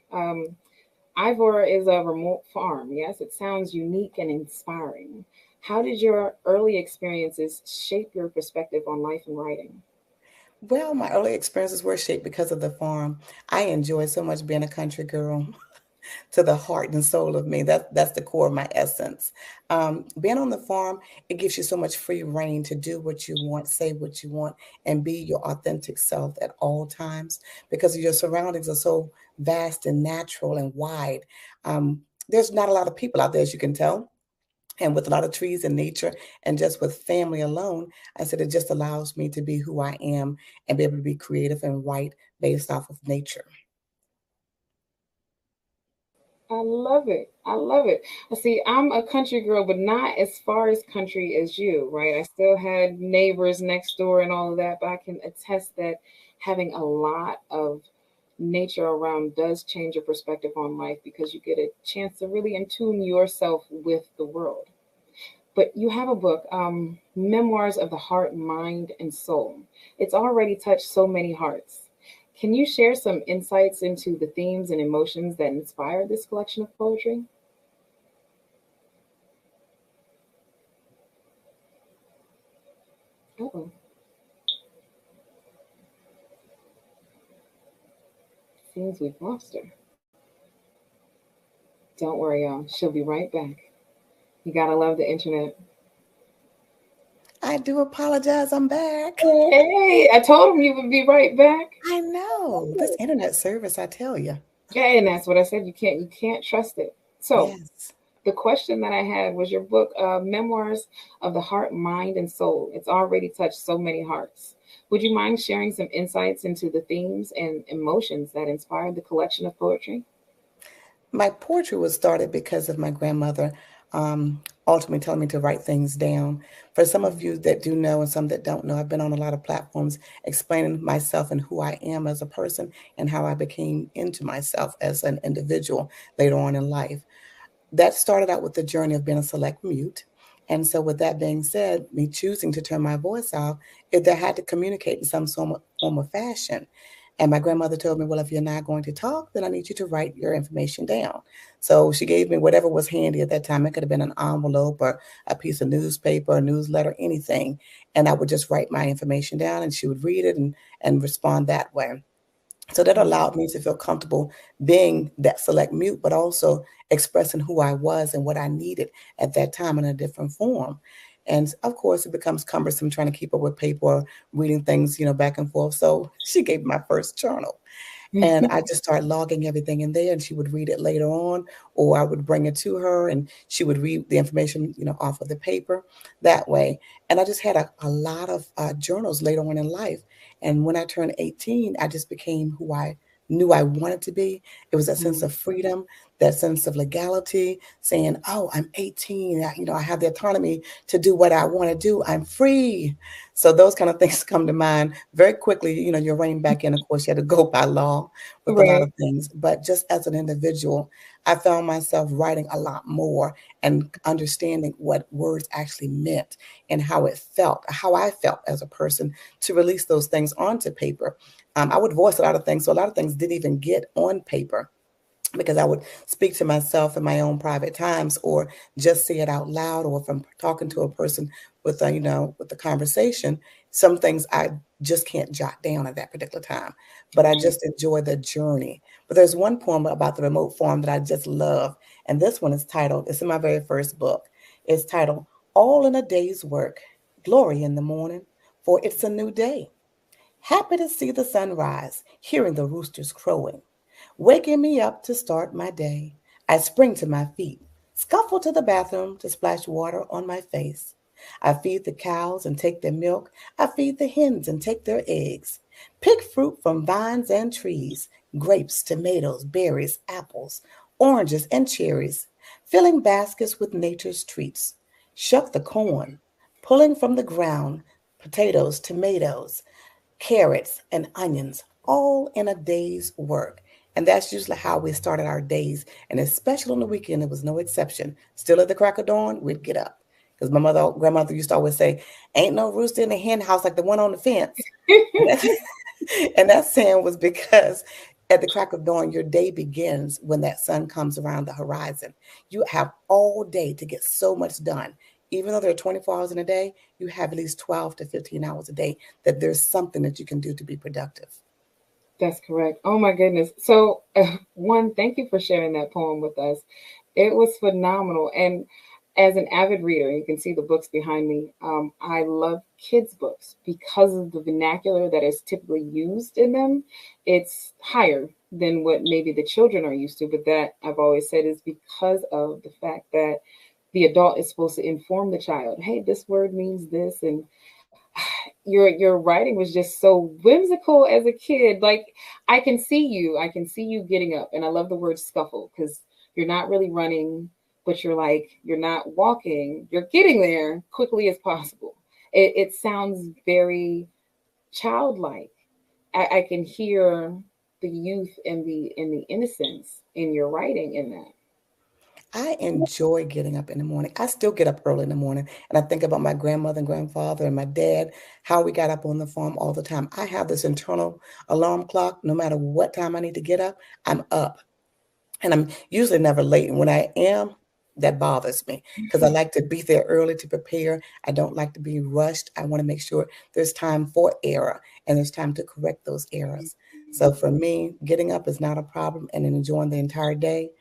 Ivor is a remote farm. Yes, it sounds unique and inspiring. How did your early experiences shape your perspective on life and writing? Well, my early experiences were shaped because of the farm. I enjoy so much being a country girl. To the heart and soul of me. That's the core of my essence. Being on the farm, it gives you so much free reign to do what you want, say what you want, and be your authentic self at all times, because your surroundings are so vast and natural and wide. There's not a lot of people out there, as you can tell. And with a lot of trees and nature and just with family alone, I said it just allows me to be who I am and be able to be creative and write based off of nature. I love it. I love it. See, I'm a country girl, but not as far as country as you, right? I still had neighbors next door and all of that, but I can attest that having a lot of nature around does change your perspective on life, because you get a chance to really attune yourself with the world. But you have a book, Memoirs of the Heart, Mind, and Soul. It's already touched so many hearts. Can you share some insights into the themes and emotions that inspired this collection of poetry? Uh-oh. Seems we've lost her. Don't worry, y'all. She'll be right back. You gotta love the internet. I do apologize. I'm back. Hey, I told him you would be right back. I know. This internet service, I tell you. Yeah, and that's what I said. You can't trust it. So yes. The question that I had was your book, Memoirs of the Heart, Mind, and Soul. It's already touched so many hearts. Would you mind sharing some insights into the themes and emotions that inspired the collection of poetry? My poetry was started because of my grandmother ultimately telling me to write things down. For some of you that do know and some that don't know, I've been on a lot of platforms explaining myself and who I am as a person and how I became into myself as an individual later on in life. That started out with the journey of being a select mute. And so with that being said, me choosing to turn my voice off, I had to communicate in some form of fashion. And my grandmother told me, well, if you're not going to talk, then I need you to write your information down. So she gave me whatever was handy at that time. It could have been an envelope or a piece of newspaper, a newsletter, anything. And I would just write my information down and she would read it and respond that way. So that allowed me to feel comfortable being that select mute, but also expressing who I was and what I needed at that time in a different form. And of course, it becomes cumbersome trying to keep up with paper or reading things, back and forth. So she gave me my first journal. And I just started logging everything in there, and she would read it later on, or I would bring it to her and she would read the information, off of the paper that way. And I just had a lot of journals later on in life. And when I turned 18, I just became who I knew I wanted to be. It was that sense of freedom, that sense of legality, saying, oh, I'm 18, I have the autonomy to do what I want to do. I'm free. So those kind of things come to mind very quickly. You're reining back in. Of course, you had to go by law with a lot Right. of things. But just as an individual, I found myself writing a lot more and understanding what words actually meant and how I felt as a person to release those things onto paper. I would voice a lot of things. So a lot of things didn't even get on paper because I would speak to myself in my own private times or just say it out loud, or if I'm talking to a person with with the conversation, some things I just can't jot down at that particular time, but I just enjoy the journey. But there's one poem about the remote farm that I just love. And this one is titled, it's in my very first book. It's titled, All in a Day's Work, Glory in the Morning, for it's a new day. Happy to see the sunrise, hearing the roosters crowing, waking me up to start my day. I spring to my feet, scuffle to the bathroom to splash water on my face. I feed the cows and take their milk. I feed the hens and take their eggs. Pick fruit from vines and trees, grapes, tomatoes, berries, apples, oranges, and cherries, filling baskets with nature's treats. Shuck the corn, pulling from the ground potatoes, tomatoes, carrots, and onions, all in a day's work. And that's usually how we started our days. And especially on the weekend, it was no exception. Still at the crack of dawn, we'd get up. Because my grandmother used to always say, ain't no rooster in the hen house like the one on the fence. And that saying was because at the crack of dawn, your day begins when that sun comes around the horizon. You have all day to get so much done. Even though there are 24 hours in a day, you have at least 12 to 15 hours a day that there's something that you can do to be productive. That's correct. Oh my goodness. So, one, thank you for sharing that poem with us. It was phenomenal. And as an avid reader, you can see the books behind me. I love kids' books because of the vernacular that is typically used in them. It's higher than what maybe the children are used to, but that I've always said is because of the fact that the adult is supposed to inform the child, hey, this word means this. And your writing was just so whimsical as a kid. Like I can see you getting up. And I love the word scuffle because you're not really running, but you're not walking, you're getting there quickly as possible. It sounds very childlike. I can hear the youth and the innocence in your writing in that. I enjoy getting up in the morning. I still get up early in the morning, and I think about my grandmother and grandfather and my dad, how we got up on the farm all the time. I have this internal alarm clock. No matter what time I need to get up, I'm up. And I'm usually never late. And when I am, that bothers me because I like to be there early to prepare. I don't like to be rushed. I want to make sure there's time for error and there's time to correct those errors. So for me, getting up is not a problem and then enjoying the entire day.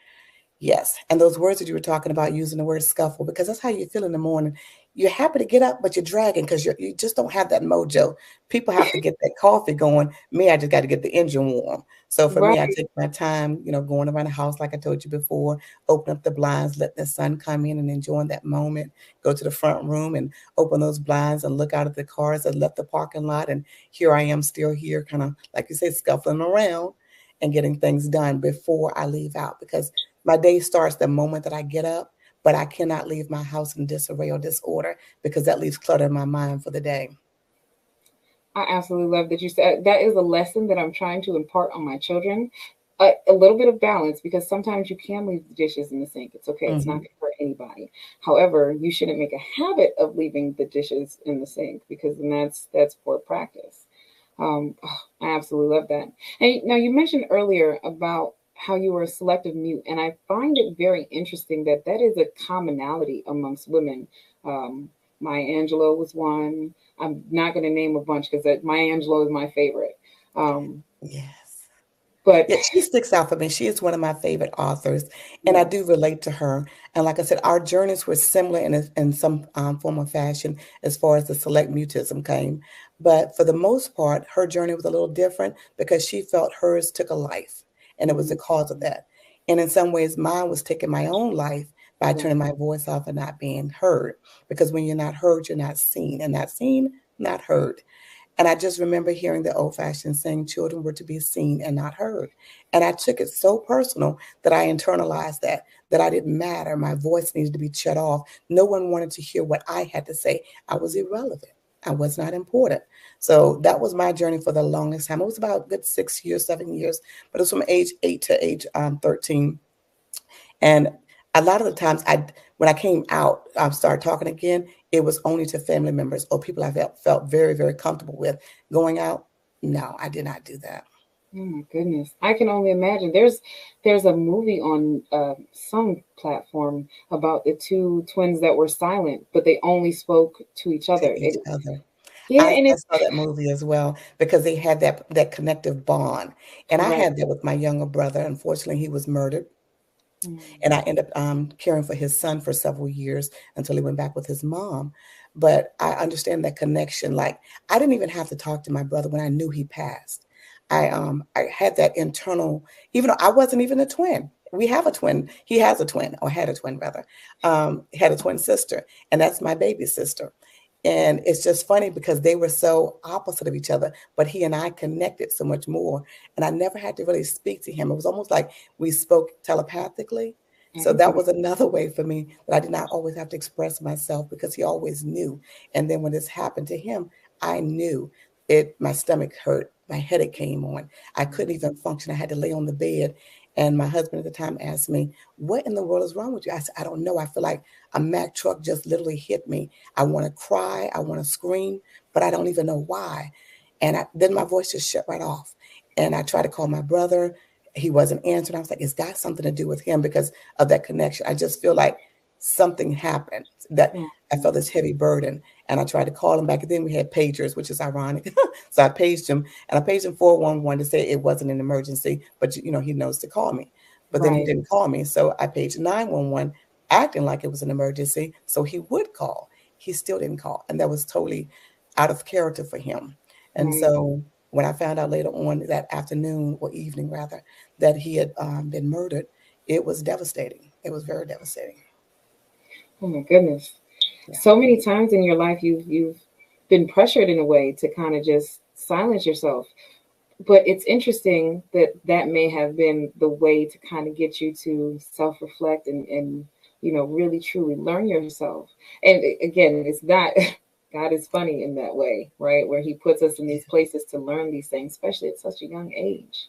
Yes. And those words that you were talking about, using the word scuffle, because that's how you feel in the morning. You're happy to get up, but you're dragging because you just don't have that mojo. People have to get that coffee going. Me, I just got to get the engine warm. So for me, I Right. take my time, going around the house, like I told you before, open up the blinds, let the sun come in and enjoying that moment. Go to the front room and open those blinds and look out at the cars that left the parking lot. And here I am still here, kind of, like you say, scuffling around and getting things done before I leave out because my day starts the moment that I get up, but I cannot leave my house in disarray or disorder because that leaves clutter in my mind for the day. I absolutely love that you said that is a lesson that I'm trying to impart on my children. A little bit of balance because sometimes you can leave the dishes in the sink. It's okay. It's not going to hurt anybody. However, you shouldn't make a habit of leaving the dishes in the sink because then that's poor practice. I absolutely love that. And now you mentioned earlier about how you were a selective mute, and I find it very interesting that that is a commonality amongst women. Maya Angelou was one. I'm not going to name a bunch because Maya Angelou is my favorite. Yes. But yeah, she sticks out for me. She is one of my favorite authors, and I do relate to her. And like I said, our journeys were similar in some form or fashion as far as the select mutism came. But for the most part, her journey was a little different because she felt hers took a life, and it was the cause of that. And in some ways, mine was taking my own life by turning my voice off and not being heard. Because when you're not heard, you're not seen, and not seen, not heard. And I just remember hearing the old-fashioned saying, children were to be seen and not heard. And I took it so personal that I internalized that I didn't matter. My voice needed to be shut off. No one wanted to hear what I had to say. I was irrelevant. I was not important. So that was my journey for the longest time. It was about a good 6 years, 7 years, but it was from age 8 to age 13. And a lot of the times when I came out, I started talking again, it was only to family members or people I felt very, very comfortable with. Going out, no, I did not do that. Oh my goodness. I can only imagine. There's a movie on some platform about the two twins that were silent, but they only spoke to each other. Yeah, and I saw that movie as well because they had that connective bond. And I had that with my younger brother. Unfortunately, he was murdered. And I ended up caring for his son for several years until he went back with his mom. But I understand that connection. Like, I didn't even have to talk to my brother when I knew he passed. I had that internal, even though I wasn't even a twin. We have a twin. He has a twin, or had a twin rather. He had a twin sister, and that's my baby sister. And it's just funny because they were so opposite of each other, but he and I connected so much more. And I never had to really speak to him. It was almost like we spoke telepathically. So that was another way for me that I did not always have to express myself because he always knew. And then when this happened to him, I knew it. My stomach hurt. My headache came on. I couldn't even function. I had to lay on the bed. And my husband at the time asked me, what in the world is wrong with you? I said, I don't know. I feel like a Mack truck just literally hit me. I want to cry. I want to scream, but I don't even know why. And then my voice just shut right off. And I tried to call my brother. He wasn't answering. I was like, it's got something to do with him because of that connection. I just feel like something happened that I felt this heavy burden. And I tried to call him back. And then we had pagers, which is ironic. So I paged him, and I paged him 411 to say it wasn't an emergency, but he knows to call me. But then he didn't call me. So I paged 911, acting like it was an emergency. So he would call. He still didn't call. And that was totally out of character for him. And so when I found out later on that afternoon, or evening rather, that he had been murdered, it was devastating. It was very devastating. Oh my goodness. Yeah. So many times in your life, you've been pressured in a way to kind of just silence yourself. But it's interesting that may have been the way to kind of get you to self-reflect and really truly learn yourself. And again, it's not, God is funny in that way, right? Where he puts us in these places to learn these things, especially at such a young age.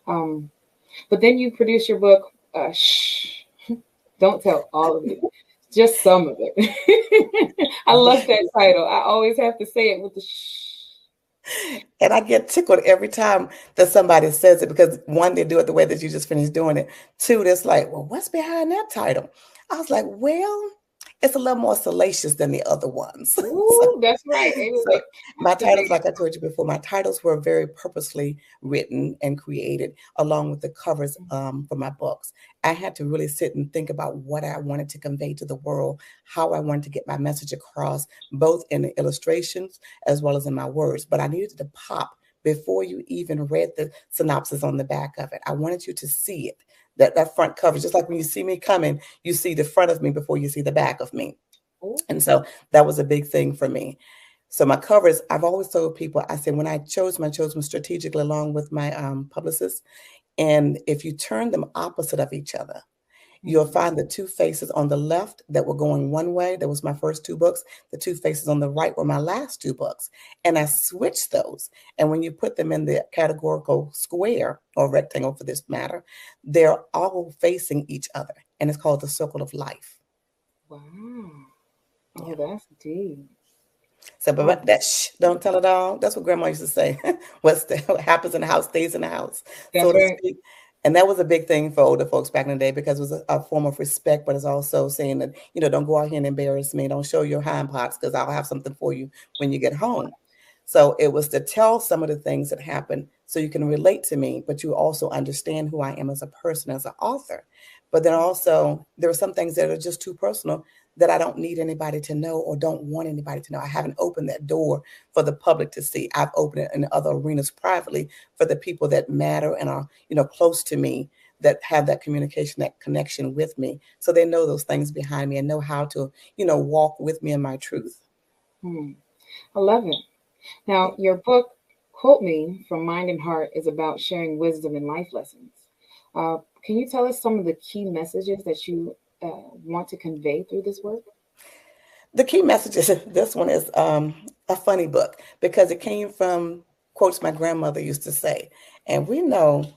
But then you produce your book, Shh, Don't Tell All of It. Just some of it. I love that title. I always have to say it with the shh. And I get tickled every time that somebody says it because one, they do it the way that you just finished doing it. Two, that's like, well, what's behind that title? I was like, well, it's a little more salacious than the other ones. Ooh, that's right. So my titles, like I told you before, my titles were very purposely written and created along with the covers for my books. I had to really sit and think about what I wanted to convey to the world, how I wanted to get my message across, both in the illustrations as well as in my words. But I needed to pop before you even read the synopsis on the back of it. I wanted you to see it. That front cover, just like when you see me coming, you see the front of me before you see the back of me. And so that was a big thing for me. So my covers, I've always told people, I said, when I chose them strategically along with my publicist. And if you turn them opposite of each other, you'll find the two faces on the left that were going one way. That was my first two books. The two faces on the right were my last two books. And I switched those. And when you put them in the categorical square or rectangle for this matter, they're all facing each other. And it's called the circle of life. Wow. Oh, that's deep. So, but that don't tell it all. That's what Grandma used to say. What happens in the house stays in the house, so to speak. And that was a big thing for older folks back in the day because it was a form of respect, but it's also saying that, don't go out here and embarrass me. Don't show your hind parts because I'll have something for you when you get home. So it was to tell some of the things that happened so you can relate to me, but you also understand who I am as a person, as an author. But then also there are some things that are just too personal that I don't need anybody to know or don't want anybody to know. I haven't opened that door for the public to see. I've opened it in other arenas privately for the people that matter and are, close to me, that have that communication, that connection with me. So they know those things behind me and know how to, walk with me in my truth. I love it. Now, your book, Quote Me from Mind and Heart, is about sharing wisdom and life lessons. Can you tell us some of the key messages that you want to convey through this work? The key messages, this one is a funny book because it came from quotes my grandmother used to say. And we know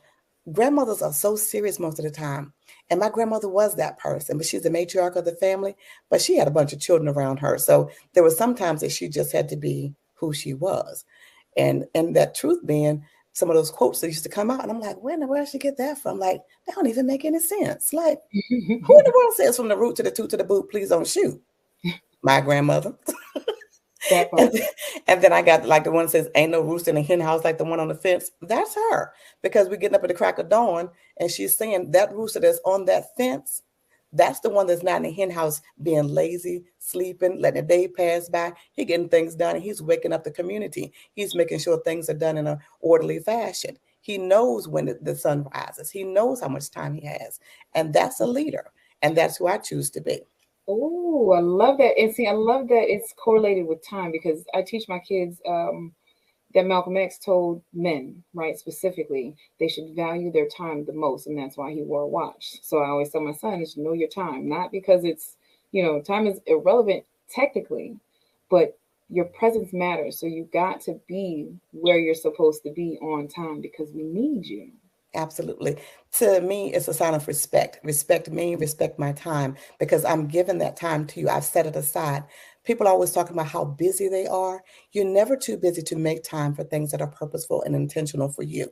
grandmothers are so serious most of the time. And my grandmother was that person, but she's the matriarch of the family, but she had a bunch of children around her. So there were some times that she just had to be who she was. And that truth being some of those quotes that used to come out. And I'm like, where in the world did she get that from? Like, they don't even make any sense. Like, who in the world says from the root to the toot to the boot, please don't shoot? My grandmother. And then I got like the one that says, ain't no rooster in a hen house like the one on the fence. That's her. Because we're getting up at the crack of dawn and she's saying that rooster that's on that fence, that's the one that's not in the hen house being lazy, sleeping, letting the day pass by. He's getting things done and he's waking up the community. He's making sure things are done in an orderly fashion. He knows when the sun rises. He knows how much time he has. And that's a leader. And that's who I choose to be. Oh, I love that. And see, I love that it's correlated with time because I teach my kids that Malcolm X told men, right, specifically, they should value their time the most. And that's why he wore a watch. So I always tell my son, is know your time, not because it's, time is irrelevant technically, but your presence matters. So you got to be where you're supposed to be on time because we need you. Absolutely. To me, it's a sign of respect. Respect me, respect my time, because I'm giving that time to you. I've set it aside. People are always talking about how busy they are. You're never too busy to make time for things that are purposeful and intentional for you.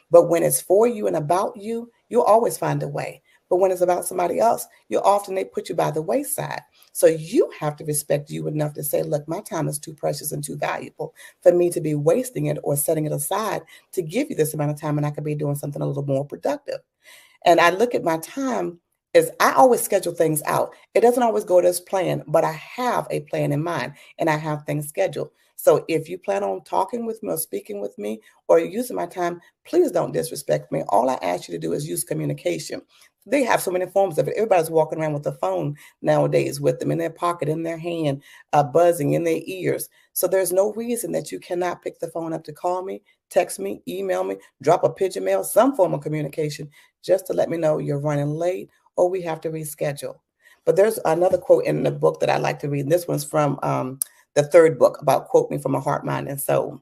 But when it's for you and about you, you'll always find a way. But when it's about somebody else, they put you by the wayside. So you have to respect you enough to say, look, my time is too precious and too valuable for me to be wasting it or setting it aside to give you this amount of time and I could be doing something a little more productive. And I look at my time as I always schedule things out. It doesn't always go as planned, but I have a plan in mind and I have things scheduled. So if you plan on talking with me or speaking with me or using my time, please don't disrespect me. All I ask you to do is use communication. They have so many forms of it. Everybody's walking around with a phone nowadays with them in their pocket, in their hand, buzzing in their ears. So there's no reason that you cannot pick the phone up to call me, text me, email me, drop a pigeon mail, some form of communication, just to let me know you're running late or we have to reschedule. But there's another quote in the book that I like to read. And this one's from the third book about Quote Me from a Heart, Mind, and Soul.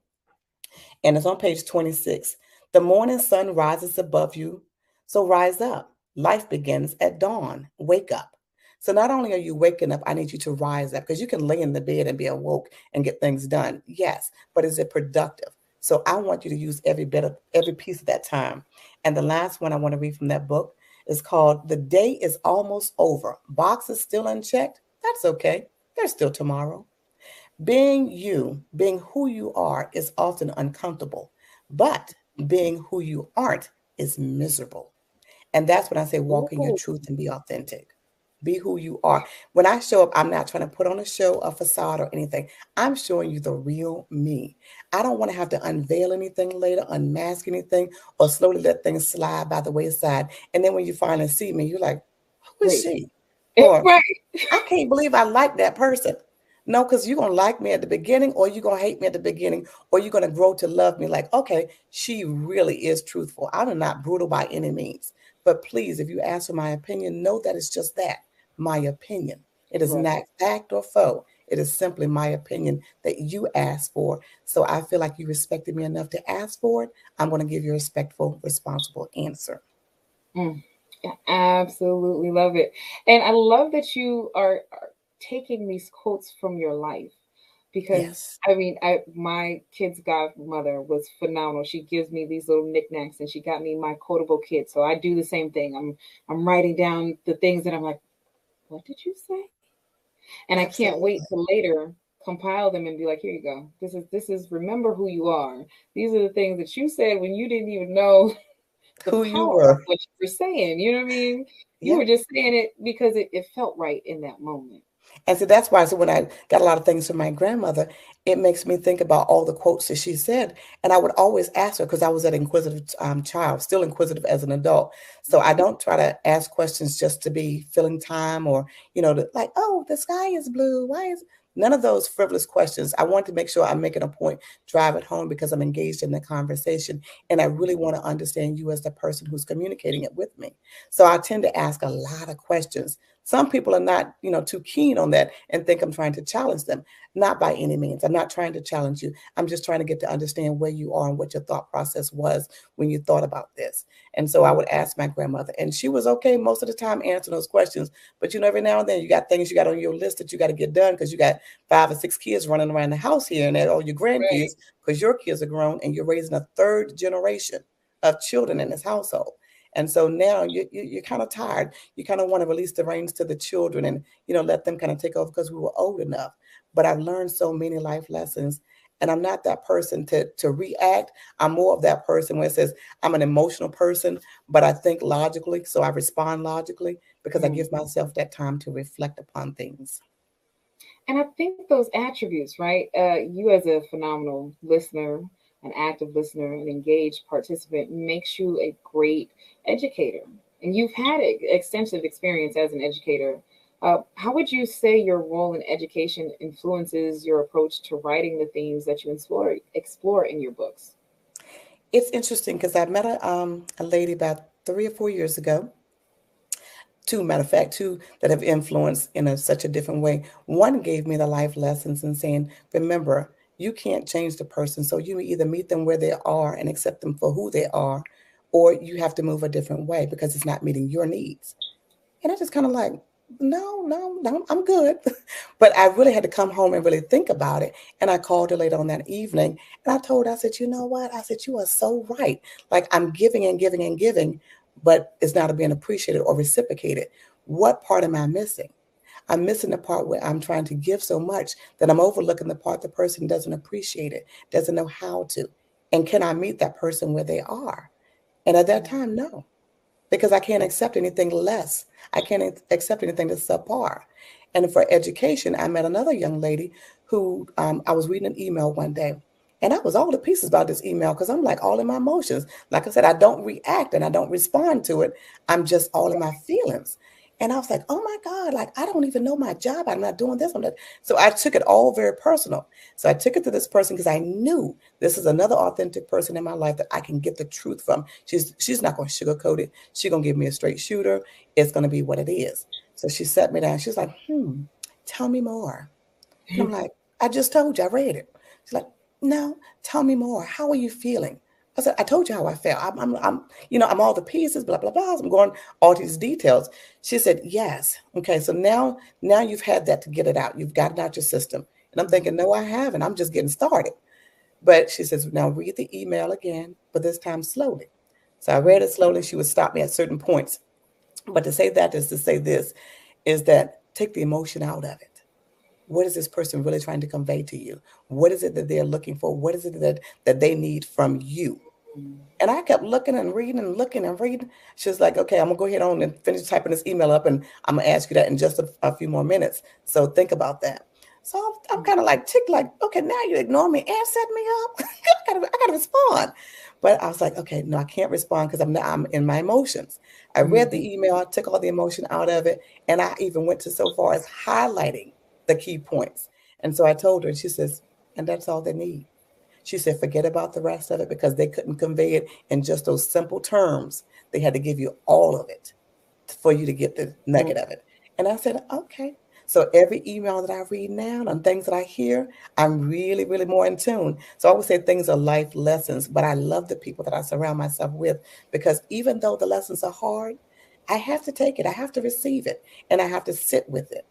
And it's on page 26. The morning sun rises above you, so rise up. Life begins at dawn. Wake up. So not only are you waking up, I need you to rise up because you can lay in the bed and be awoke and get things done. Yes, but is it productive? So I want you to use every piece of that time. And the last one I want to read from that book is called The Day is Almost Over. Boxes still unchecked? That's okay. There's still tomorrow. Being you, being who you are is often uncomfortable, but being who you aren't is miserable. And that's when I say walk in your truth and be authentic. Be who you are. When I show up, I'm not trying to put on a show, a facade, or anything. I'm showing you the real me. I don't want to have to unveil anything later, unmask anything, or slowly let things slide by the wayside. And then when you finally see me, you're like, who is she? Or I can't believe I like that person. No, because you're going to like me at the beginning, or you're going to hate me at the beginning, or you're going to grow to love me like, okay, she really is truthful. I'm not brutal by any means. But please, if you ask for my opinion, know that it's just that, my opinion. It is not fact or foe. It is simply my opinion that you asked for. So I feel like you respected me enough to ask for it. I'm going to give you a respectful, responsible answer. I absolutely love it. And I love that you are taking these quotes from your life. Because I mean, my kid's godmother was phenomenal. She gives me these little knickknacks, and she got me my quotable kit. So I do the same thing. I'm writing down the things that I'm like, what did you say? And I can't wait to later compile them and be like, here you go. This is remember who you are. These are the things that you said when you didn't even know the who you power of were. what you were saying. You know what I mean? You Yeah. were just saying it because it felt right in that moment. And so that's why, so when I got a lot of things from my grandmother, it makes me think about all the quotes that she said. And I would always ask her, because I was an inquisitive child, still inquisitive as an adult. So I don't try to ask questions just to be filling time or, like, oh, the sky is blue. Why is none of those frivolous questions? I want to make sure I'm making a point, drive it home because I'm engaged in the conversation. And I really want to understand you as the person who's communicating it with me. So I tend to ask a lot of questions. Some people are not, too keen on that and think I'm trying to challenge them. Not by any means. I'm not trying to challenge you. I'm just trying to get to understand where you are and what your thought process was when you thought about this. And so I would ask my grandmother, and she was okay most of the time answering those questions. But every now and then you got things you got on your list that you got to get done because you got 5 or 6 kids running around the house here and there, or your grandkids, because your kids are grown and you're raising a third generation of children in this household. And so now you're kind of tired. You kind of want to release the reins to the children and, let them kind of take over because we were old enough. But I've learned so many life lessons. And I'm not that person to react. I'm more of that person where it says I'm an emotional person, but I think logically. So I respond logically because I give myself that time to reflect upon things. And I think those attributes, right? You as a phenomenal listener, an active listener, an engaged participant makes you a great educator. And you've had extensive experience as an educator. How would you say your role in education influences your approach to writing the themes that you explore in your books? It's interesting because I met a lady about 3 or 4 years ago. Matter of fact, two that have influenced in such a different way. One gave me the life lessons and saying, remember, you can't change the person. So you either meet them where they are and accept them for who they are, or you have to move a different way because it's not meeting your needs. And I just kind of like, no, I'm good. But I really had to come home and really think about it. And I called her later on that evening and I told her, I said, you know what? I said, you are so right. Like I'm giving and giving and giving, but it's not being appreciated or reciprocated. What part am I missing? I'm missing the part where I'm trying to give so much that I'm overlooking the part the person doesn't appreciate it, doesn't know how to. And can I meet that person where they are? And at that time, no. Because I can't accept anything less. I can't accept anything that's subpar. And for education, I met another young lady who I was reading an email one day. And I was all to pieces about this email because I'm like all in my emotions. Like I said, I don't react and I don't respond to it. I'm just all in my feelings. And I was like, oh my God, like I don't even know my job. I'm not doing this. I'm not. So I took it all very personal. So I took it to this person because I knew this is another authentic person in my life that I can get the truth from. She's not going to sugarcoat it. She's going to give me a straight shooter. It's going to be what it is. So she sat me down. She's like, tell me more. And I'm like, I just told you, I read it. She's like, no, tell me more. How are you feeling? I said, I told you how I felt. I'm all the pieces, blah, blah, blah. I'm going all these details. She said, yes. Okay. So now you've had that to get it out. You've gotten out your system. And I'm thinking, no, I haven't. I'm just getting started. But she says, now read the email again, but this time slowly. So I read it slowly. She would stop me at certain points. But to say that is to say this, is that take the emotion out of it. What is this person really trying to convey to you? What is it that they're looking for? What is it that they need from you? And I kept looking and reading and looking and reading. She was like, okay, I'm going to go ahead on and finish typing this email up, and I'm going to ask you that in just a few more minutes. So think about that. So I'm kind of like ticked, like, okay, now you ignore me and set me up. I gotta respond. But I was like, okay, no, I can't respond because I'm in my emotions. I read the email, I took all the emotion out of it, and I even went to so far as highlighting the key points. And so I told her, and she says, and that's all they need. She said, forget about the rest of it because they couldn't convey it in just those simple terms. They had to give you all of it for you to get the nugget of it. And I said, okay. So every email that I read now and things that I hear, I'm really, really more in tune. So I would say things are life lessons, but I love the people that I surround myself with because even though the lessons are hard, I have to take it. I have to receive it and I have to sit with it.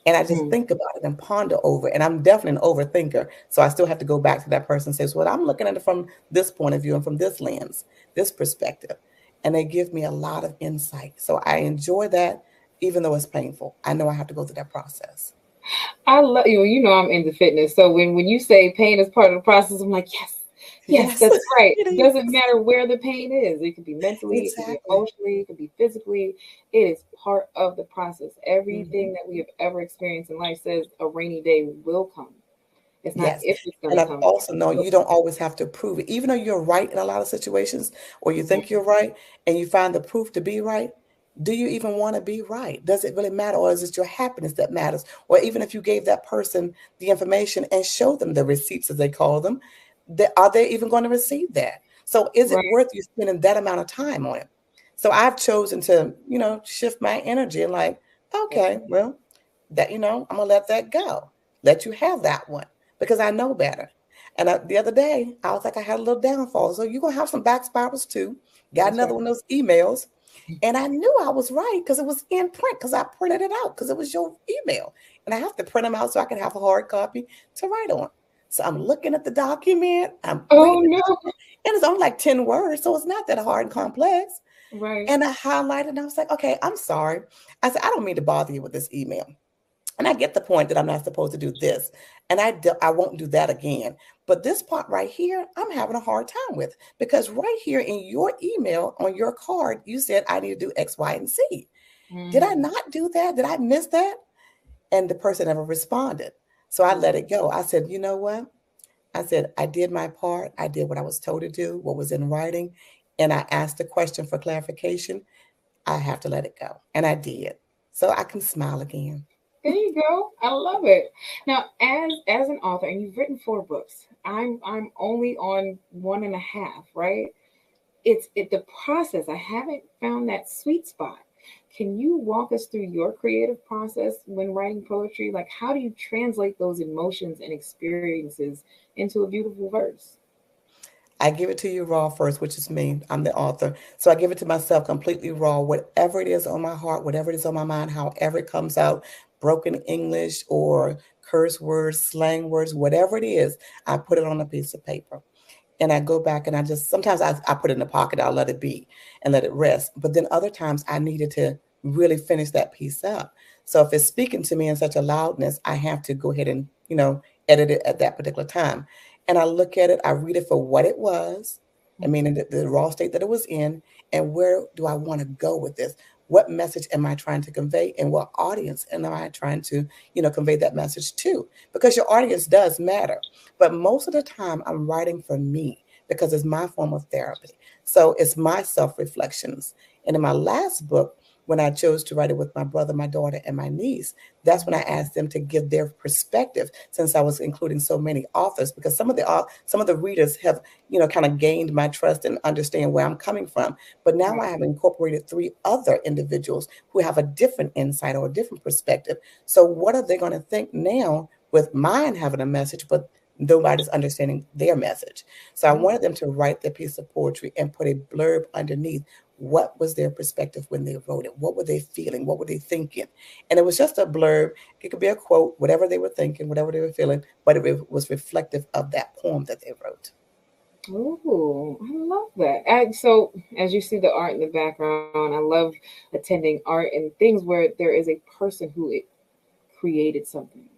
And I just think about it and ponder over it. And I'm definitely an overthinker. So I still have to go back to that person and say, well, I'm looking at it from this point of view and from this lens, this perspective. And they give me a lot of insight. So I enjoy that, even though it's painful. I know I have to go through that process. I love you. You know, I'm into fitness. So when you say pain is part of the process, I'm like, yes, Yes, Yes, that's right. it It is. doesn't matter where the pain is. It could be mentally, it could be Exactly. emotionally, it could be physically. It is part of the process. Mhm. Everything that we have ever experienced in life says a rainy day will come. It's not Yes. if it's going And to I've come. also known Will you don't always have to prove it. Even though you're right in a lot of situations, or you come. think you're right, and you find the proof to be right, do you even want to be right? Does it really matter? Or is it your happiness that matters? Or even if you gave that person the information and showed them the receipts, as they call them, are they even going to receive that? So is it Right. worth you spending that amount of time on it? So I've chosen to, shift my energy and like, That's okay, well, that, I'm gonna let that go. Let you have that one because I know better. And the other day, I was like, I had a little downfall. So you're going to have some back spirals too. Got that's right. another one of those emails. And I knew I was right because it was in print because I printed it out because it was your email. And I have to print them out so I can have a hard copy to write on. So I'm looking at the document. I'm Oh reading no. it. And it's only like 10 words. So it's not that hard and complex. Right. And I highlighted and I was like, okay, I'm sorry. I said, I don't mean to bother you with this email. And I get the point that I'm not supposed to do this. And I won't do that again. But this part right here, I'm having a hard time with because right here in your email on your card, you said I need to do X, Y, and Z. Did I Mm. not do that? Did I miss that? And the person never responded. So I let Right. it go. I said, you know what? I said, I did my part. I did what I was told to do, what was in writing. And I asked the question for clarification. I have to let it go. And I did. So I can smile again. There you go. I love it. Now, as an author, and you've written 4 books. I'm only on one and a half, right? It's the process. I haven't found that sweet spot. Can you walk us through your creative process when writing poetry? Like, how do you translate those emotions and experiences into a beautiful verse? I give it to you raw first, which is me. I'm the author. So I give it to myself completely raw, whatever it is on my heart, whatever it is on my mind, however it comes out, broken English or curse words, slang words, whatever it is, I put it on a piece of paper. And I go back and sometimes I put it in the pocket, I'll let it be and let it rest. But then other times I needed to really finish that piece up. So if it's speaking to me in such a loudness, I have to go ahead and, edit it at that particular time. And I look at it, I read it for what it was, I mean, in the raw state that it was in, and where do I want to go with this? What message am I trying to convey, and what audience am I trying to, convey that message to? Because your audience does matter. But most of the time, I'm writing for me because it's my form of therapy. So it's my self reflections. And in my last book, when I chose to write it with my brother, my daughter, and my niece, that's when I asked them to give their perspective. Since I was including so many authors, because some of the readers have kind of gained my trust and understand where I'm coming from. But now Right. I have incorporated 3 other individuals who have a different insight or a different perspective. So what are they going to think now with mine having a message, but nobody's understanding their message? So I wanted them to write their piece of poetry and put a blurb underneath. What was their perspective when they wrote it? What were they feeling? What were they thinking? And it was just a blurb. It could be a quote, whatever they were thinking, whatever they were feeling, but it was reflective of that poem that they wrote. Ooh, I love that. And so, as you see the art in the background, I love attending art and things where there is a person who created something.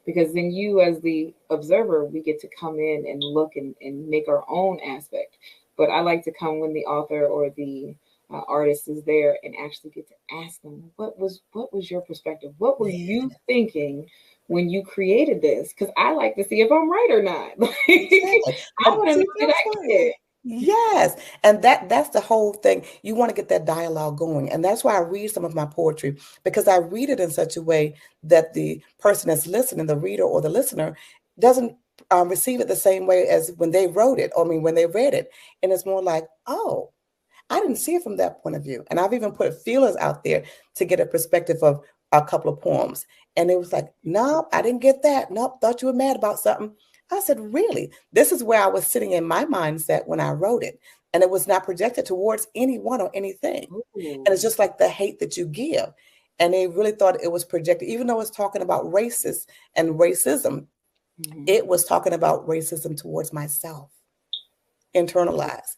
Because then you, as the observer, we get to come in and look and make our own aspect. But I like to come when the author or the artist is there and actually get to ask them, what was your perspective? What were you thinking when you created this? Because I like to see if I'm right or not. Exactly. I And want to see, know that that's I right. get it. Yes. And that's the whole thing. You want to get that dialogue going. And that's why I read some of my poetry, because I read it in such a way that the person that's listening, the reader or the listener, doesn't receive it the same way as when they wrote it, or I mean, when they read it. And it's more like, oh, I didn't see it from that point of view. And I've even put feelers out there to get a perspective of a couple of poems. And it was like, nope, I didn't get that. Nope, thought you were mad about something. I said, really? This is where I was sitting in my mindset when I wrote it. And it was not projected towards anyone or anything. And it's Ooh. just like the hate that you give. And they really thought it was projected, even though it's talking about racist and racism, Mhm. it was talking about racism towards myself, internalized,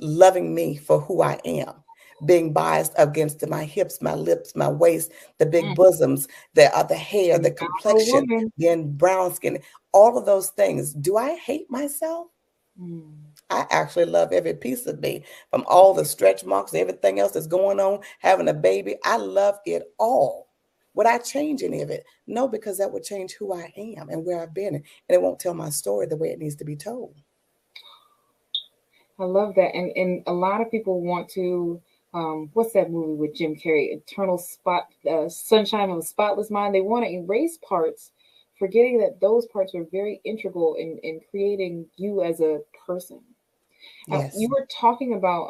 loving me for who I am, being biased against my hips, my lips, my waist, the big Mm. bosoms, the hair, the Powerful complexion, woman. being brown skin, all of those things. Do I hate myself? I actually love every piece of me, from all the stretch marks, everything else that's going on, having a baby. I love it all. Would I change any of it? No, because that would change who I am and where I've been, and it won't tell my story the way it needs to be told. I love that. And a lot of people want to, what's that movie with Jim Carrey? Sunshine of a Spotless Mind. They want to erase parts, forgetting that those parts were very integral in creating you as a person. Yes. You were talking about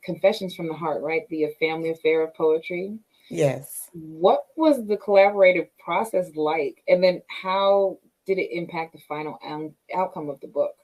Confessions from the Heart, right? The family affair of poetry. Yes. What was the collaborative process like? And then how did it impact the final outcome of the book?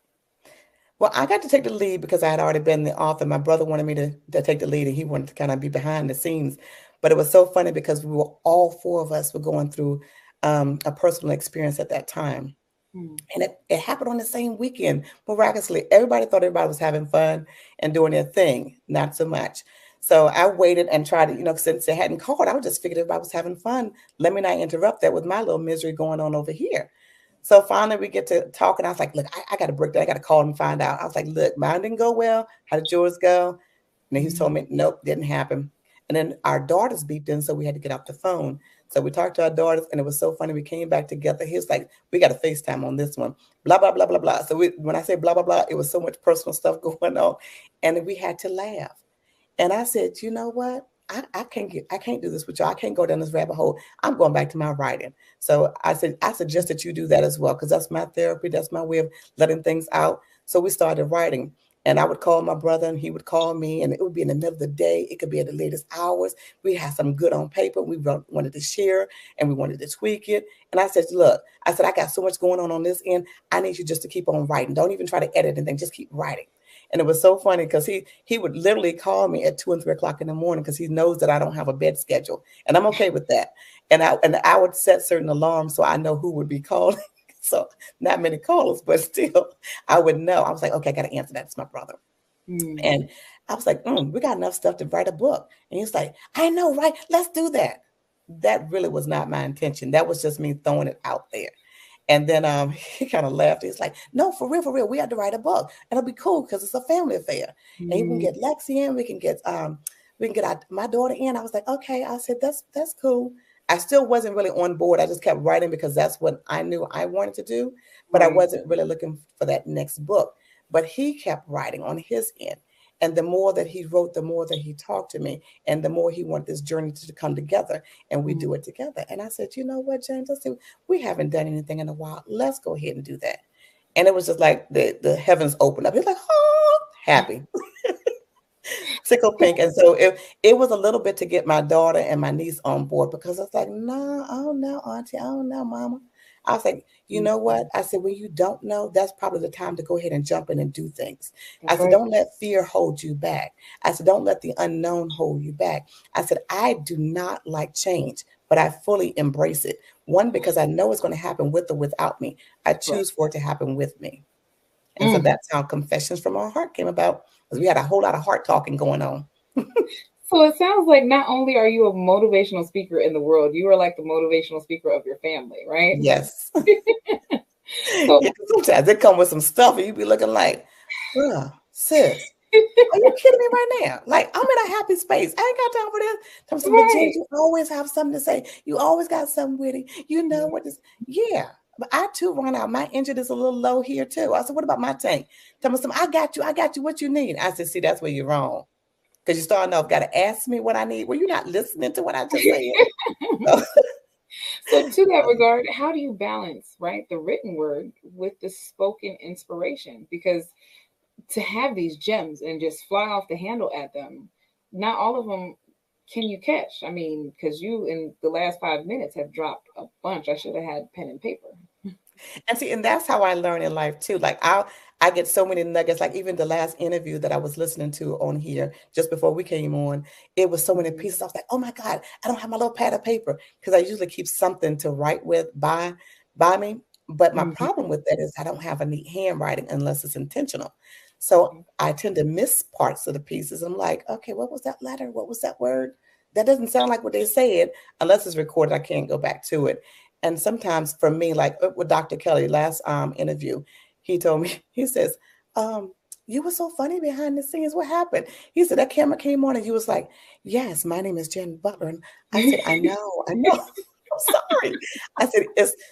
Well, I got to take the lead because I had already been the author. My brother wanted me to take the lead, and he wanted to kind of be behind the scenes. But it was so funny because we were all four of us were going through a personal experience at that time. And it happened on the same weekend, miraculously. Everybody thought everybody was having fun and doing their thing. Not so much. So I waited and tried to, since they hadn't called, I just figured everybody was having fun. Let me not interrupt that with my little misery going on over here. So finally we get to talking. I was like, look, I got to break that. I got to call and find out. I was like, look, mine didn't go well. How did yours go? And then he told me, nope, didn't happen. And then our daughters beeped in, so we had to get off the phone. So we talked to our daughters, and it was so funny. We came back together. He was like, we got a FaceTime on this one, blah, blah, blah, blah, blah. So when I say blah, blah, blah, it was so much personal stuff going on. And we had to laugh. And I said, you know what? I can't do this with y'all. I can't go down this rabbit hole. I'm going back to my writing. So I said, I suggest that you do that as well, because that's my therapy. That's my way of letting things out. So we started writing. And I would call my brother and he would call me, and it would be in the middle of the day. It could be at the latest hours. We had some good on paper. We wanted to share and we wanted to tweak it. And I said, look, I got so much going on this end. I need you just to keep on writing. Don't even try to edit anything. Just keep writing. And it was so funny because he would literally call me at 2 and 3 o'clock in the morning because he knows that I don't have a bed schedule. And I'm okay with that. And I would set certain alarms so I know who would be calling. So not many calls, but still I would know. I was like, okay, I got to answer that. It's my brother. And I was like, we got enough stuff to write a book. And he's like, I know, right? Let's do that. That really was not my intention. That was just me throwing it out there. And then he kind of laughed. He's like, no, for real, we had to write a book. And it'll be cool because it's a family affair. And you can get Lexi in, we can get my daughter in. I was like, okay. I said, that's cool. I still wasn't really on board. I just kept writing because that's what I knew I wanted to do. But I wasn't really looking for that next book. But he kept writing on his end. And the more that he wrote, the more that he talked to me, and the more he wanted this journey to come together, and we do it together. And I said, you know what, James? I said, we haven't done anything in a while. Let's go ahead and do that. And it was just like the heavens opened up. He's like, oh, happy. Sickle pink. And so it was a little bit to get my daughter and my niece on board, because I was like, no, I don't know, Auntie. I don't know, Mama. I was like, you know what? I said, when you don't know, that's probably the time to go ahead and jump in and do things. I said, don't let fear hold you back. I said, don't let the unknown hold you back. I said, I do not like change, but I fully embrace it. One, because I know it's going to happen with or without me. I choose for it to happen with me. And so that's how Confessions from Our Heart came about, because we had a whole lot of heart talking going on. So it sounds like not only are you a motivational speaker in the world, you are like the motivational speaker of your family, right? Yes. So, sometimes they come with some stuff and you be looking like, sis, are you kidding me right now? Like, I'm in a happy space. I ain't got time for this. James, you always have something to say. You always got something witty. You know what this? Yeah. But I too run out. My engine is a little low here too. I said, what about my tank? Tell me something. I got you. What you need? I said, see, that's where you're wrong. Because you starting off, got to ask me what I need. Well, you're not listening to what I just said. So to that regard, how do you balance, right, the written word with the spoken inspiration? Because to have these gems and just fly off the handle at them, not all of them can you catch. I mean, because you in the last 5 minutes have dropped a bunch. I should have had pen and paper. And see, and that's how I learn in life too. Like I get so many nuggets. Like even the last interview that I was listening to on here just before we came on, it was so many pieces. I was like, oh my God, I don't have my little pad of paper, because I usually keep something to write with by me. But my problem with that is I don't have a neat handwriting unless it's intentional. So I tend to miss parts of the pieces. I'm like, okay, what was that letter? What was that word? That doesn't sound like what they said. Unless it's recorded, I can't go back to it. And sometimes for me, like with Dr. Kelly, last interview, he told me, he says, You were so funny behind the scenes. What happened? He said, that camera came on and you was like, yes, my name is Jen Butler. And I said, I know. I'm sorry. I said,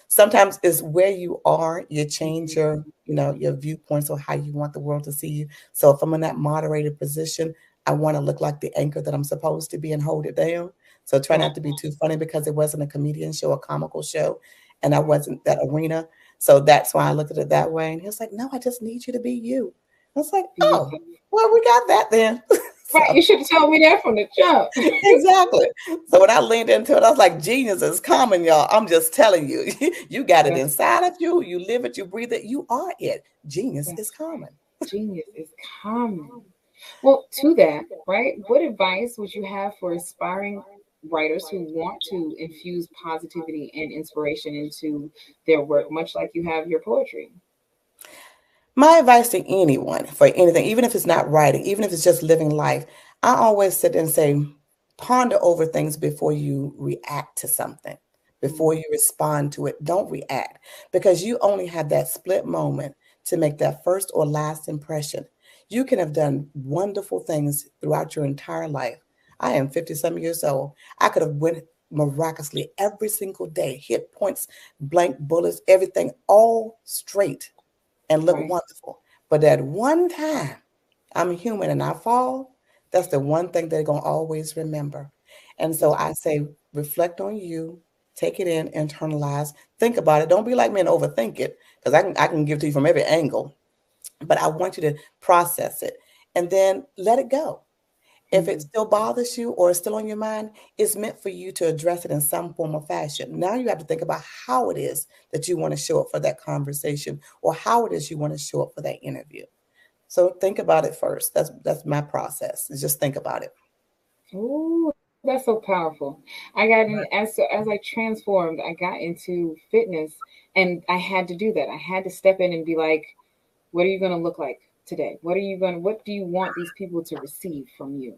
sometimes it's where you are, you change your, your viewpoints or how you want the world to see you. So if I'm in that moderator position, I want to look like the anchor that I'm supposed to be and hold it down. So try not to be too funny because it wasn't a comedian show, a comical show, and I wasn't that arena. So that's why I looked at it that way. And he was like, no, I just need you to be you. I was like, oh, well, we got that then. Right, you should have told me that from the jump. Exactly. So when I leaned into it, I was like, genius is common, y'all. I'm just telling you. You got it inside of you. You live it, you breathe it. You are it. Genius is common. Genius is common. Well, to that, right? What advice would you have for aspiring writers who want to infuse positivity and inspiration into their work, much like you have your poetry? My advice to anyone for anything, even if it's not writing, even if it's just living life, I always sit and say, ponder over things before you react to something, before you respond to it. Don't react because you only have that split moment to make that first or last impression. You can have done wonderful things throughout your entire life. I am 50-some years old. I could have went miraculously every single day, hit points, blank bullets, everything all straight and look wonderful. But that one time I'm human and I fall, that's the one thing they're going to always remember. And so I say, reflect on you, take it in, internalize, think about it. Don't be like me and overthink it because I can give to you from every angle, but I want you to process it and then let it go. If it still bothers you or is still on your mind, it's meant for you to address it in some form or fashion. Now you have to think about how it is that you want to show up for that conversation or how it is you want to show up for that interview. So think about it first. That's my process. Is just think about it. Ooh, that's so powerful. I got in as I transformed, I got into fitness and I had to do that. I had to step in and be like, what are you going to look like today? What do you want these people to receive from you?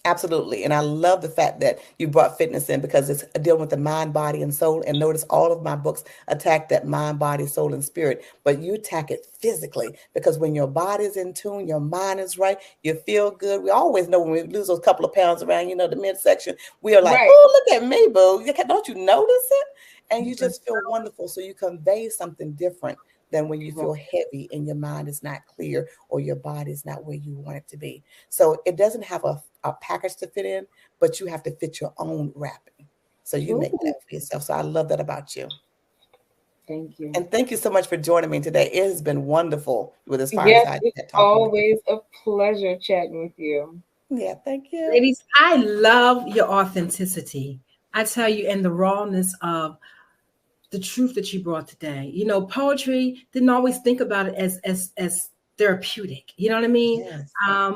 Absolutely. And I love the fact that you brought fitness in because it's dealing with the mind, body, and soul. And notice all of my books attack that mind, body, soul, and spirit, but you attack it physically because when your body's in tune, your mind is right, you feel good. We always know when we lose those couple of pounds around, the midsection, we are like, oh, look at me, boo. Don't you notice it? And you just feel wonderful. So you convey something different than when you feel heavy and your mind is not clear or your body is not where you want it to be. So it doesn't have a package to fit in, but you have to fit your own wrapping. So you make that for yourself. So I love that about you. Thank you. And thank you so much for joining me today. It has been wonderful with this Yes, fireside. it's always a pleasure chatting with you. Yeah, thank you. Ladies, I love your authenticity. I tell you, and the rawness of the truth that you brought today. Poetry, didn't always think about it as therapeutic. You know what I mean? Yes.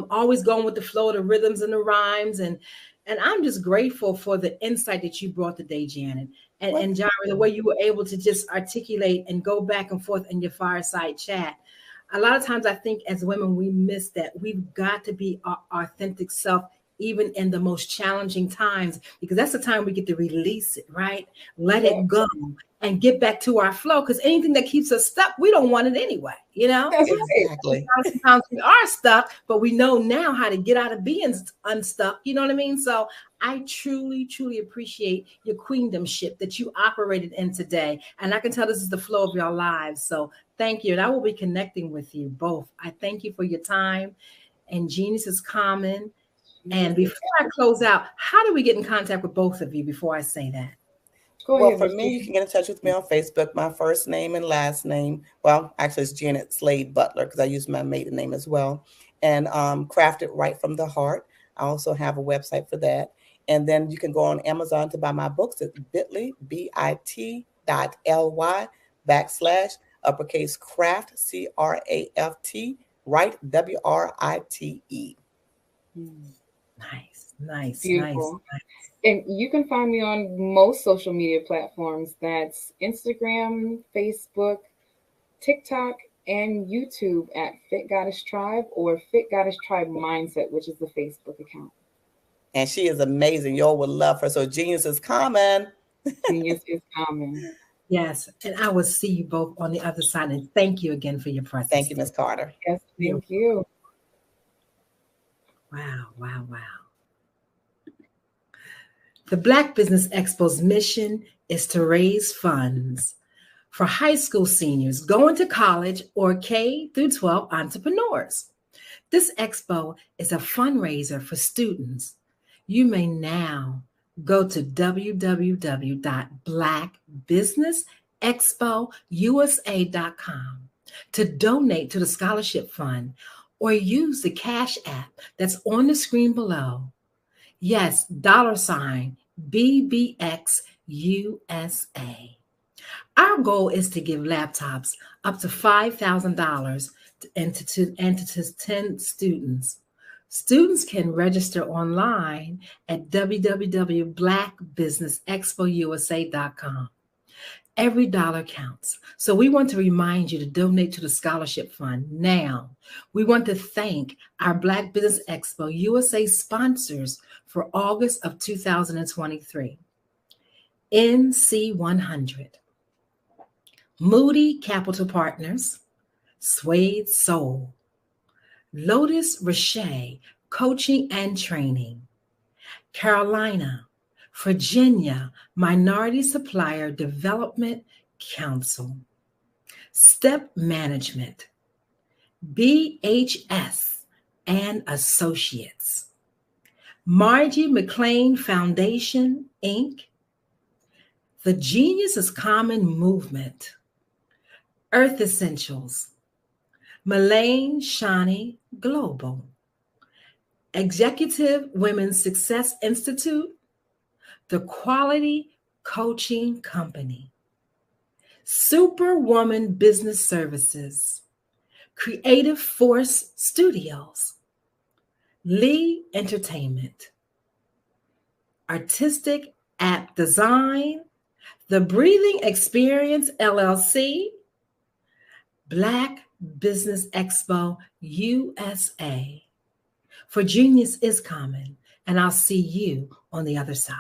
Always going with the flow of the rhythms and the rhymes. And I'm just grateful for the insight that you brought today, Janet. And John, the way you were able to just articulate and go back and forth in your fireside chat. A lot of times I think as women, we miss that. We've got to be our authentic self, even in the most challenging times, because that's the time we get to release it, right? Let it go and get back to our flow. Because anything that keeps us stuck, we don't want it anyway, That's exactly. Sometimes we are stuck, but we know now how to get out of being unstuck. You know what I mean? So I truly, truly appreciate your queendomship that you operated in today. And I can tell this is the flow of your lives. So thank you. And I will be connecting with you both. I thank you for your time. And genius is common. And before I close out, how do we get in contact with both of you before I say that? Well, for me, you can get in touch with me on Facebook, my first name and last name. Well, actually, it's Janet Slade Butler because I use my maiden name as well. And Crafted Right from the Heart. I also have a website for that. And then you can go on Amazon to buy my books at bit.ly, bit.ly / craft, CRAFT, right, WRITE. Nice. Beautiful. Nice. And you can find me on most social media platforms. That's Instagram, Facebook, TikTok, and YouTube at Fit Goddess Tribe or Fit Goddess Tribe Mindset, which is the Facebook account. And she is amazing. Y'all will love her. So genius is common. Genius is common. Yes, and I will see you both on the other side. And thank you again for your presence. Thank you, Ms. Carter. Yes, thank you. Wow, wow, wow. The Black Business Expo's mission is to raise funds for high school seniors going to college or K through 12 entrepreneurs. This expo is a fundraiser for students. You may now go to www.blackbusinessexpousa.com to donate to the scholarship fund or use the Cash App that's on the screen below. Yes, $BBXUSA. Our goal is to give laptops up to $5,000 and to 10 students. Students can register online at www.blackbusinessexpousa.com. Every dollar counts. So we want to remind you to donate to the scholarship fund now. We want to thank our Black Business Expo USA sponsors for August of 2023. NC100, Moody Capital Partners, Suede Soul, Lotus Roche Coaching and Training, Carolina, Virginia Minority Supplier Development Council, Step Management, BHS and Associates, Margie McLean Foundation, Inc., The Genius is Common Movement, Earth Essentials, Melaine Shani Global, Executive Women's Success Institute, The Quality Coaching Company, Superwoman Business Services, Creative Force Studios, Lee Entertainment, Artistic App Design, The Breathing Experience LLC, Black Business Expo USA. For genius is common, and I'll see you on the other side.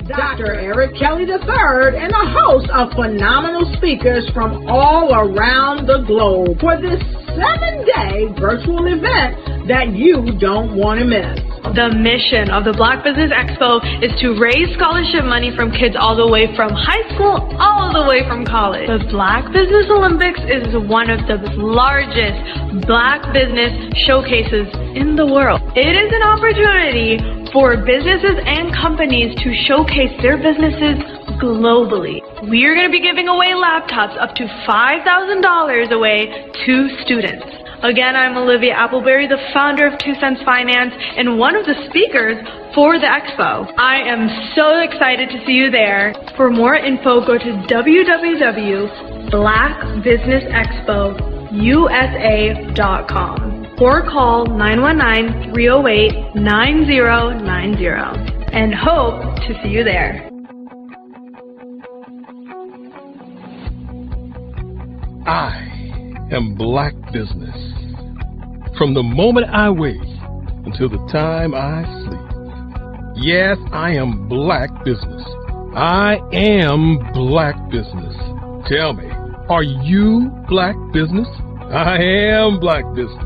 Dr. Eric Kelly III and a host of phenomenal speakers from all around the globe for this 7-day virtual event that you don't want to miss. The mission of the Black Business Expo is to raise scholarship money from kids all the way from high school, all the way from college. The Black Business Olympics is one of the largest Black business showcases in the world. It is an opportunity for businesses and companies to showcase their businesses globally. We are going to be giving away laptops up to $5,000 away to students. Again, I'm Olivia Appleberry, the founder of 2 Cents Finance and one of the speakers for the expo. I am so excited to see you there. For more info, go to www.blackbusinessexpousa.com or call 919-308-9090 and hope to see you there. I am Black Business. From the moment I wake until the time I sleep. Yes, I am Black Business. I am Black Business. Tell me, are you Black Business? I am Black Business.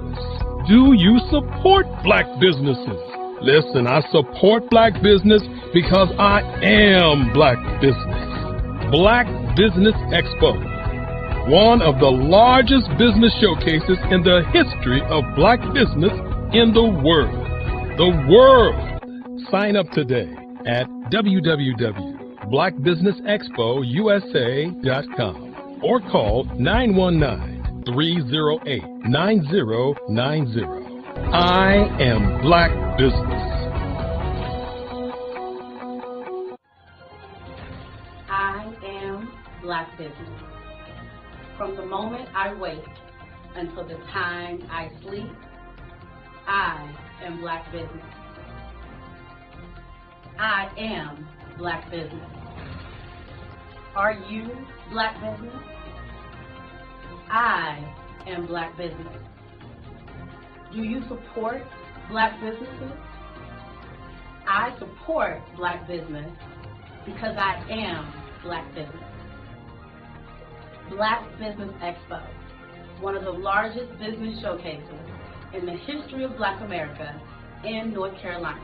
Do you support Black businesses? Listen, I support Black business because I am Black Business. Black Business Expo. one of the largest business showcases in the history of black business in the world. The world! Sign up today at www.blackbusinessexpousa.com or call 919-308-9090. I am Black Business. I am Black Business. From the moment I wake until the time I sleep, I am Black Business. I am Black Business. Are you Black Business? I am Black Business. Do you support Black businesses? I support Black business because I am Black Business. Black Business Expo, one of the largest business showcases in the history of Black America in North Carolina.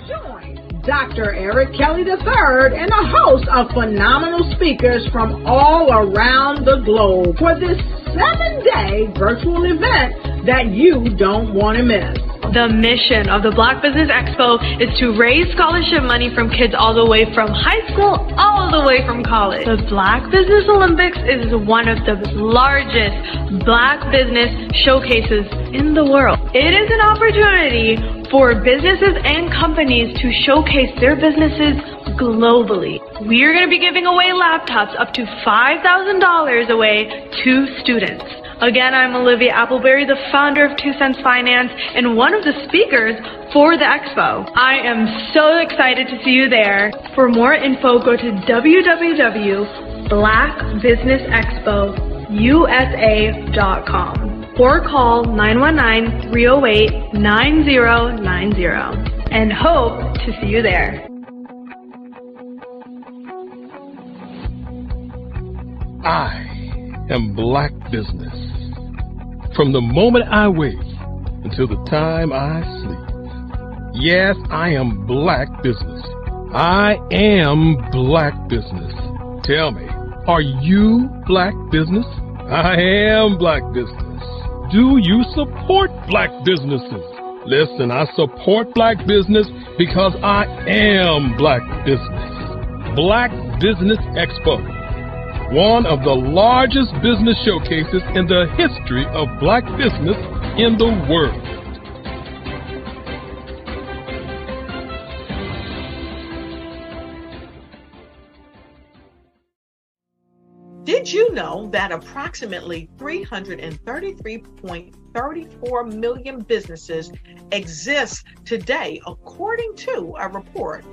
Join Dr. Eric Kelly III and a host of phenomenal speakers from all around the globe for this 7-day virtual event that you don't want to miss. The mission of the Black Business Expo is to raise scholarship money from kids all the way from high school, all the way from college. The Black Business Olympics is one of the largest black business showcases in the world. It is an opportunity for businesses and companies to showcase their businesses globally. We are going to be giving away laptops up to $5,000 away to students. Again, I'm Olivia Appleberry, the founder of 2 Cents Finance and one of the speakers for the expo. I am so excited to see you there. For more info, go to www.blackbusinessexpousa.com or call 919-308-9090 and hope to see you there. I am Black Business. From the moment I wake until the time I sleep. Yes, I am Black Business. I am Black Business. Tell me, are you Black Business? I am Black Business. Do you support Black businesses? Listen, I support Black business because I am Black Business. Black Business Expo, one of the largest business showcases in the history of black business in the world. Did you know that approximately 333.34 million businesses exist today, according to a report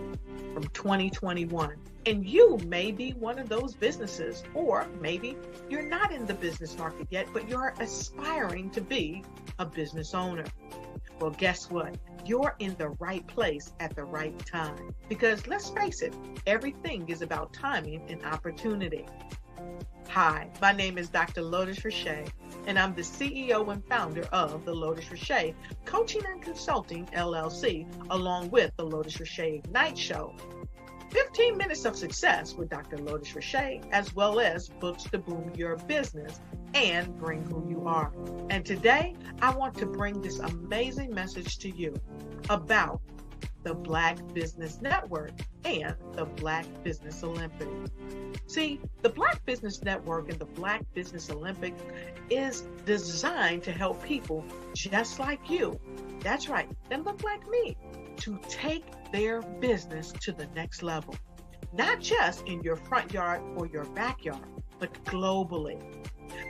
from 2021? And you may be one of those businesses, or maybe you're not in the business market yet, but you're aspiring to be a business owner. Well, guess what? You're in the right place at the right time. Because let's face it, everything is about timing and opportunity. Hi, my name is Dr. Lotus Richey, and I'm the CEO and founder of the Lotus Richey Coaching and Consulting LLC, along with the Lotus Richey Ignite Show. 15 minutes of success with Dr. Lotus Richey, as well as books to boom your business and bring who you are. And today, I want to bring this amazing message to you about the Black Business Network and the Black Business Olympics. See, the Black Business Network and the Black Business Olympics is designed to help people just like you, that's right, that look like me, to take their business to the next level. Not just in your front yard or your backyard, but globally.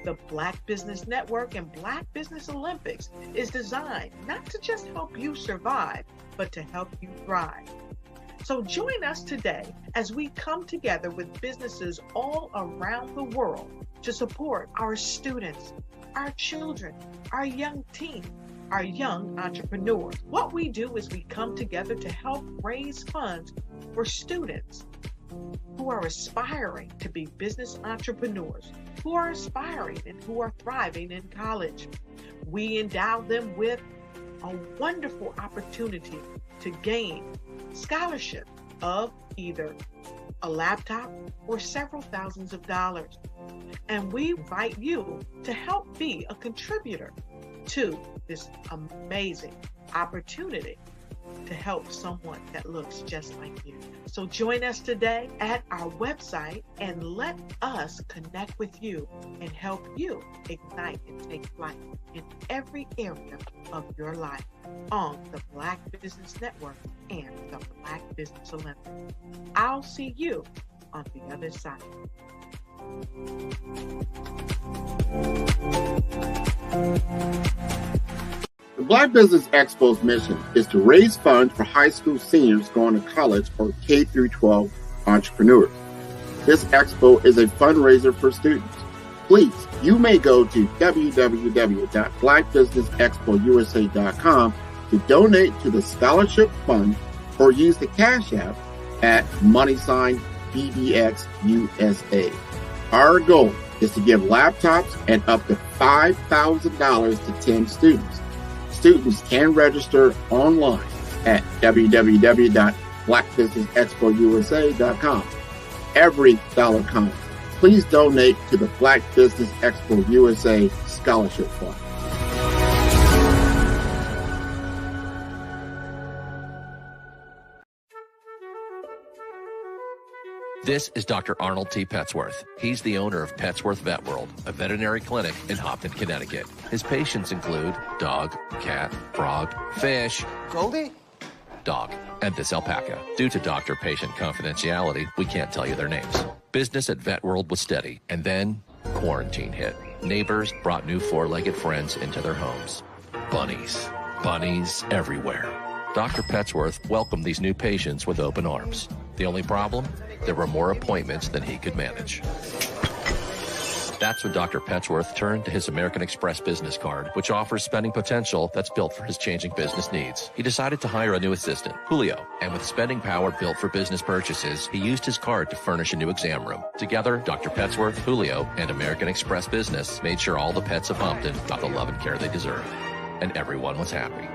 The Black Business Network and Black Business Olympics is designed not to just help you survive, but to help you thrive. So join us today as we come together with businesses all around the world to support our students, our children, our young teens, our young entrepreneurs. What we do is we come together to help raise funds for students who are aspiring to be business entrepreneurs, who are aspiring and who are thriving in college. We endow them with a wonderful opportunity to gain scholarship of either a laptop, or several thousands of dollars. And we invite you to help be a contributor to this amazing opportunity to help someone that looks just like you. So join us today at our website and let us connect with you and help you ignite and take flight in every area of your life on the Black Business Network and the Black Business Olympics. I'll see you on the other side. The Black Business Expo's mission is to raise funds for high school seniors going to college or K through 12 entrepreneurs. This expo is a fundraiser for students. Please, you may go to www.blackbusinessexpousa.com to donate to the scholarship fund or use the Cash App at $BBXUSA. Our goal is to give laptops and up to $5,000 to 10 students. Students can register online at www.blackbusinessexpousa.com. Every dollar counts. Please donate to the Black Business Expo USA Scholarship Fund. This is Dr. Arnold T. Petsworth. He's the owner of Petsworth Vet World, a veterinary clinic in Hopton, Connecticut. His patients include dog, cat, frog, fish, Goldie, dog, and this alpaca. Due to doctor-patient confidentiality, we can't tell you their names. Business at Vet World was steady, and then quarantine hit. Neighbors brought new four-legged friends into their homes. Bunnies. Bunnies everywhere. Dr. Petsworth welcomed these new patients with open arms. The only problem? There were more appointments than he could manage. That's when Dr. Petsworth turned to his American Express business card, which offers spending potential that's built for his changing business needs. He decided to hire a new assistant, Julio, and with spending power built for business purchases, he used his card to furnish a new exam room. Together, Dr. Petsworth, Julio, and American Express Business made sure all the pets of Hopton got the love and care they deserve. And everyone was happy.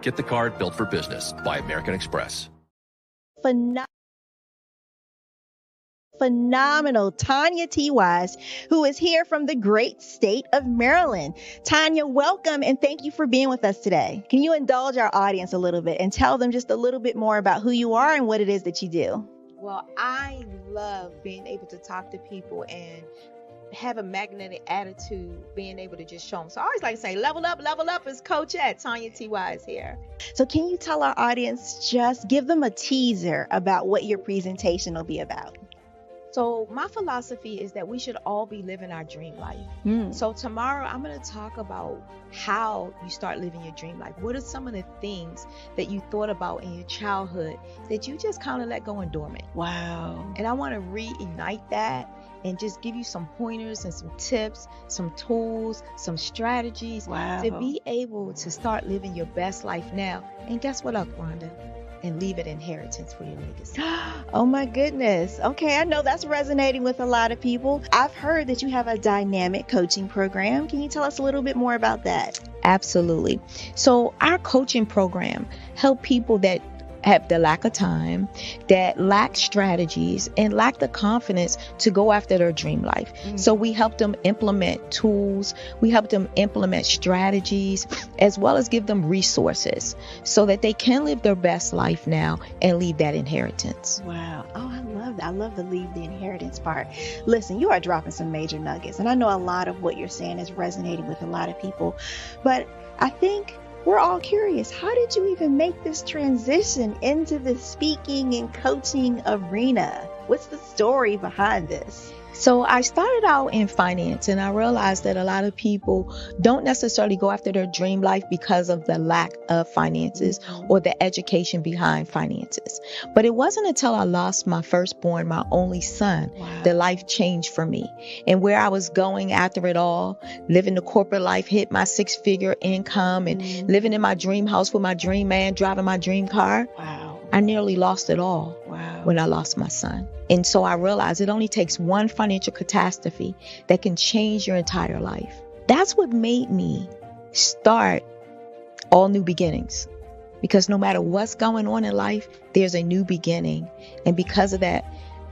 Get the card built for business by American Express. Phenomenal Tanya T. Wise, who is here from the great state of Maryland. Tanya, welcome and thank you for being with us today. Can you indulge our audience a little bit and tell them just a little bit more about who you are and what it is that you do? Well, I love being able to talk to people and have a magnetic attitude, being able to just show them. So I always like to say, level up is Coach at Tanya T. Wise here. So can you tell our audience, just give them a teaser about what your presentation will be about? So my philosophy is that we should all be living our dream life. So tomorrow I'm going to talk about how you start living your dream life. What are some of the things that you thought about in your childhood that you just kind of let go and dormant? Wow. And I want to reignite that and just give you some pointers and some tips, some tools, some strategies to be able to start living your best life now. And guess what, Rhonda? And leave an inheritance for your legacy. Oh my goodness. Okay, I know that's resonating with a lot of people. I've heard that you have a dynamic coaching program. Can you tell us a little bit more about that? Absolutely. So our coaching program help people that have the lack of time, that lack strategies, and lack the confidence to go after their dream life. So we help them implement tools, we help them implement strategies, as well as give them resources so that they can live their best life now and leave that inheritance. Wow. Oh, I love that. I love the leave the inheritance part. Listen, you are dropping some major nuggets, and I know a lot of what you're saying is resonating with a lot of people, but I think we're all curious. How did you even make this transition into the speaking and coaching arena? What's the story behind this? So I started out in finance, and I realized that a lot of people don't necessarily go after their dream life because of the lack of finances or the education behind finances. But it wasn't until I lost my firstborn, my only son, that life changed for me. And where I was going after it all, living the corporate life, hit my 6-figure income and living in my dream house with my dream man, driving my dream car. I nearly lost it all when I lost my son. And so I realized it only takes one financial catastrophe that can change your entire life. That's what made me start All New Beginnings. Because no matter what's going on in life, there's a new beginning. And because of that,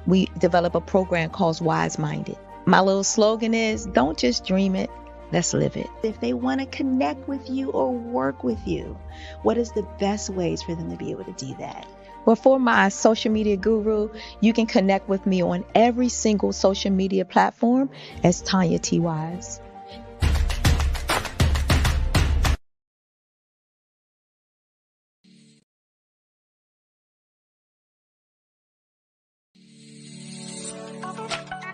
we develop a program called Wise Minded. My little slogan is, don't just dream it, let's live it. If they want to connect with you or work with you, what is the best ways for them to be able to do that? Well, for my social media guru, you can connect with me on every single social media platform as Tanya T. Wise.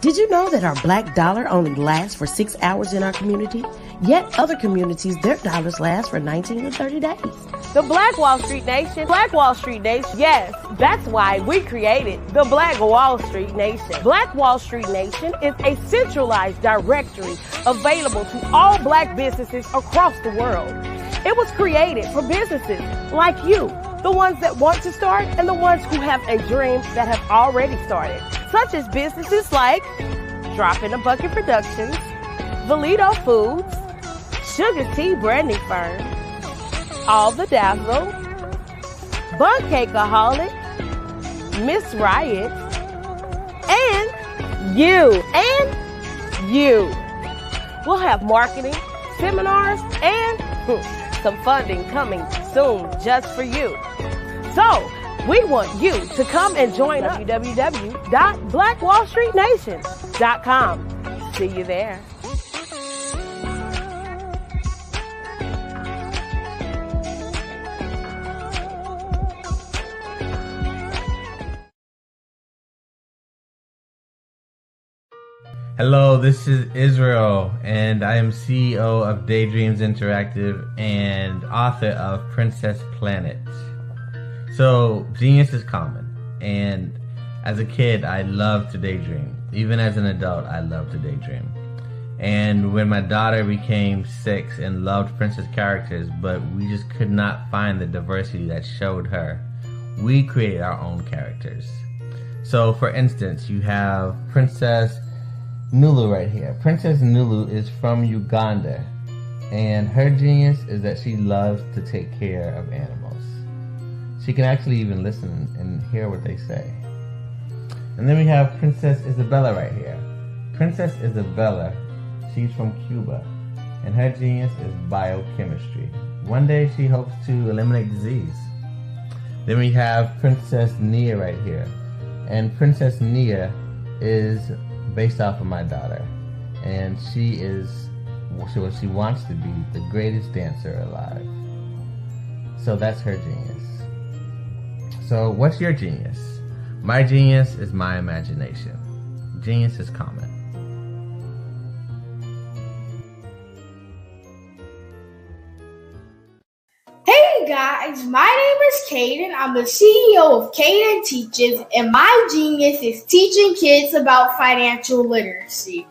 Did you know that our black dollar only lasts for 6 hours in our community? Yet other communities, their dollars last for 19 to 30 days. The Black Wall Street Nation. Black Wall Street Nation. Yes, that's why we created the Black Wall Street Nation. Black Wall Street Nation is a centralized directory available to all black businesses across the world. It was created for businesses like you, the ones that want to start and the ones who have a dream that have already started, such as businesses like Drop in a Bucket Productions, Valito Foods, Sugar Tea Branding Firm, All the Dazzle, Buncakeaholic, Miss Riot, and you. We'll have marketing, seminars, and some funding coming soon just for you. So, we want you to come and join us. www.blackwallstreetnation.com. See you there. Hello, this is Israel, and I am CEO of Daydreams Interactive and author of Princess Planet. So, genius is common, and as a kid, I loved to daydream. Even as an adult, I loved to daydream. And when my daughter became 6 and loved princess characters, but we just could not find the diversity that showed her, we created our own characters. So, for instance, you have Princess Nulu right here. Princess Nulu is from Uganda, and her genius is that she loves to take care of animals. She can actually even listen and hear what they say. And then we have Princess Isabella right here. Princess Isabella, she's from Cuba, and her genius is biochemistry. One day she hopes to eliminate disease. Then we have Princess Nia right here. And Princess Nia is based off of my daughter, and she wants to be the greatest dancer alive. So that's her genius. So what's your genius? My genius is my imagination. Genius is common. Hey guys, my name is Caden. I'm the CEO of Caden Teaches, and my genius is teaching kids about financial literacy.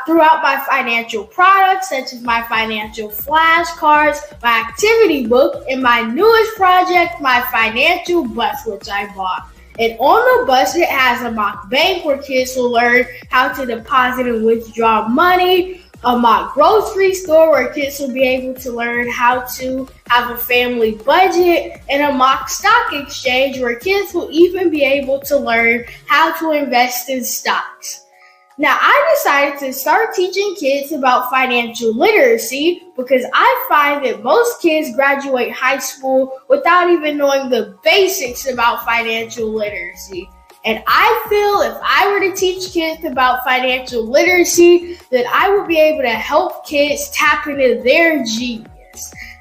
Throughout my financial products, such as my financial flashcards, my activity book, and my newest project, my financial bus, which I bought. And on the bus, it has a mock bank where kids will learn how to deposit and withdraw money, a mock grocery store where kids will be able to learn how to have a family budget, and a mock stock exchange where kids will even be able to learn how to invest in stocks. Now, I decided to start teaching kids about financial literacy because I find that most kids graduate high school without even knowing the basics about financial literacy. And I feel if I were to teach kids about financial literacy, that I would be able to help kids tap into their genius.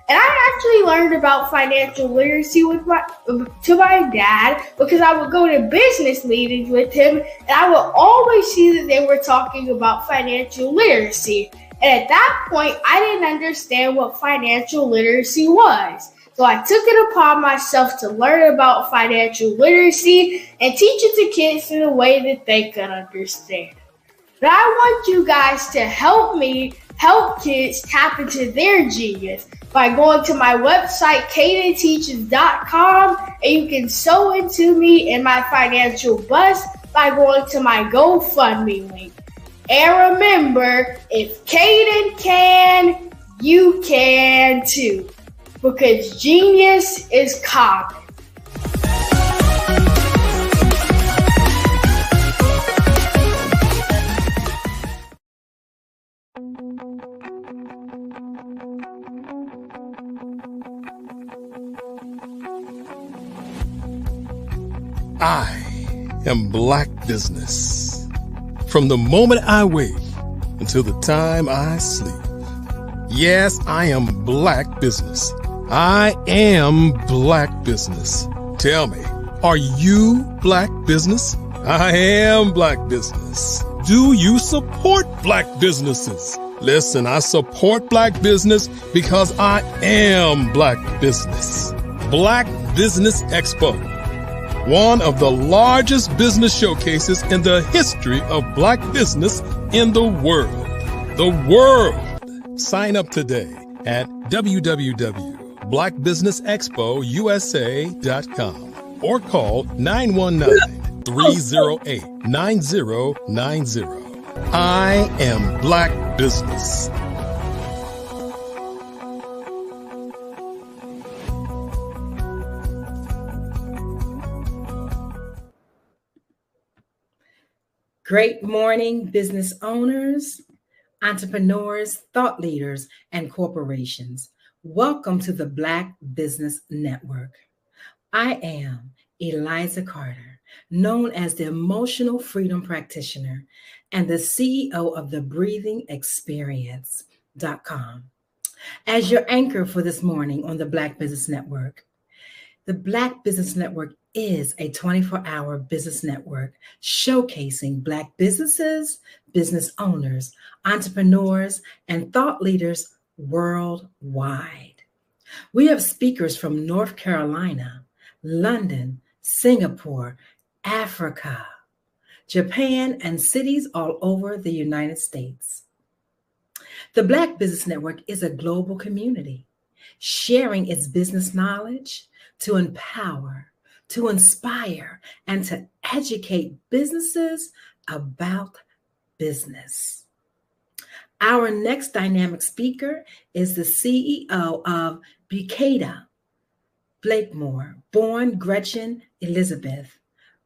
And I actually learned about financial literacy to my dad because I would go to business meetings with him, and I would always see that they were talking about financial literacy. And at that point, I didn't understand what financial literacy was. So I took it upon myself to learn about financial literacy and teach it to kids in a way that they could understand. But I want you guys to help me help kids tap into their genius by going to my website, cadenteaches.com, and you can sew into me in my financial bus by going to my GoFundMe link. And remember, if Caden can, you can too, because genius is common. I am Black Business. From the moment I wake until the time I sleep. Yes, I am Black Business. I am Black Business. Tell me, are you Black Business? I am Black Business. Do you support Black businesses? Listen, I support Black business because I am Black Business. Black Business Expo, one of the largest business showcases in the history of Black business in the world. The world! Sign up today at www.blackbusinessexpousa.com or call 919-308-9090. I am Black Business. Great morning, business owners, entrepreneurs, thought leaders, and corporations. Welcome to the Black Business Network. I am Eliza Carter, known as the Emotional Freedom Practitioner and the CEO of the breathingexperience.com. As your anchor for this morning on the Black Business Network. The Black Business Network is a 24-hour business network showcasing Black businesses, business owners, entrepreneurs, and thought leaders worldwide. We have speakers from North Carolina, London, Singapore, Africa, Japan, and cities all over the United States. The Black Business Network is a global community, sharing its business knowledge to empower, to inspire, and to educate businesses about business. Our next dynamic speaker is the CEO of Bukeida Blakemore, born Gretchen Elizabeth,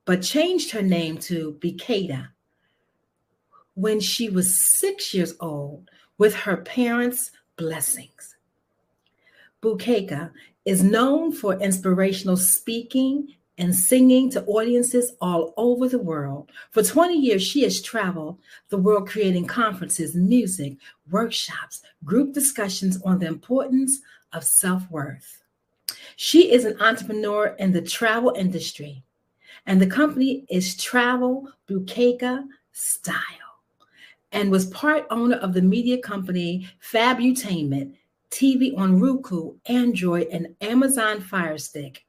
but changed her name to Bukeida when she was 6 years old with her parents' blessings. Bukeida is known for inspirational speaking and singing to audiences all over the world. For 20 years, she has traveled the world creating conferences, music, workshops, group discussions on the importance of self-worth. She is an entrepreneur in the travel industry, and the company is Travel Bukeida Style, and was part owner of the media company Fabutainment, TV on Roku, Android, and Amazon Fire Stick.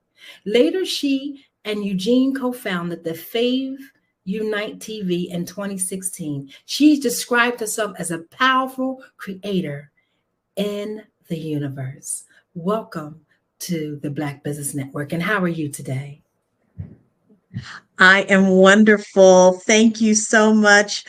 Later, she and Eugene co-founded the Fave Unite TV in 2016. She described herself as a powerful creator in the universe. Welcome to the Black Business Network. And how are you today? I am wonderful. Thank you so much,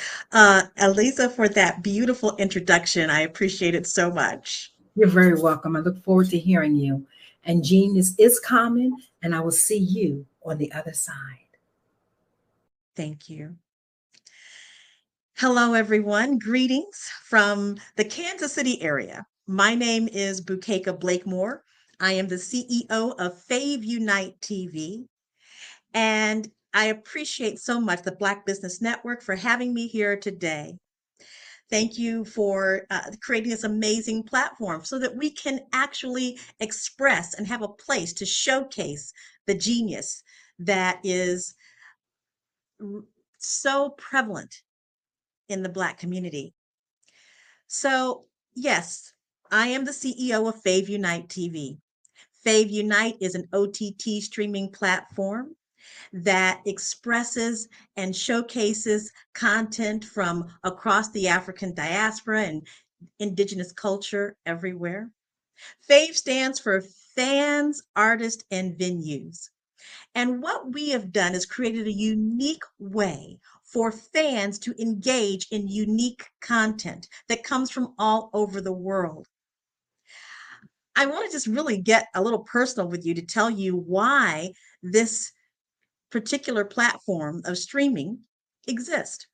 Eliza, for that beautiful introduction. I appreciate it so much. You're very welcome. I look forward to hearing you. And genius is common, and I will see you on the other side. Thank you. Hello, everyone. Greetings from the Kansas City area. My name is Bukeida Blakemore. I am the CEO of Fave Unite TV. And I appreciate so much the Black Business Network for having me here today. Thank you for creating this amazing platform so that we can actually express and have a place to showcase the genius that is so prevalent in the Black community. So yes, I am the CEO of Fave Unite TV. Fave Unite is an OTT streaming platform that expresses and showcases content from across the African diaspora and indigenous culture everywhere. Fave stands for fans, artists, and venues. And what we have done is created a unique way for fans to engage in unique content that comes from all over the world. I want to just really get a little personal with you to tell you why this particular platform of streaming exist.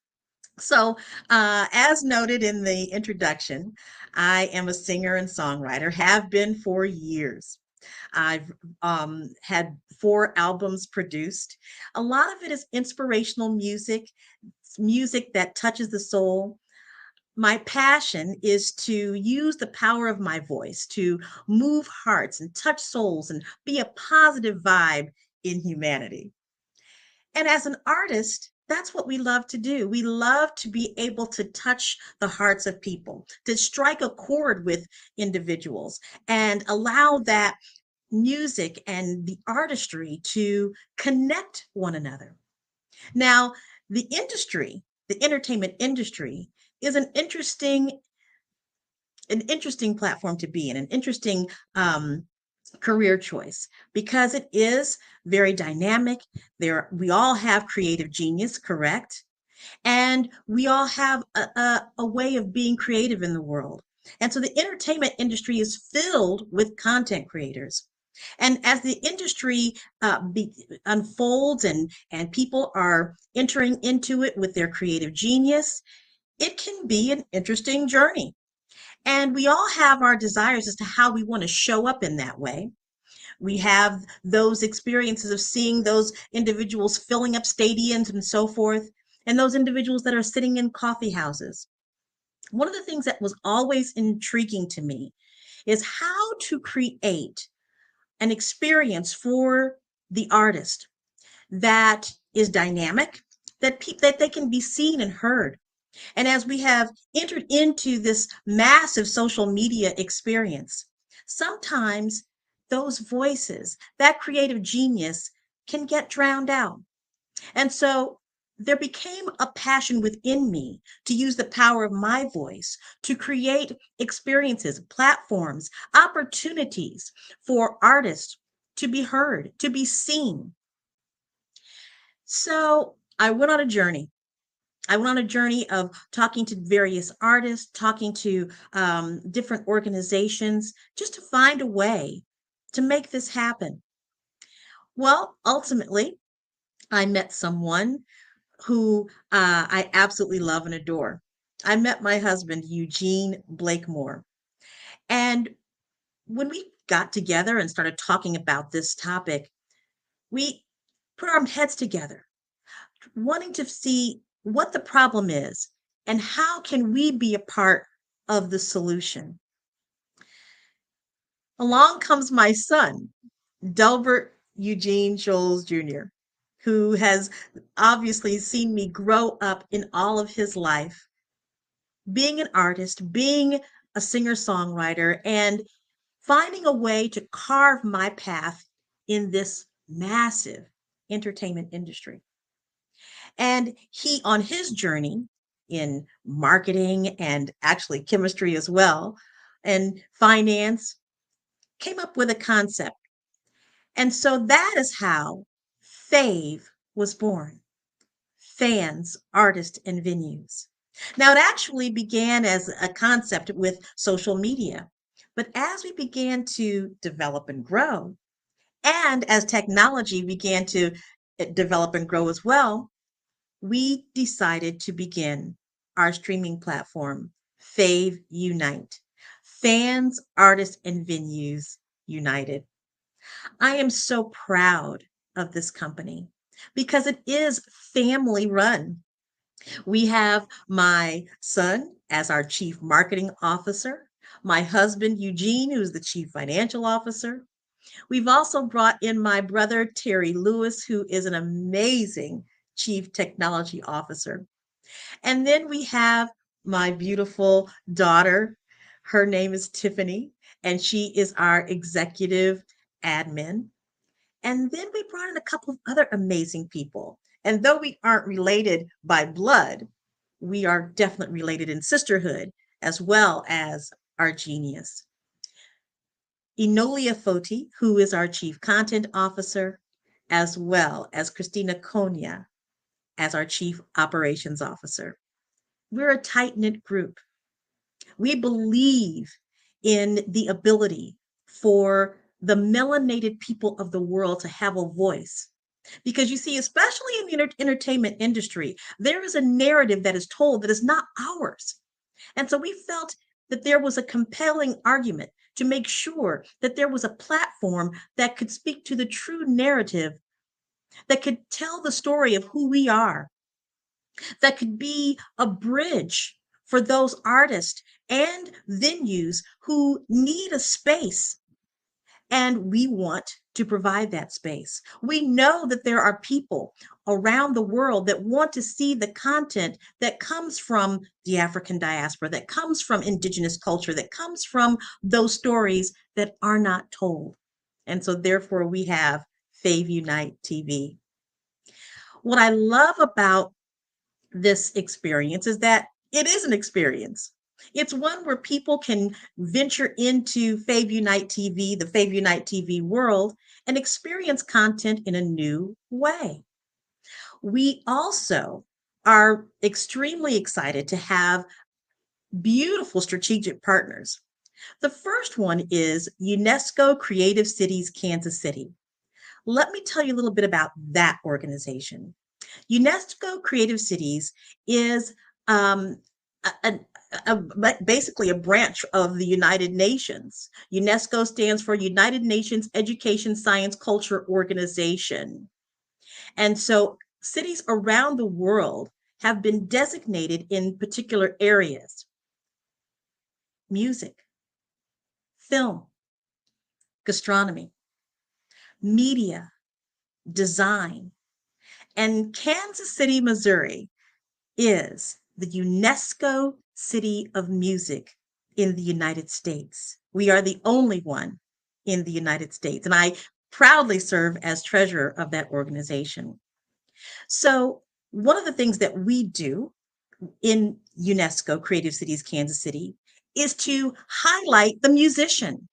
So as noted in the introduction, I am a singer and songwriter, have been for years. I've had 4 albums produced. A lot of it is inspirational music, music that touches the soul. My passion is to use the power of my voice to move hearts and touch souls and be a positive vibe in humanity. And as an artist, that's what we love to do. We love to be able to touch the hearts of people, to strike a chord with individuals and allow that music and the artistry to connect one another. Now, the entertainment industry is an interesting platform to be in, an interesting career choice because it is very dynamic. We all have creative genius, correct? And we all have a way of being creative in the world. And so the entertainment industry is filled with content creators. And as the industry unfolds and people are entering into it with their creative genius, it can be an interesting journey. And we all have our desires as to how we want to show up in that way. We have those experiences of seeing those individuals filling up stadiums and so forth, and those individuals that are sitting in coffee houses. One of the things that was always intriguing to me is how to create an experience for the artist that is dynamic, that they can be seen and heard. And as we have entered into this massive social media experience, sometimes those voices, that creative genius can get drowned out. And so there became a passion within me to use the power of my voice to create experiences, platforms, opportunities for artists to be heard, to be seen. So I went on a journey. I went on a journey of talking to various artists, talking to different organizations, just to find a way to make this happen. Well, ultimately, I met someone who I absolutely love and adore. I met my husband, Eugene Blakemore. And when we got together and started talking about this topic, we put our heads together, wanting to see what the problem is and how can we be a part of the solution. Along comes my son, Delbert Eugene Scholes Jr., who has obviously seen me grow up in all of his life, being an artist, being a singer-songwriter, and finding a way to carve my path in this massive entertainment industry. And he, on his journey in marketing and actually chemistry as well, and finance, came up with a concept. And so that is how FAVE was born. Fans, Artists, and Venues. Now, it actually began as a concept with social media. But as we began to develop and grow, and as technology began to develop and grow as well, we decided to begin our streaming platform, Fave Unite. Fans, Artists, and Venues United. I am so proud of this company because it is family run. We have my son as our chief marketing officer, my husband, Eugene, who's the chief financial officer. We've also brought in my brother, Terry Lewis, who is an amazing chief technology officer. And then we have my beautiful daughter. Her name is Tiffany, and she is our executive admin. And then we brought in a couple of other amazing people. And though we aren't related by blood, we are definitely related in sisterhood as well as our genius. Enolia Foti, who is our chief content officer, as well as Christina Konya as our chief operations officer. We're a tight-knit group. We believe in the ability for the melanated people of the world to have a voice. Because you see, especially in the entertainment industry, there is a narrative that is told that is not ours. And so we felt that there was a compelling argument to make sure that there was a platform that could speak to the true narrative, that could tell the story of who we are, that could be a bridge for those artists and venues who need a space. And we want to provide that space. We know that there are people around the world that want to see the content that comes from the African diaspora, that comes from indigenous culture, that comes from those stories that are not told. And so therefore we have Fave Unite TV. What I love about this experience is that it is an experience. It's one where people can venture into Fave Unite TV, the Fave Unite TV world, and experience content in a new way. We also are extremely excited to have beautiful strategic partners. The first one is UNESCO Creative Cities Kansas City. Let me tell you a little bit about that organization. UNESCO Creative Cities is basically a branch of the United Nations. UNESCO stands for United Nations Education, Science, Culture Organization. And so cities around the world have been designated in particular areas: music, film, gastronomy, media, design. And Kansas City, Missouri is the UNESCO City of Music in the United States. We are the only one in the United States, and I proudly serve as treasurer of that organization. So one of the things that we do in UNESCO Creative Cities Kansas City is to highlight the musician.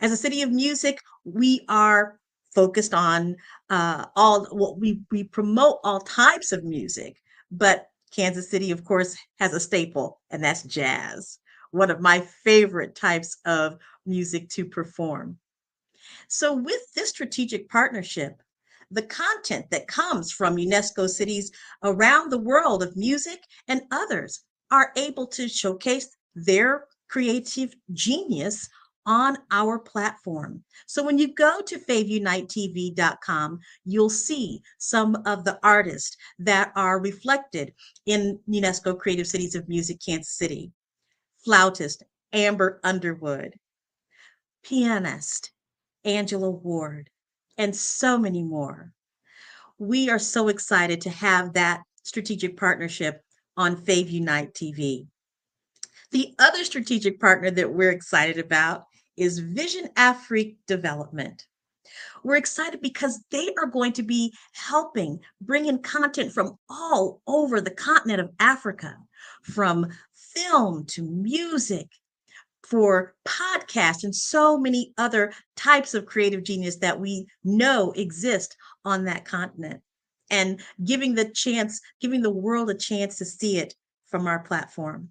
As a city of music, we are focused on we promote all types of music, but Kansas City, of course, has a staple, and that's jazz, one of my favorite types of music to perform. So with this strategic partnership, the content that comes from UNESCO cities around the world of music and others are able to showcase their creative genius on our platform. So when you go to faveunitetv.com, you'll see some of the artists that are reflected in UNESCO Creative Cities of Music Kansas City. Flautist Amber Underwood, pianist Angela Ward, and so many more. We are so excited to have that strategic partnership on Fave Unite TV. The other strategic partner that we're excited about is Vision Afrique Development. We're excited because they are going to be helping bring in content from all over the continent of Africa, from film to music, for podcasts, and so many other types of creative genius that we know exist on that continent, and giving the world a chance to see it from our platform.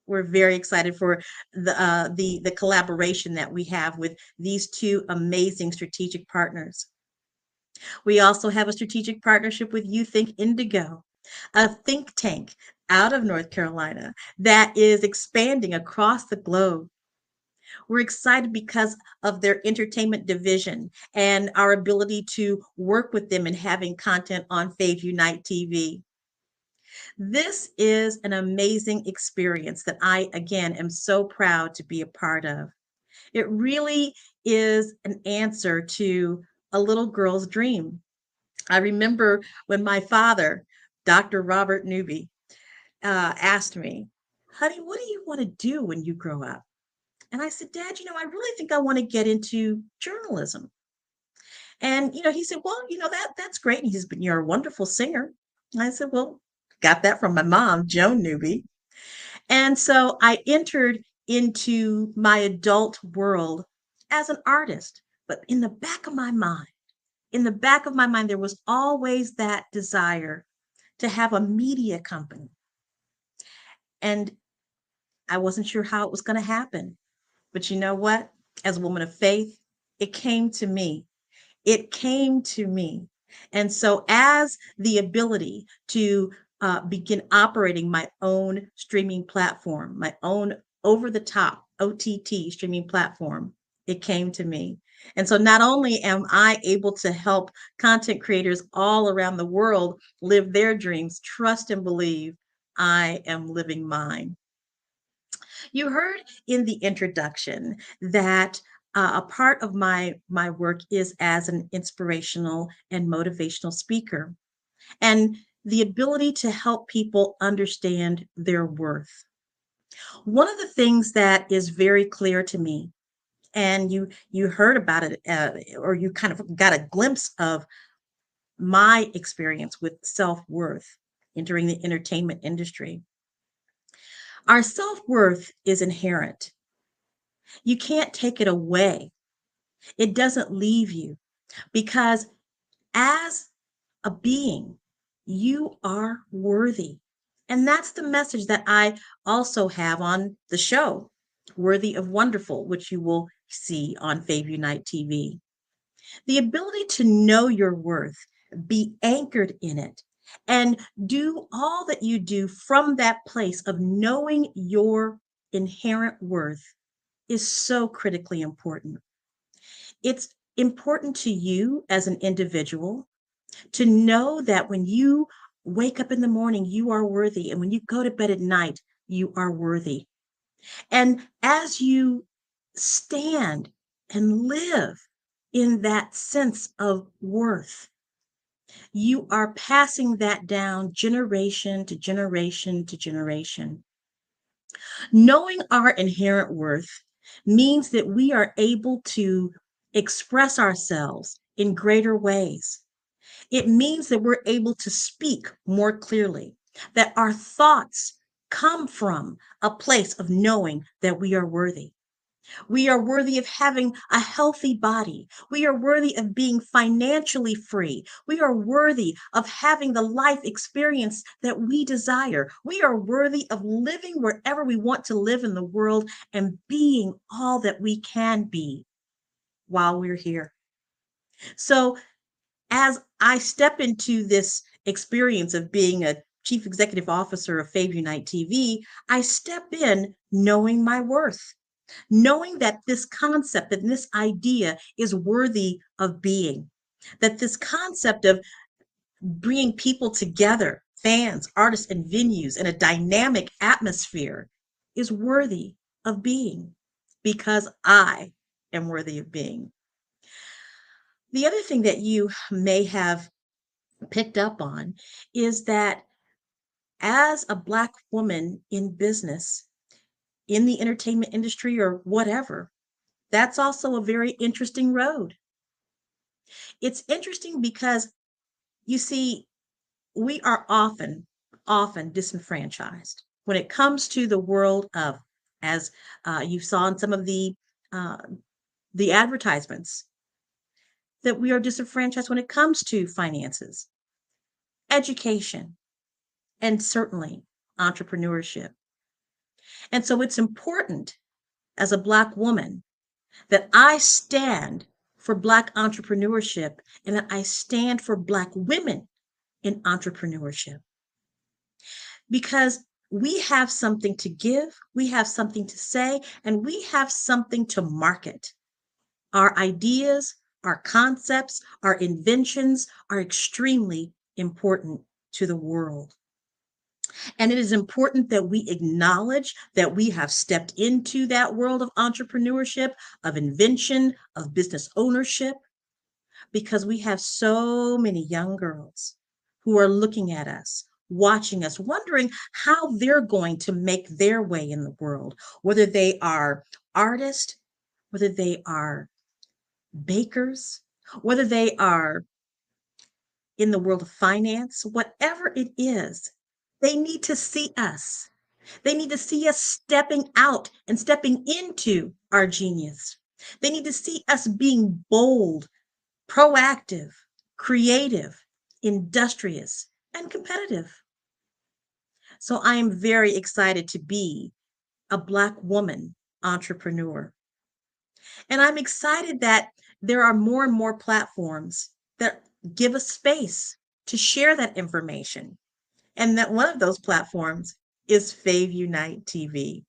We're very excited for the collaboration that we have with these two amazing strategic partners. We also have a strategic partnership with You Think Indigo, a think tank out of North Carolina that is expanding across the globe. We're excited because of their entertainment division and our ability to work with them in having content on Fave Unite TV. This is an amazing experience that I, again, am so proud to be a part of. It really is an answer to a little girl's dream. I remember when my father, Dr. Robert Newby, asked me, "Honey, what do you want to do when you grow up?" And I said, "Dad, I really think I want to get into journalism." And, he said, "Well, that's great." And he says, "But you're a wonderful singer." And I said, "Well, got that from my mom, Joan Newby." And so I entered into my adult world as an artist. But in the back of my mind, there was always that desire to have a media company. And I wasn't sure how it was going to happen. But you know what? As a woman of faith, it came to me. It came to me. And so as the ability to begin operating my own streaming platform, my own over-the-top OTT streaming platform, it came to me. And so not only am I able to help content creators all around the world live their dreams, trust and believe I am living mine. You heard in the introduction that a part of my work is as an inspirational and motivational speaker, and the ability to help people understand their worth. One of the things that is very clear to me, and you heard about it, or you kind of got a glimpse of my experience with self-worth entering the entertainment industry. Our self-worth is inherent. You can't take it away. It doesn't leave you, because as a being, you are worthy. And that's the message that I also have on the show, Worthy of Wonderful, which you will see on Fave Unite TV. The ability to know your worth, be anchored in it, and do all that you do from that place of knowing your inherent worth is so critically important. It's important to you as an individual to know that when you wake up in the morning, you are worthy. And when you go to bed at night, you are worthy. And as you stand and live in that sense of worth, you are passing that down generation to generation to generation. Knowing our inherent worth means that we are able to express ourselves in greater ways. It means that we're able to speak more clearly, that our thoughts come from a place of knowing that we are worthy. We are worthy of having a healthy body. We are worthy of being financially free. We are worthy of having the life experience that we desire. We are worthy of living wherever we want to live in the world and being all that we can be while we're here. So as I step into this experience of being a chief executive officer of Fave Unite TV, I step in knowing my worth, knowing that this concept and this idea is worthy of being, that this concept of bringing people together, fans, artists, and venues in a dynamic atmosphere is worthy of being, because I am worthy of being. The other thing that you may have picked up on is that as a Black woman in business, in the entertainment industry or whatever, that's also a very interesting road. It's interesting because, you see, we are often disenfranchised when it comes to the world of, as you saw in some of the advertisements, that we are disenfranchised when it comes to finances, education, and certainly entrepreneurship. And so it's important as a Black woman that I stand for Black entrepreneurship and that I stand for Black women in entrepreneurship. Because we have something to give, we have something to say, and we have something to market. Our ideas, our concepts, our inventions are extremely important to the world. And it is important that we acknowledge that we have stepped into that world of entrepreneurship, of invention, of business ownership, because we have so many young girls who are looking at us, watching us, wondering how they're going to make their way in the world, whether they are artists, whether they are bakers, whether they are in the world of finance, whatever it is. They need to see us. They need to see us stepping out and stepping into our genius. They need to see us being bold, proactive, creative, industrious, and competitive. So I am very excited to be a Black woman entrepreneur. And I'm excited that there are more and more platforms that give us space to share that information. And that one of those platforms is Fave Unite TV.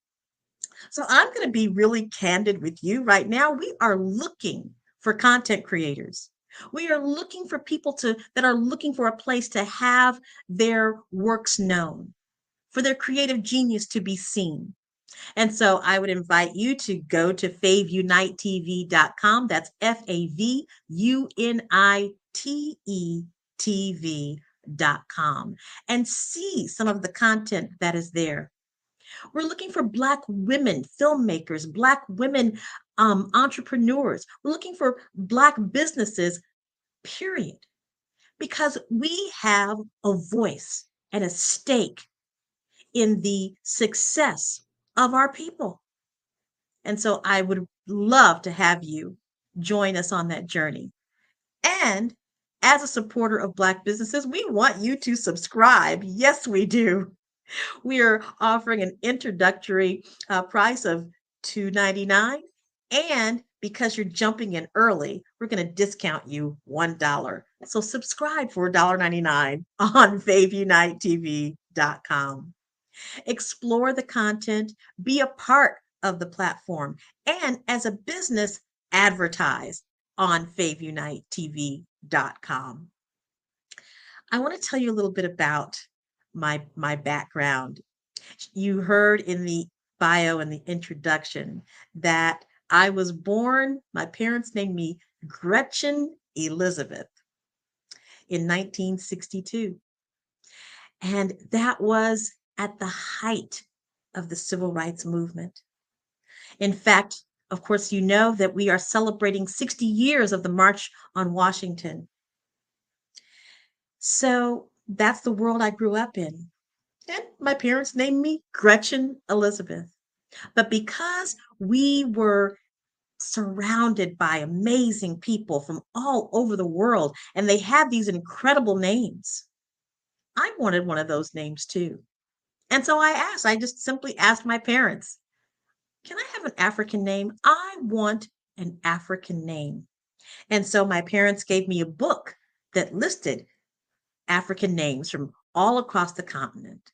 So I'm going to be really candid with you right now. We are looking for content creators. We are looking for people that are looking for a place to have their works known, for their creative genius to be seen. And so I would invite you to go to faveunitetv.com. That's FAVUNITETV.com and see some of the content that is there. We're looking for Black women filmmakers, Black women entrepreneurs. We're looking for Black businesses, period, because we have a voice and a stake in the success of our people. And so I would love to have you join us on that journey. And as a supporter of Black businesses, we want you to subscribe. Yes, we do. We are offering an introductory price of $2.99. And because you're jumping in early, we're going to discount you $1. So subscribe for $1.99 on faveunitetv.com. Explore the content, be a part of the platform, and as a business, advertise on faveunitetv.com. I want to tell you a little bit about my background. You heard in the bio and the introduction that I was born, my parents named me Gretchen Elizabeth in 1962. And that was at the height of the civil rights movement. In fact, of course, you know that we are celebrating 60 years of the March on Washington. So that's the world I grew up in. And my parents named me Gretchen Elizabeth. But because we were surrounded by amazing people from all over the world, and they had these incredible names, I wanted one of those names too. And so I just simply asked my parents, can I have an African name? I want an African name. And so my parents gave me a book that listed African names from all across the continent.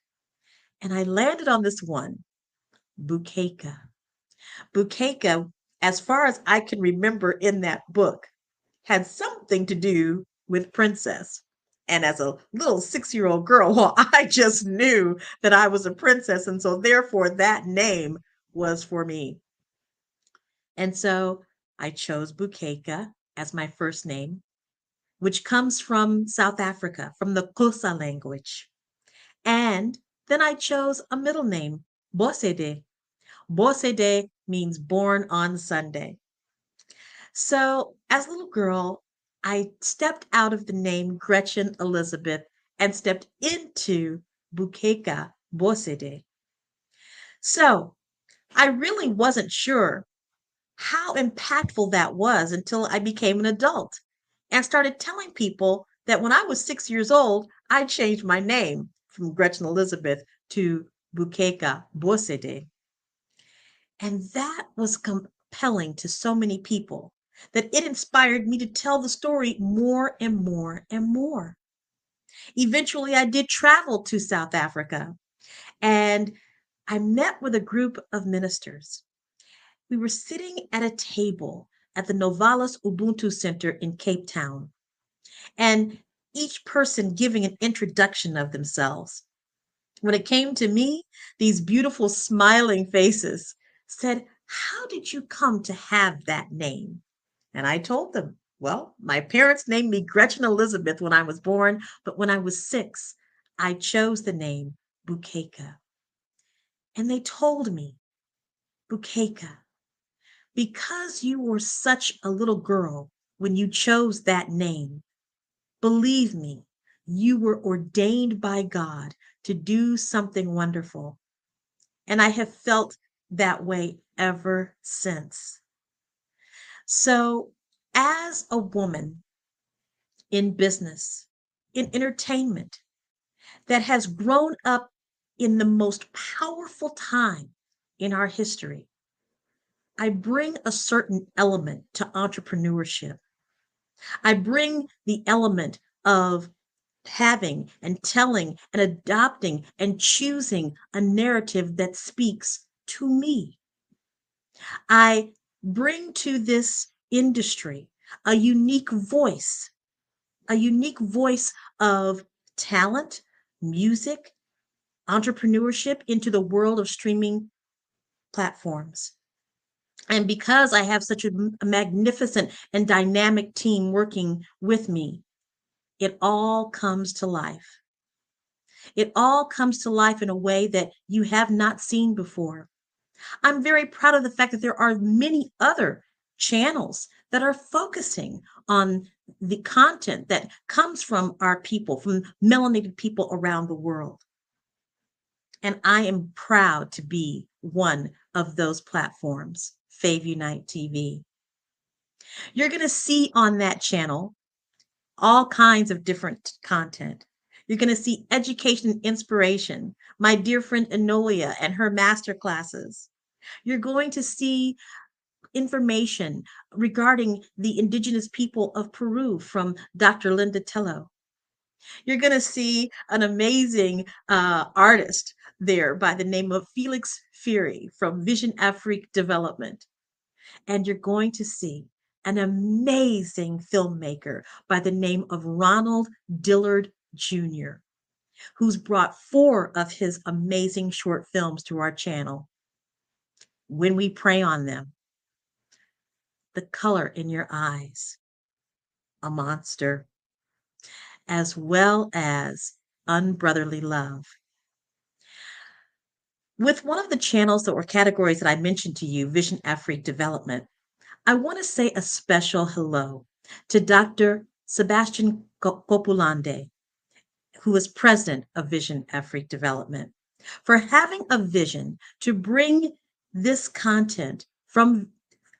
And I landed on this one, Bukeka. Bukeka, as far as I can remember in that book, had something to do with princess. And as a little 6-year-old girl, well, I just knew that I was a princess. And so therefore that name was for me. And so I chose Bukeka as my first name, which comes from South Africa, from the Xhosa language. And then I chose a middle name, Bosede. Bosede means born on Sunday. So as a little girl, I stepped out of the name Gretchen Elizabeth and stepped into Bukeka Bosede. So I really wasn't sure how impactful that was until I became an adult and started telling people that when I was 6 years old, I changed my name from Gretchen Elizabeth to Bukeka Bosede. And that was compelling to so many people that it inspired me to tell the story more and more and more. Eventually, I did travel to South Africa, and I met with a group of ministers. We were sitting at a table at the Novalis Ubuntu Center in Cape Town, and each person giving an introduction of themselves. When it came to me, these beautiful smiling faces said, "How did you come to have that name?" And I told them, well, my parents named me Gretchen Elizabeth when I was born, but when I was 6, I chose the name Bukeka. And they told me, Bukeka, because you were such a little girl when you chose that name, believe me, you were ordained by God to do something wonderful. And I have felt that way ever since. So, as a woman in business, in entertainment, that has grown up in the most powerful time in our history, I bring a certain element to entrepreneurship. I bring the element of having and telling and adopting and choosing a narrative that speaks to me. I bring to this industry a unique voice of talent, music, entrepreneurship into the world of streaming platforms. And because I have such a magnificent and dynamic team working with me, it all comes to life. It all comes to life in a way that you have not seen before. I'm very proud of the fact that there are many other channels that are focusing on the content that comes from our people, from melanated people around the world. And I am proud to be one of those platforms, Fave Unite TV. You're going to see on that channel all kinds of different content. You're going to see education and inspiration, my dear friend Enolia and her master classes. You're going to see information regarding the indigenous people of Peru from Dr. Linda Tello. You're going to see an amazing artist there by the name of Felix Fury from Vision Afrique Development. And you're going to see an amazing filmmaker by the name of Ronald Dillard Jr., who's brought 4 of his amazing short films to our channel. When We Pray on Them, The Color in Your Eyes, A Monster, as well as Unbrotherly Love. With one of the channels or categories that I mentioned to you, Vision Afrique Development, I want to say a special hello to Dr. Sebastian Copulande, who is president of Vision Afrique Development, for having a vision to bring this content from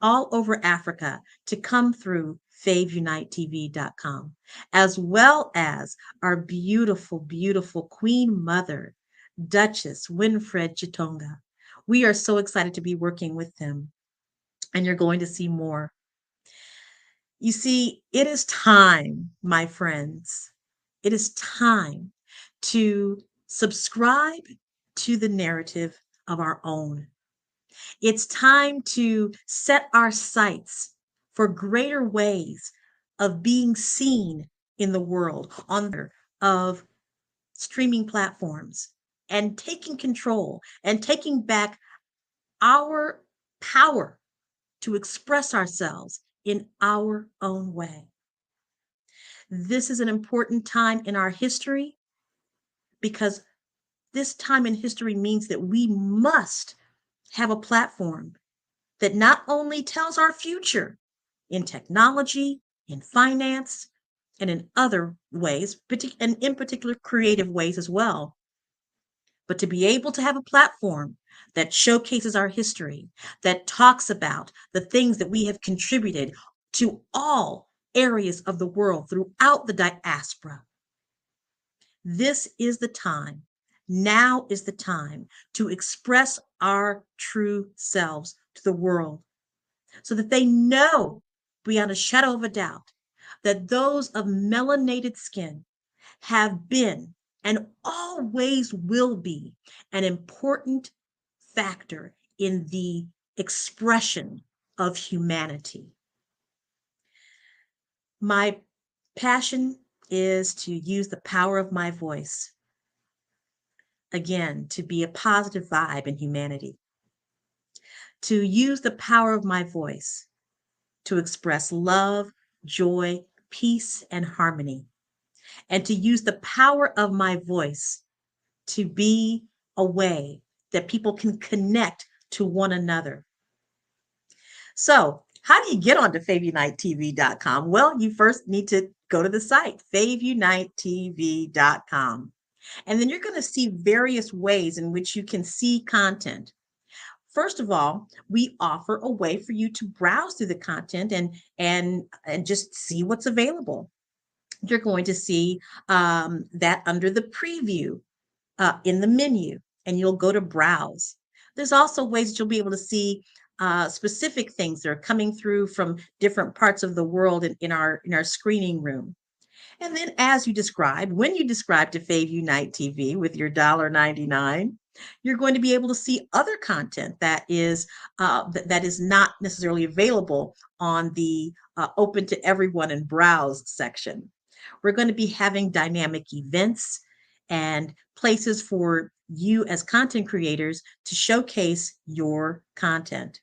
all over Africa to come through FaveUniteTV.com, as well as our beautiful, beautiful Queen Mother, Duchess Winfred Chitonga. We are so excited to be working with them, and you're going to see more. You see, it is time, my friends. It is time to subscribe to the narrative of our own. It's time to set our sights for greater ways of being seen in the world on of streaming platforms and taking control and taking back our power to express ourselves in our own way. This is an important time in our history because this time in history means that we must have a platform that not only tells our future in technology, in finance, and in other ways, and in particular creative ways as well, but to be able to have a platform that showcases our history, that talks about the things that we have contributed to all areas of the world throughout the diaspora. This is the time. Now is the time to express our true selves to the world so that they know beyond a shadow of a doubt that those of melanated skin have been and always will be an important factor in the expression of humanity. My passion is to use the power of my voice, again, to be a positive vibe in humanity, to use the power of my voice to express love, joy, peace, and harmony, and to use the power of my voice to be a way that people can connect to one another. So, how do you get onto FaveUniteTV.com? Well, you first need to go to the site, FaveUniteTV.com. And then you're going to see various ways in which you can see content. First of all, we offer a way for you to browse through the content and just see what's available. You're going to see that under the preview in the menu, and you'll go to browse. There's also ways that you'll be able to see specific things that are coming through from different parts of the world in our screening room. And then as you describe, when you describe to Fave Unite TV with your $1.99, You're going to be able to see other content that is not necessarily available on the open to everyone and browse section. We're going to be having dynamic events and places for you as content creators to showcase your content.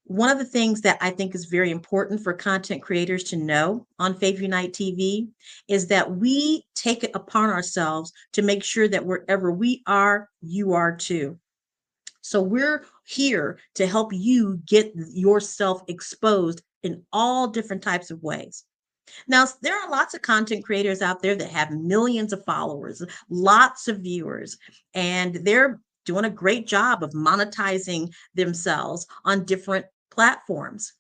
One of the things that I think is very important for content creators to know on Fave Unite TV is that we take it upon ourselves to make sure that wherever we are, you are too. So we're here to help you get yourself exposed in all different types of ways. Now, there are lots of content creators out there that have millions of followers, lots of viewers, and they're doing a great job of monetizing themselves on different platforms.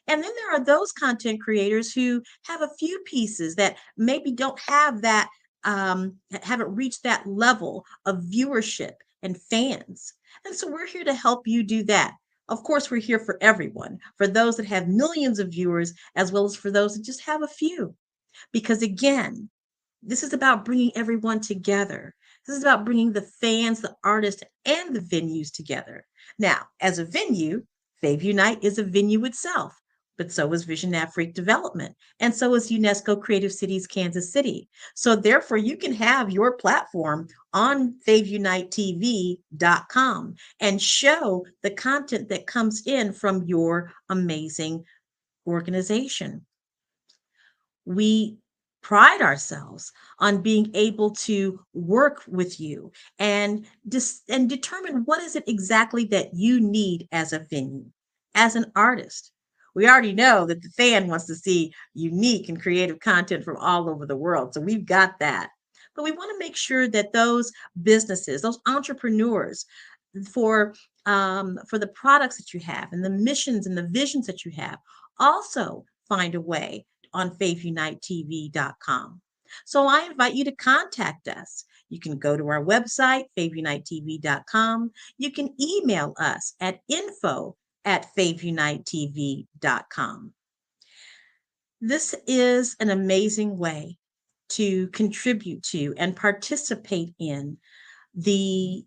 And then there are those content creators who have a few pieces that maybe don't have that, haven't reached that level of viewership and fans. And so we're here to help you do that. Of course, we're here for everyone, for those that have millions of viewers, as well as for those that just have a few. Because again, this is about bringing everyone together. This is about bringing the fans, the artists, and the venues together. Now, as a venue, Fave Unite is a venue itself, but so is Vision Afrique Development, and so is UNESCO Creative Cities Kansas City. So therefore, you can have your platform on faveunitetv.com and show the content that comes in from your amazing organization. We pride ourselves on being able to work with you and determine what is it exactly that you need as a venue, as an artist. We already know that the fan wants to see unique and creative content from all over the world. So we've got that. But we want to make sure that those businesses, those entrepreneurs, for the products that you have and the missions and the visions that you have, also find a way on faveunitetv.com. So I invite you to contact us. You can go to our website, faveunitetv.com. You can email us at info@faveunitetv.com. This is an amazing way to contribute to and participate in the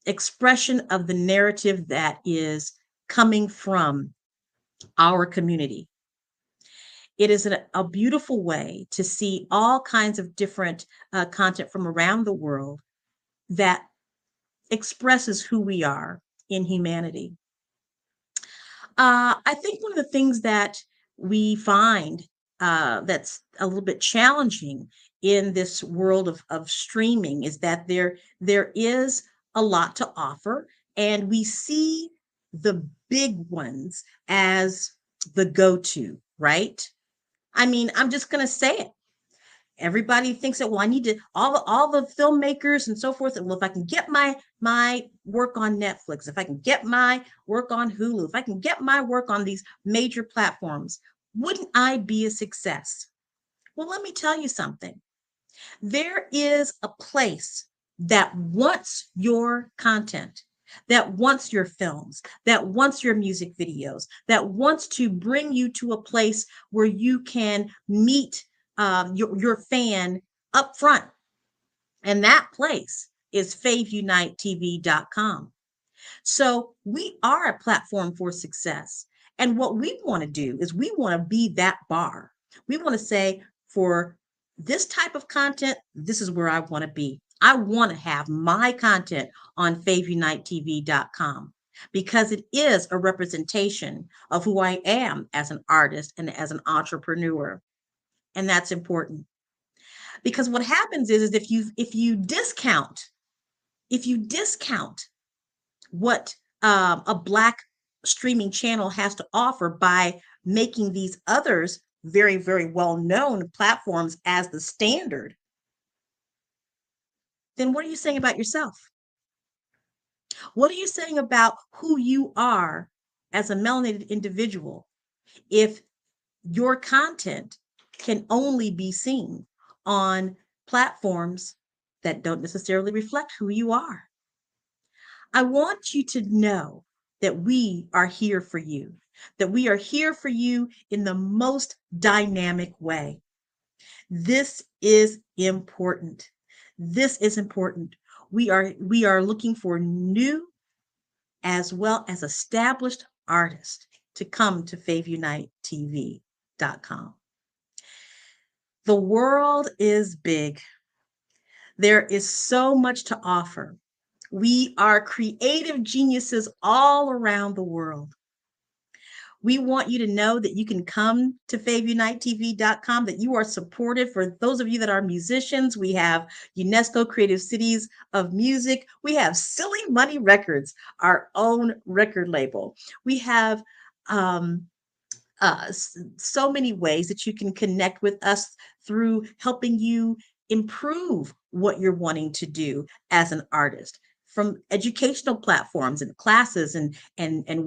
expression of the narrative that is coming from our community. It is a beautiful way to see all kinds of different content from around the world that expresses who we are in humanity. I think one of the things that we find that's a little bit challenging in this world of streaming is that there is a lot to offer, and we see the big ones as the go-to, right? I mean, I'm just going to say it. Everybody thinks that, well, I need to, all the filmmakers and so forth. Well, if I can get my work on Netflix, if I can get my work on Hulu, if I can get my work on these major platforms, wouldn't I be a success? Well, let me tell you something. There is a place that wants your content, that wants your films, that wants your music videos, that wants to bring you to a place where you can meet your fan up front. And that place is faveunitetv.com. So we are a platform for success. And what we want to do is we want to be that bar. We want to say, for this type of content, this is where I want to be. I want to have my content on faveunitetv.com because it is a representation of who I am as an artist and as an entrepreneur. And that's important. Because what happens is if you discount what a Black streaming channel has to offer by making these others very, very well-known platforms as the standard, then what are you saying about yourself? What are you saying about who you are as a melanated individual if your content can only be seen on platforms that don't necessarily reflect who you are? I want you to know that we are here for you, that we are here for you in the most dynamic way. This is important. This is important. We are looking for new as well as established artists to come to faveunitetv.com. The world is big. There is so much to offer. We are creative geniuses all around the world. We want you to know that you can come to faveunitetv.com, that you are supported. For those of you that are musicians, we have UNESCO Creative Cities of Music. We have Silly Money Records, our own record label. We have so many ways that you can connect with us through helping you improve what you're wanting to do as an artist, from educational platforms and classes and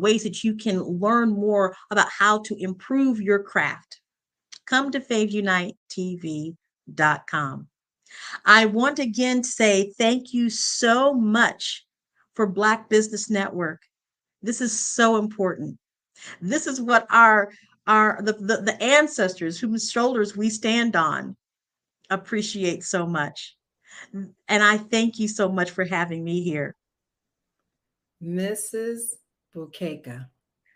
ways that you can learn more about how to improve your craft. Come to faveunitetv.com. I want again to say thank you so much for Black Business Network. This is so important. This is what the ancestors whose shoulders we stand on appreciate so much. And I thank you so much for having me here. Mrs. Bukeka,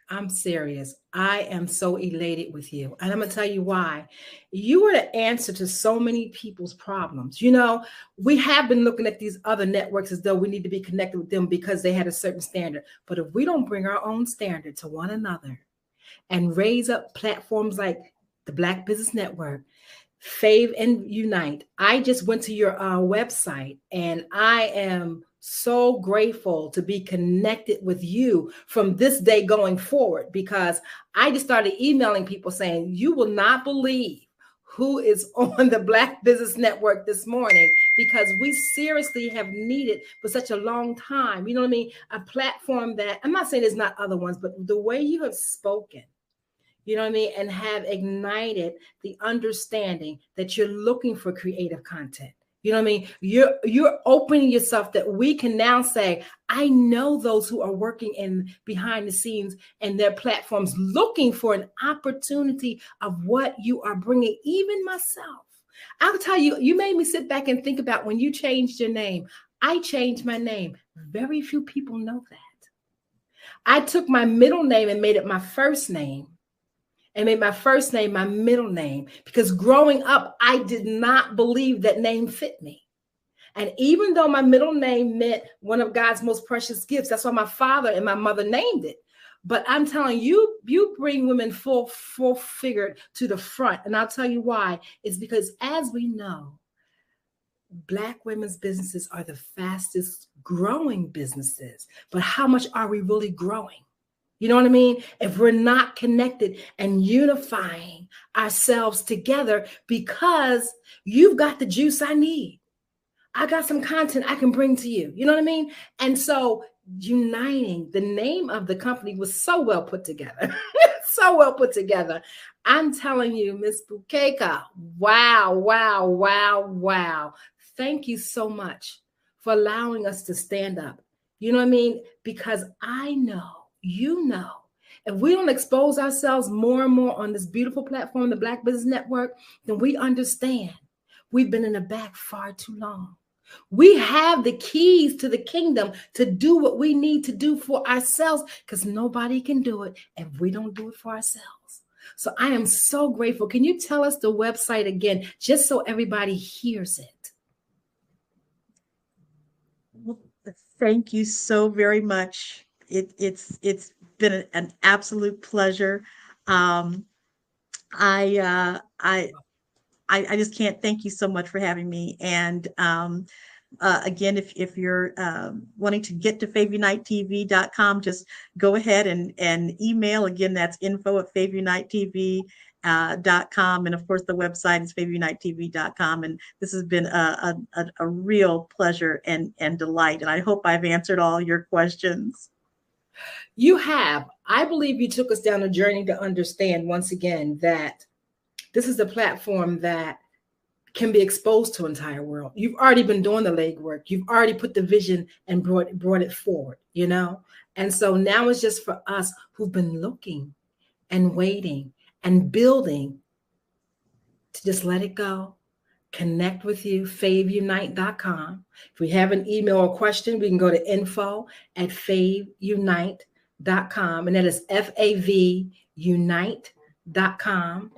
I'm serious. I am so elated with you. And I'm going to tell you why. You are the answer to so many people's problems. You know, we have been looking at these other networks as though we need to be connected with them because they had a certain standard. But if we don't bring our own standard to one another and raise up platforms like the Black Business Network, Fave and Unite. I just went to your website and I am so grateful to be connected with you from this day going forward, because I just started emailing people saying, you will not believe who is on the Black Business Network this morning, because we seriously have needed for such a long time. You know what I mean? A platform that, I'm not saying there's not other ones, but the way you have spoken, you know what I mean, and have ignited the understanding that you're looking for creative content. You know what I mean? You're opening yourself that we can now say, I know those who are working in behind the scenes and their platforms looking for an opportunity of what you are bringing, even myself. I'll tell you, you made me sit back and think about when you changed your name. I changed my name. Very few people know that. I took my middle name and made it my first name. And made my first name my middle name, because growing up, I did not believe that name fit me. And even though my middle name meant one of God's most precious gifts, that's why my father and my mother named it. But I'm telling you, you bring women full figured to the front. And I'll tell you why. It's because, as we know, Black women's businesses are the fastest growing businesses. But how much are we really growing? You know what I mean? If we're not connected and unifying ourselves together, because you've got the juice I need. I got some content I can bring to you. You know what I mean? And so uniting, the name of the company was so well put together. So well put together. I'm telling you, Miss Bukeka, wow, wow, wow, wow. Thank you so much for allowing us to stand up. You know what I mean? Because I know, you know, if we don't expose ourselves more and more on this beautiful platform, the Black Business Network, then we understand we've been in the back far too long. We have the keys to the kingdom to do what we need to do for ourselves, because nobody can do it if we don't do it for ourselves. So I am so grateful. Can you tell us the website again, just so everybody hears it? Well, thank you so very much. It's been an absolute pleasure. I just can't thank you so much for having me. And again, if you're wanting to get to faveunitetv.com, just go ahead and email. Again, that's info@faveunitetv.com. And of course, the website is faveunitetv.com. And this has been a real pleasure and delight. And I hope I've answered all your questions. You have. I believe you took us down a journey to understand, once again, that this is a platform that can be exposed to the entire world. You've already been doing the legwork. You've already put the vision and brought it forward, you know? And so now it's just for us who've been looking and waiting and building to just let it go connect with you, faveunite.com. If we have an email or question, we can go to info@faveunite.com, and that is faveunite.com.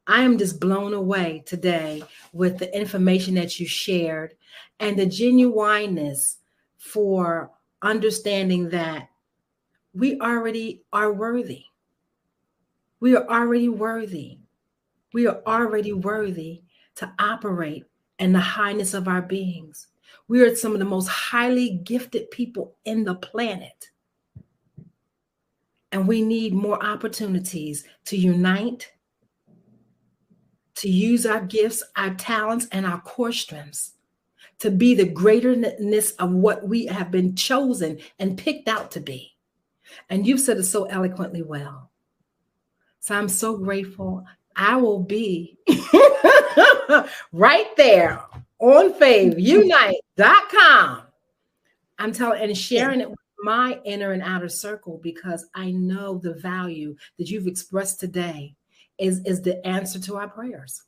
I am just blown away today with the information that you shared and the genuineness for understanding that we already are worthy. We are already worthy. We are already worthy to operate in the highness of our beings. We are some of the most highly gifted people in the planet. And we need more opportunities to unite, to use our gifts, our talents, and our core strengths to be the greaterness of what we have been chosen and picked out to be. And you've said it so eloquently well. So I'm so grateful. I will be right there on faveunite.com. I'm telling and sharing it with my inner and outer circle, because I know the value that you've expressed today is the answer to our prayers.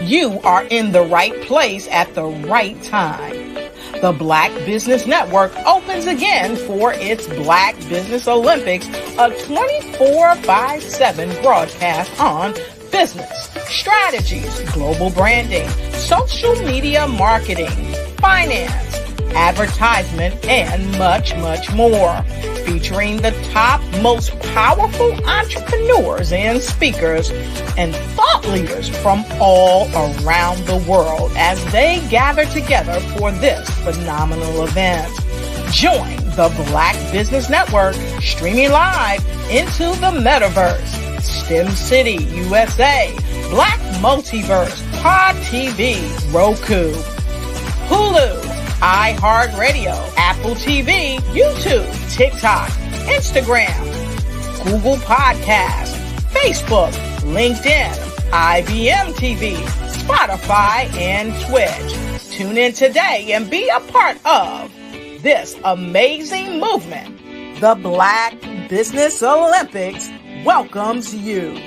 You are in the right place at the right time. The Black Business Network opens again for its Black Business Olympics, a 24/7 broadcast on business, strategies, global branding, social media marketing, finance, advertisement, and much, much more. Featuring the top, most powerful entrepreneurs and speakers and thought leaders from all around the world as they gather together for this phenomenal event. Join the Black Business Network streaming live into the metaverse, STEM City, USA, Black Multiverse, Pod TV, Roku, Hulu, iHeartRadio, Apple TV, YouTube, TikTok, Instagram, Google Podcasts, Facebook, LinkedIn, IBM TV, Spotify, and Twitch. Tune in today and be a part of this amazing movement. The Black Business Olympics welcomes you.